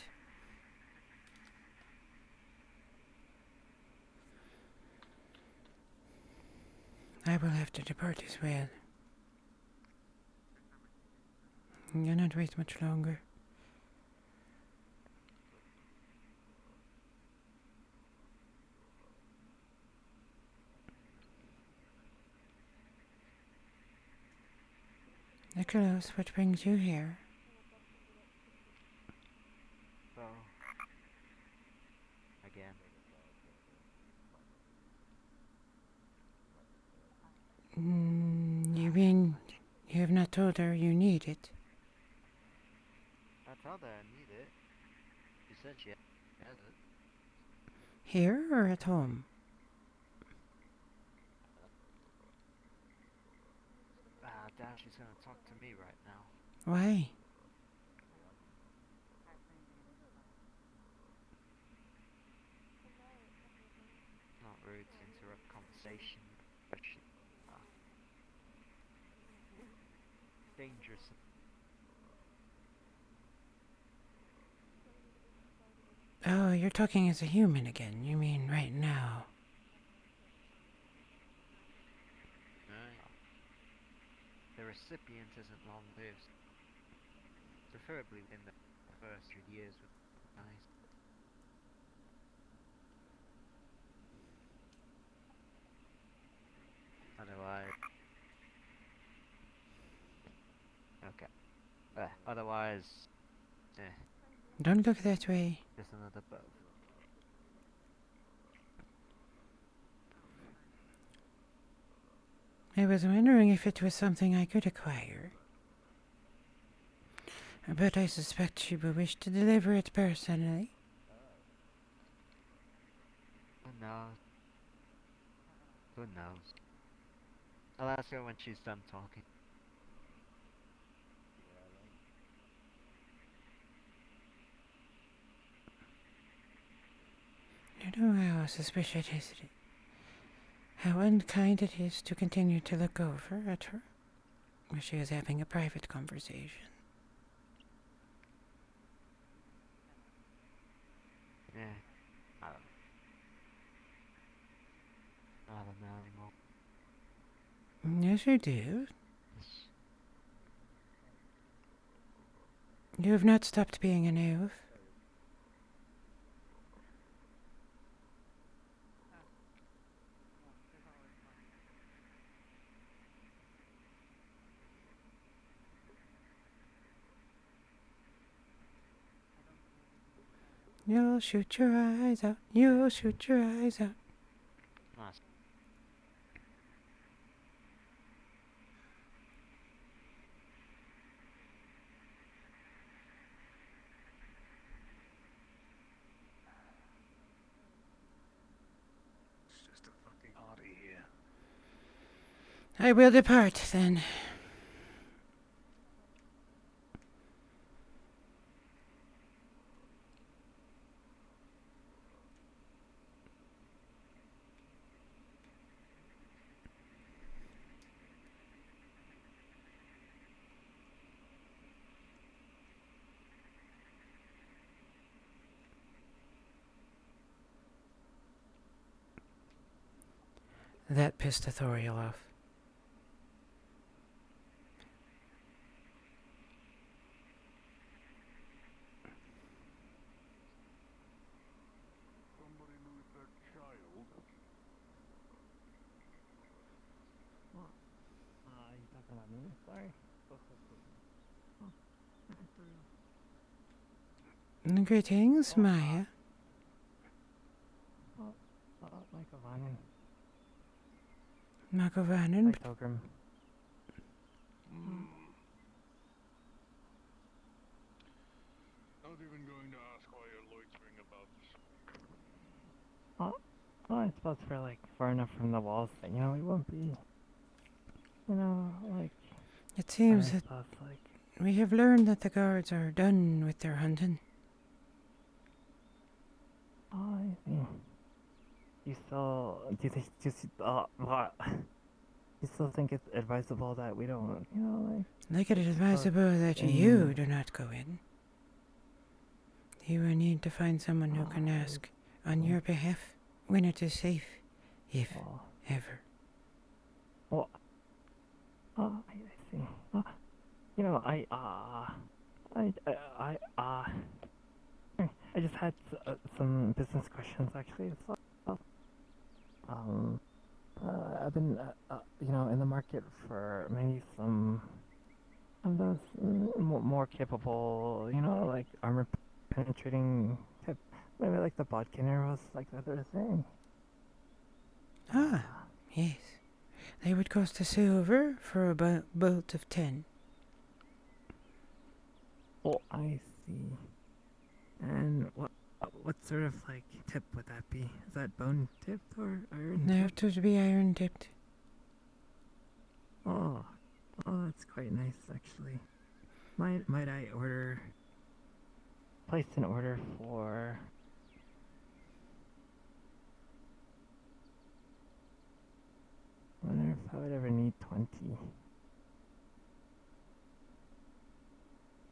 I will have to depart as well. I cannot wait much longer. Nicholas, what brings you here? So, again. You mean you have not told her you need it? I told her I need it. She said she has it. Here or at home? I doubt she's gonna talk to me right now. Why? Not rude to interrupt conversation, but dangerous. Oh, you're talking as a human again. You mean right now? The recipient isn't long-lived. Preferably within the first 3 years would be nice. Otherwise... Okay. Otherwise... Don't look that way. Just another bug. I was wondering if it was something I could acquire. But I suspect she will wish to deliver it personally. Who knows? Who knows? I'll ask her when she's done talking. You know how suspicious it is. How unkind it is to continue to look over at her when she is having a private conversation. Yeah, I don't know anymore. Yes, you do. You have not stopped being an elf. You'll shoot your eyes out. You'll shoot your eyes out. Nice. I will depart then. That pissed Authorial off. Somebody lose their child. What? You talking about me? Sorry. Greetings, Maya. Michael Vanen. Makovanen. Hi, Pilgrim. Not even going to ask why you're loitering about this. Well, I suppose we're like far enough from the walls that, you know, we won't be, you know, like... It seems that like... we have learned that the guards are done with their hunting. Oh, I see. You still... Do you still think it's advisable that we don't, you know, like... Like it is advisable that you do not go in. You will need to find someone who can ask on your behalf when it is safe, if ever. Well, I see. You know, I just had some business questions actually. I've been, you know, in the market for maybe some of those more capable, you know, like armor penetrating tip, maybe like the bodkin arrows, like that sort of thing. Ah, yes. They would cost a silver for a bolt of 10. Oh, I see. And what sort of like tip would that be? Is that bone tipped or iron They tipped? have to be iron tipped. Oh, that's quite nice actually. Might I place an order for... I wonder if I would ever need 20.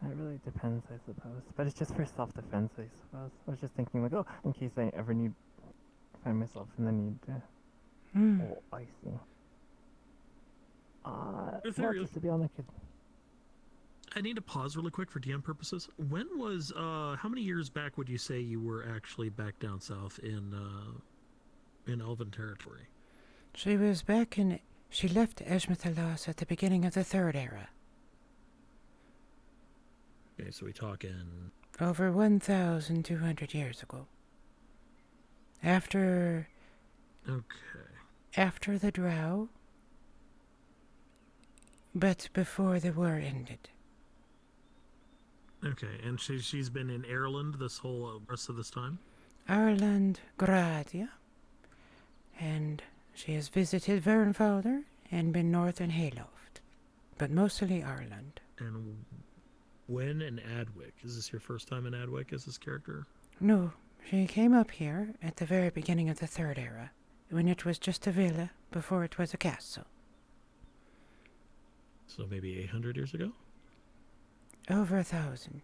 That really depends, I suppose. But it's just for self-defense, I suppose. I was just thinking, like, oh, in case I ever find myself in the need to... Oh, I see. Well, just to be on the kid. I need to pause really quick for DM purposes. When was, how many years back would you say you were actually back down south in Elven territory? She was back in... She left Esmethalos at the beginning of the Third Era. Okay, so we talking... Over 1,200 years ago. After... Okay. After the Drow, but before the war ended. Okay, and she's been in Ireland this whole rest of this time? Ireland, Gradia, and she has visited Vernfalder and been north in Hayloft, but mostly Ireland. And when in Adwick? Is this your first time in Adwick as this character? No, she came up here at the very beginning of the Third Era, when it was just a villa before it was a castle. So maybe 800 years ago? Over 1,000.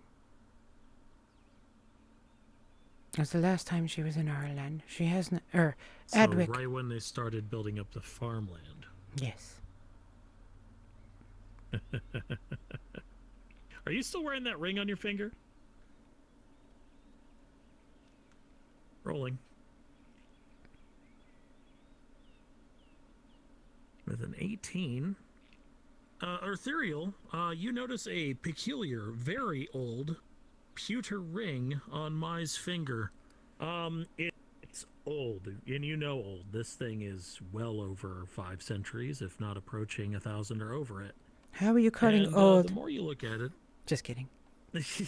It was the last time she was in Ireland. She hasn't... Adwick. So right when they started building up the farmland. Yes. Are you still wearing that ring on your finger? Rolling. With an 18. Ethereal, you notice a peculiar, very old, pewter ring on Mai's finger. It's old, and you know old. This thing is well over 5 centuries, if not approaching 1,000 or over it. How are you calling and, old? The more you look at it... Just kidding. It's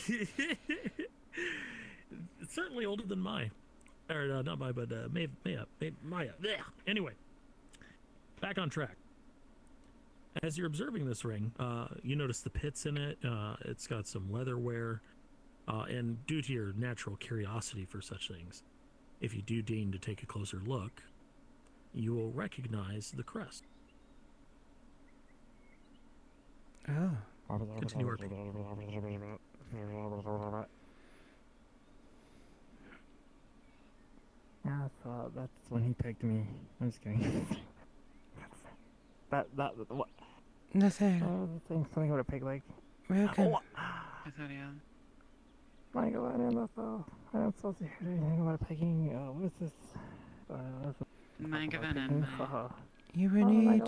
certainly older than mine. Or, not mine, but Maya. Blech. Anyway, back on track. As you're observing this ring, you notice the pits in it. It's got some leatherware, and due to your natural curiosity for such things, if you do deign to take a closer look, you will recognize the crest. Oh. Continue working. Yeah, so that's when he pegged me. I'm just kidding. What? Nothing. The thing, something about a pig leg. Welcome. Michael, I don't know if I'm not supposed to hear anything about pegging. What is this? What's You would need.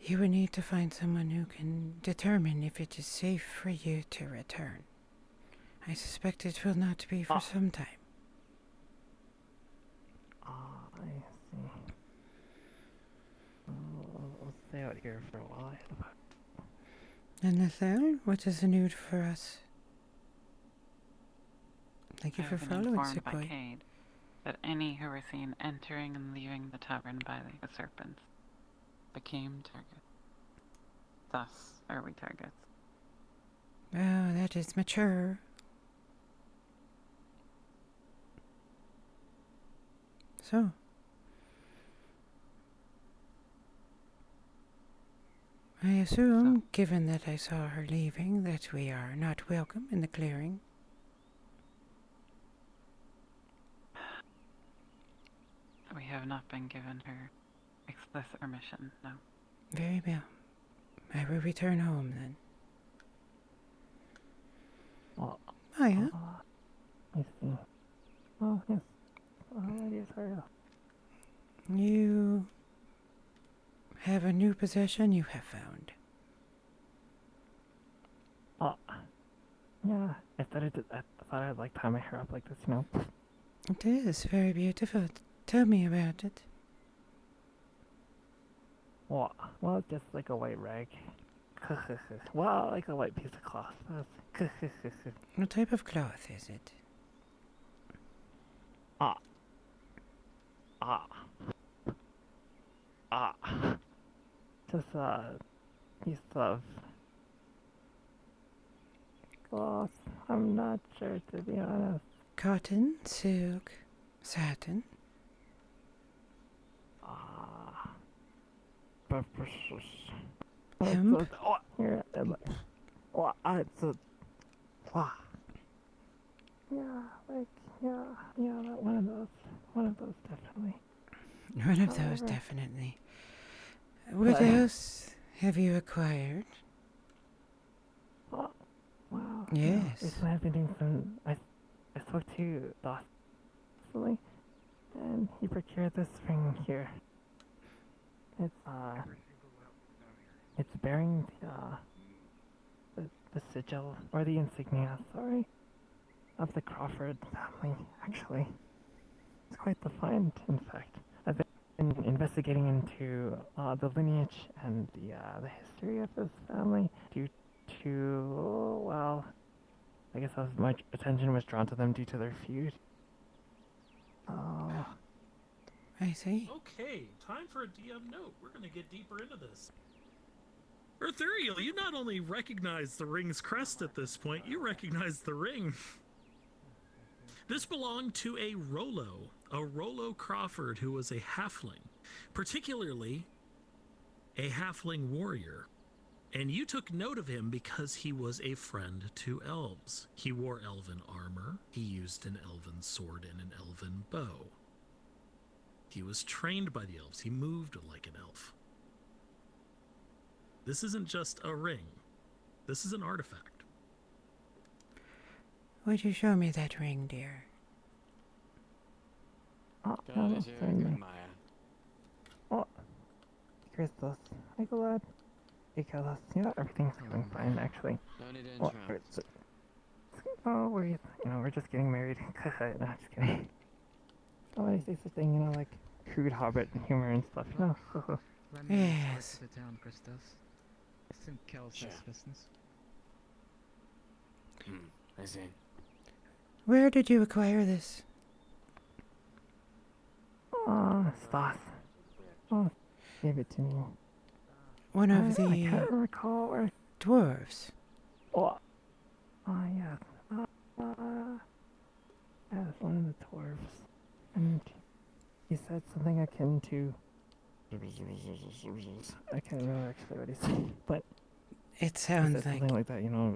You would need to find someone who can determine if it is safe for you to return. I suspect it will not be for some time. I see. I'll stay out here for a while. And Nathaniel, what is the news for us? Thank you for I've been following, informed by Sequoia. Cade that any who were seen entering and leaving the tavern by the serpents became targets. Thus are we targets. Oh, that is mature. So, I assume, given that I saw her leaving, that we are not welcome in the clearing. We have not been given her explicit permission, no. Very well. I will return home then. Hiya. I see. Oh, yes. Yes, hurry up. You have a new possession you have found. Yeah, I thought I'd like tie my hair up like this, you know. It is very beautiful. Tell me about it. Well, just like a white rag. Well, like a white piece of cloth. What type of cloth is it? Just a piece of cloth. I'm not sure, to be honest. Cotton, silk, satin. Hemp? Here, it's a... Yeah, that one of those definitely. One of those, definitely. What else have you acquired? Wow. Yes. Recently I've been doing some... I spoke to Doss recently, and he procured this ring here. It's bearing the sigil, or the insignia, sorry, of the Crawford family, actually. It's quite the find, in fact. I've been investigating into the lineage and the history of this family due to, well, I guess my attention was drawn to them due to their feud. I see. Okay, time for a DM note. We're going to get deeper into this. Ethereal, you not only recognize the ring's crest at this point, you recognize the ring. This belonged to a Rollo Crawford, who was a halfling, particularly a halfling warrior. And you took note of him because he was a friend to elves. He wore elven armor, he used an elven sword and an elven bow. He was trained by the elves, he moved like an elf. This isn't just a ring, this is an artifact. Would you show me that ring, dear? Christos, Nicolad, because everything's going fine, actually. No need to interrupt. We're just getting married. No, just kidding. I say such a thing, like crude hobbit humor and stuff, Let me Yes. sit down, Christos. Some Kel's business. I see. Where did you acquire this? Stas. gave it to me. One of I the can't recall where. dwarves. Oh, yeah. Yeah, it's one of the dwarves. And he said something akin to. I can't remember actually what he said, but. It sounds like something like that, you know.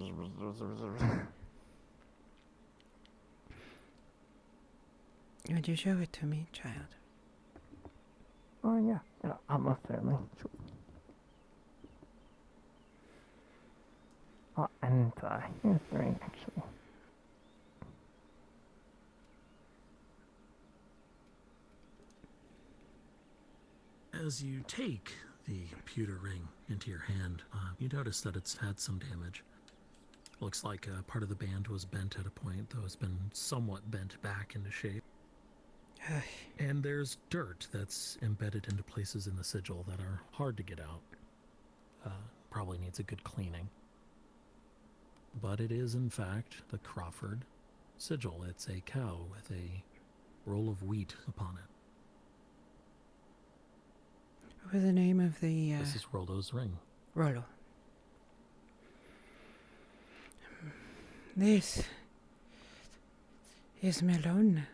Would you show it to me, child? Oh, yeah. Yeah, almost certainly. Sure. Oh, and here's the ring, actually. As you take the pewter ring into your hand, you notice that it's had some damage. Looks like part of the band was bent at a point, though it's been somewhat bent back into shape. And there's dirt that's embedded into places in the sigil that are hard to get out. Probably needs a good cleaning. But it is, in fact, the Crawford sigil. It's a cow with a roll of wheat upon it. What was the name of the... This is Rollo's ring. Rollo. This is Melon.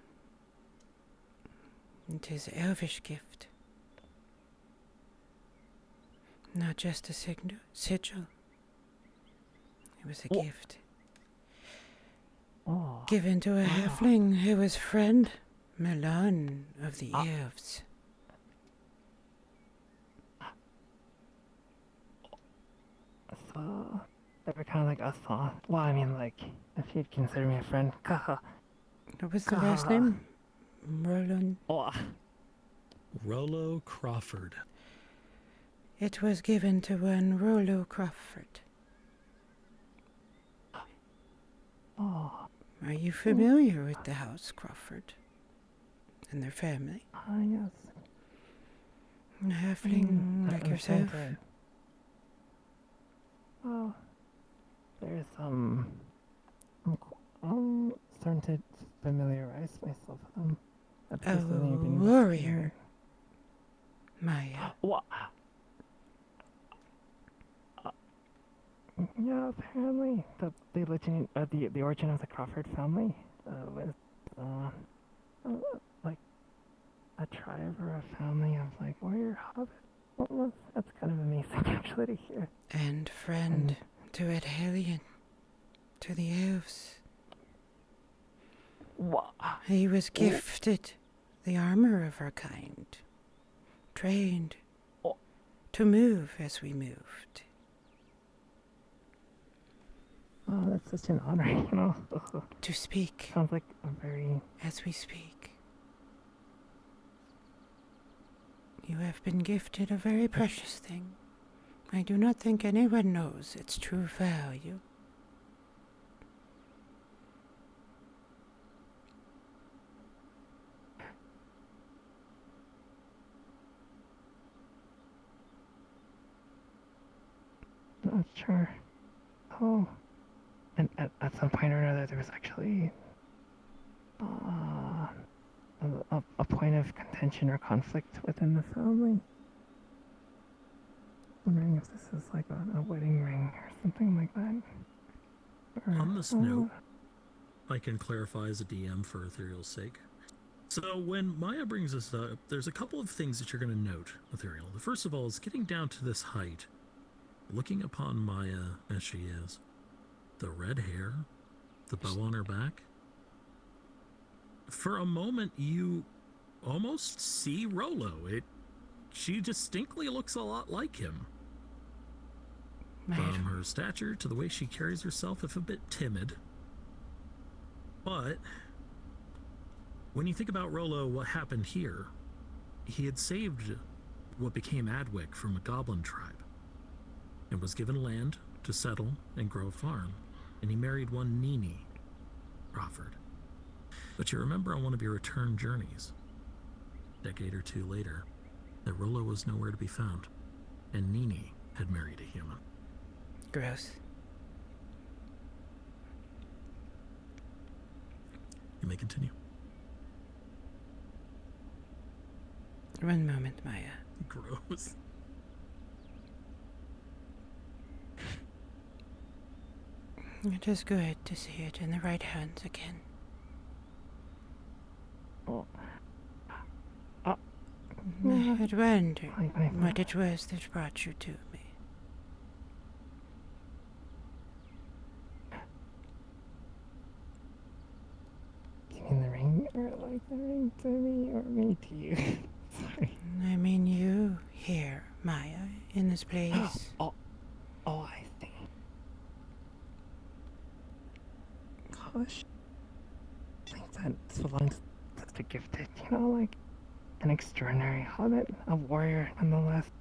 It is elvish gift. Not just a sigil. It was a gift. Given to a halfling who was friend Melon of the elves. So, they were kind of like us, huh? Well, I mean, like, if you'd consider me a friend. What was the last name? Roland. Rollo Crawford. It was given to one Rollo Crawford. Are you familiar with the House Crawford and their family? Yes. A halfling like yourself? Well, there's I'm starting to familiarize myself with them. A warrior. Maya. What? Yeah, apparently the origin of the Crawford family was like a tribe or a family of like warrior hobbits. That's kind of amazing actually to hear. And friend to Edhelion, to the elves. What? He was gifted the armor of our kind, trained to move as we moved. Oh, that's such an honor, you know. To speak. Sounds like a very... As we speak. You have been gifted a very precious thing. I do not think anyone knows its true value. Not sure. Oh. And at some point or another, there was actually a point of contention or conflict within the family. Wondering if this is like a wedding ring or something like that. On this note, I can clarify as a DM for Ethereal's sake. So when Maya brings us up, there's a couple of things that you're going to note, Ethereal. The first of all is getting down to this height, looking upon Maya as she is. The red hair, the bow on her back. For a moment, you almost see Rollo. She distinctly looks a lot like him. From her stature to the way she carries herself, if a bit timid. But when you think about Rollo, what happened here, he had saved what became Adwick from a goblin tribe and was given land to settle and grow a farm. And he married one Nini Crawford. But you remember on one of your return journeys, a decade or two later, that Rollo was nowhere to be found, and Nini had married a human. Gross. You may continue. One moment, Maya. Gross. It is good to see it in the right hands again. Oh. I had wondered what it was that brought you to me. You mean the ring, or like the ring to me, or me to you? Sorry. I mean you here, Maya, in this place. Oh, I see. Gosh. I think that belongs to the gifted, you know, like an extraordinary hobbit, a warrior nonetheless.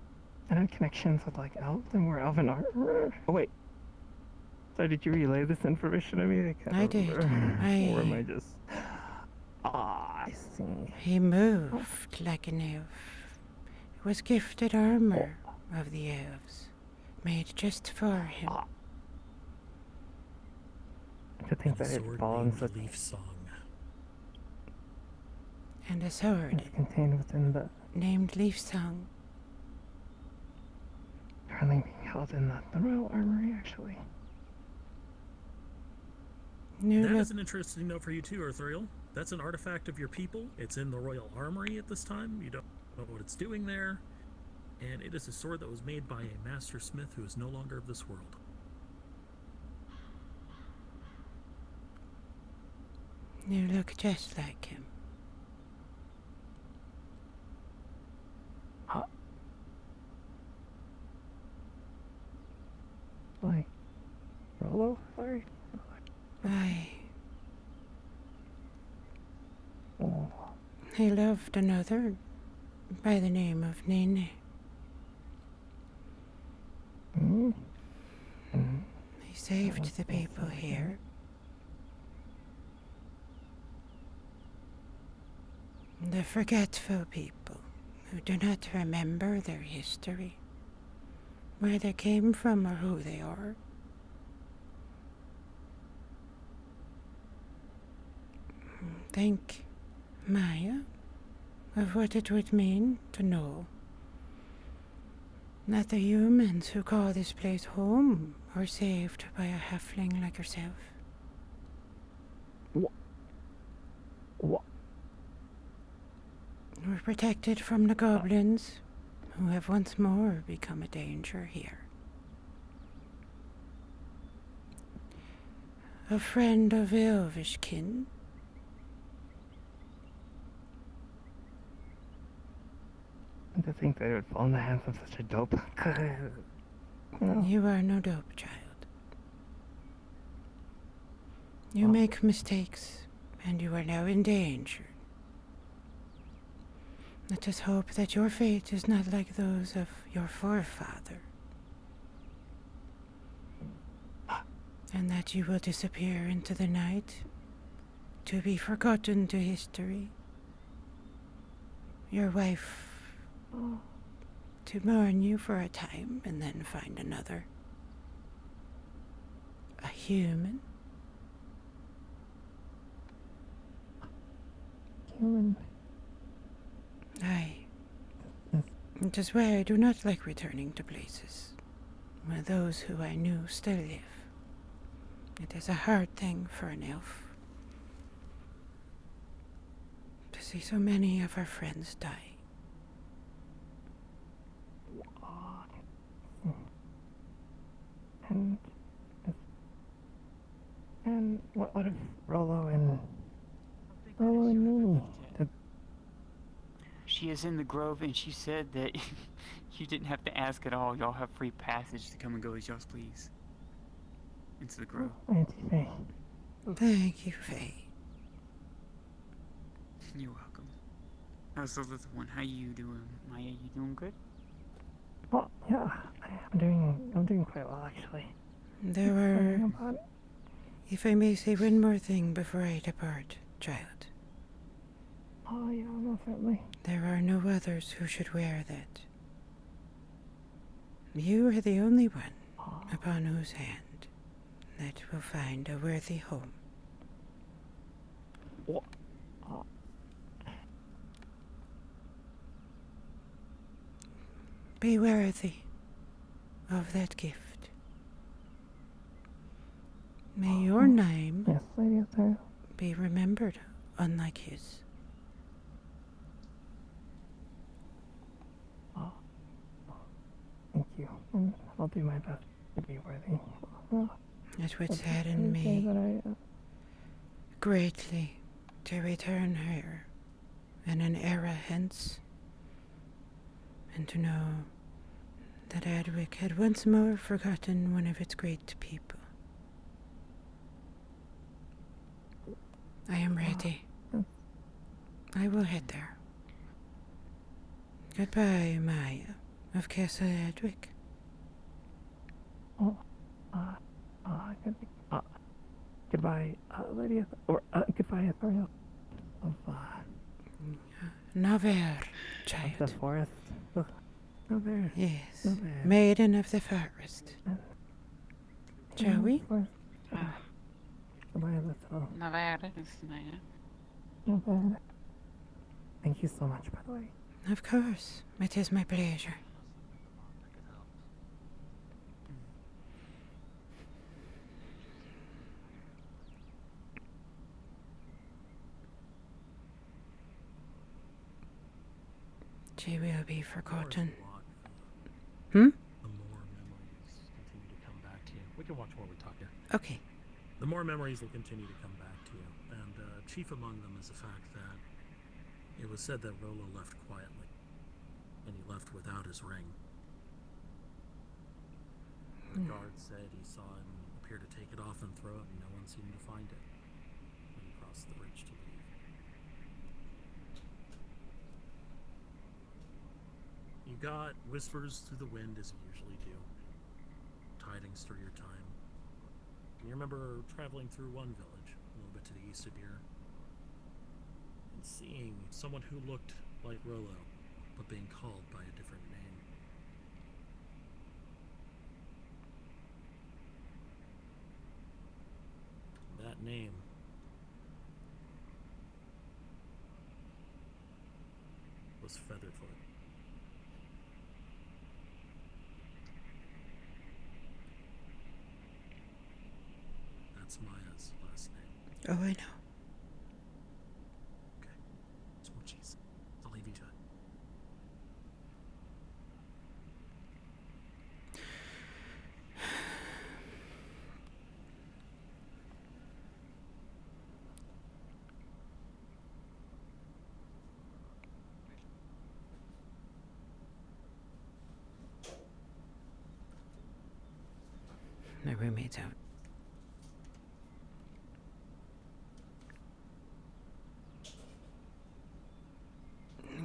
And had connections with like elves and wore elven armor. Oh wait. Sorry, did you relay this information to me? I did. Or am I just... I see. He moved like an elf. It was gifted armor of the elves, made just for him. To think that it falls named Leaf Song. And a sword contained within the named Leaf Song. Currently being held in the royal armory, actually. That is an interesting note for you too, Arthuriel. That's an artifact of your people. It's in the royal armory at this time. You don't know what it's doing there. And it is a sword that was made by a master smith who is no longer of this world. You look just like him. Like, Rollo? Sorry. He loved another by the name of Nene. He saved the people here. The forgetful people who do not remember their history, where they came from or who they are. Think, Maya, of what it would mean to know that the humans who call this place home are saved by a halfling like yourself. What? We're protected from the goblins, who have once more become a danger here. A friend of elvish kin. To think that it would fall in the hands of such a dope. You are no dope, child. You make mistakes, and you are now in danger. Let us hope that your fate is not like those of your forefather, and that you will disappear into the night, to be forgotten to history. Your wife to mourn you for a time and then find another. A human. It is why I do not like returning to places where those who I knew still live. It is a hard thing for an elf to see so many of our friends die. And what if Rollo and Mimi? She is in the grove, and she said that you didn't have to ask at all. Y'all have free passage to come and go as y'all please. Into the grove. Auntie Faye. Thank you, Faye. You're welcome. How's the little one? How you doing, Maya? You doing good? Well, yeah, I'm doing quite well, actually. There were, if I may say one more thing before I depart, child. Oh, yeah, most certainly. There are no others who should wear that. You are the only one upon whose hand that will find a worthy home. What? be worthy of that gift. May your name Yes, Lady Ethereal. be remembered unlike his. Oh, thank you. And I'll do my best to be worthy. It would It's sadden every day me that greatly to return here in an era hence, and to know that Adwick had once more forgotten one of its great people. I am ready. I will head there. Goodbye, Maya of Castle Adwick. Goodbye, Lady goodbye, Ethereal. Naver, Of child. the forest. Naver. Yes, Naver. maiden of the forest. Shall we? Goodbye, little. Nevada is Maya. Naver. Thank you so much, by the way. Of course, it is my pleasure. She will be forgotten. Hmm? The more memories continue to come back to you. We can watch while we talk here. Okay. The more memories will continue to come back to you, and chief among them is the fact that it was said that Rolo left quietly, and he left without his ring. The guard said he saw him appear to take it off and throw it, and no one seemed to find it when he crossed the bridge to leave. You got whispers through the wind, as you usually do, tidings through your time. You remember traveling through one village, a little bit to the east of here, and seeing someone who looked like Rolo, but being called by a different name. That name was Featherfoot. That's Maya's last name. Oh, I know. Smoochies. I'll leave you to it. My roommate's out.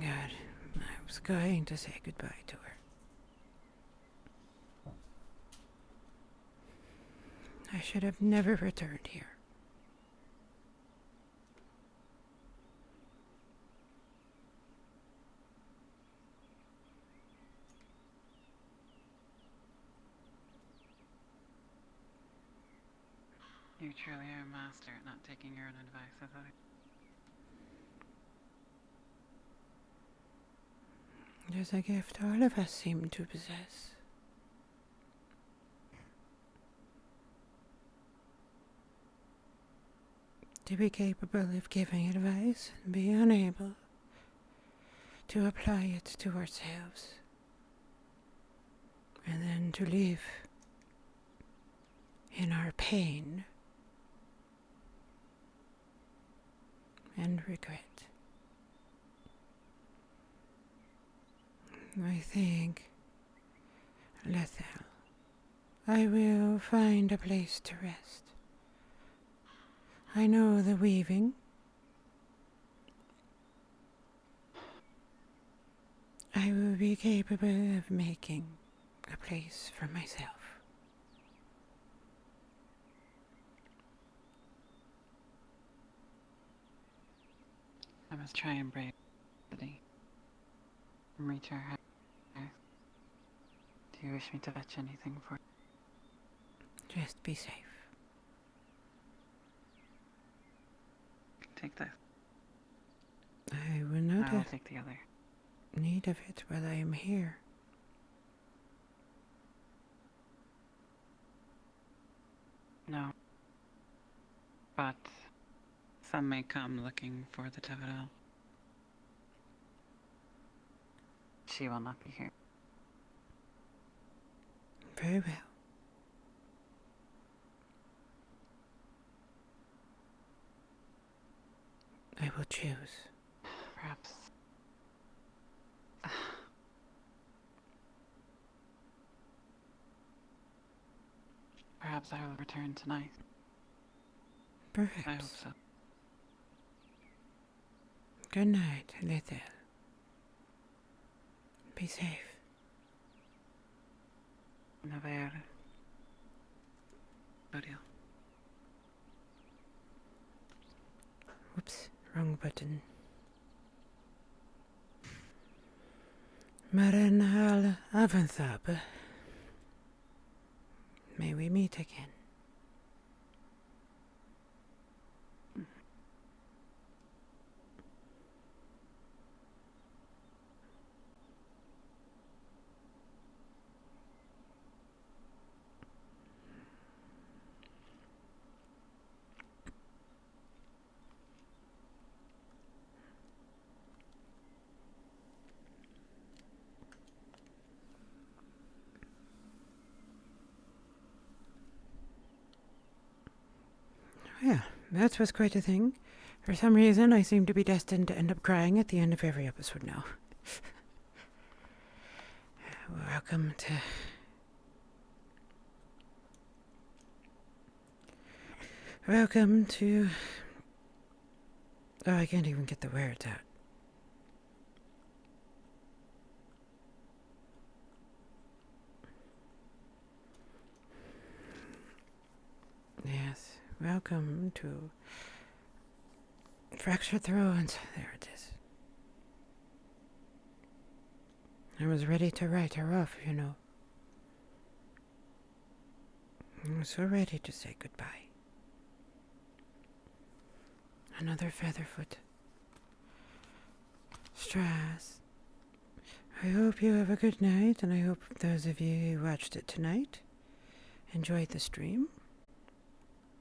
God, I was going to say goodbye to her. I should have never returned here. You truly are a master at not taking your own advice, I thought. It is a gift all of us seem to possess. To be capable of giving advice and be unable to apply it to ourselves. And then to live in our pain and regret. I think, Lethal, I will find a place to rest. I know the weaving. I will be capable of making a place for myself. I must try and brave the city and reach our house. Do you wish me to fetch anything for you? Just be safe. Take this. I will not I will take the other. need of it while I am here. No. But some may come looking for the Tevadel. She will not be here. Very well. I will choose. Perhaps. Perhaps I will return tonight. Perhaps. I hope so. Good night, Lethal. Be safe. A ver. Burial. Whoops, wrong button. Marinhal Avanthab. May we meet again. Yeah, that was quite a thing. For some reason, I seem to be destined to end up crying at the end of every episode now. Welcome to... Welcome to... Oh, I can't even get the words out. Yes, welcome to Fractured Thrones. There it is. I was ready to write her off, you know. I was so ready to say goodbye. Another Featherfoot. Strass. I hope you have a good night, and I hope those of you who watched it tonight enjoyed the stream.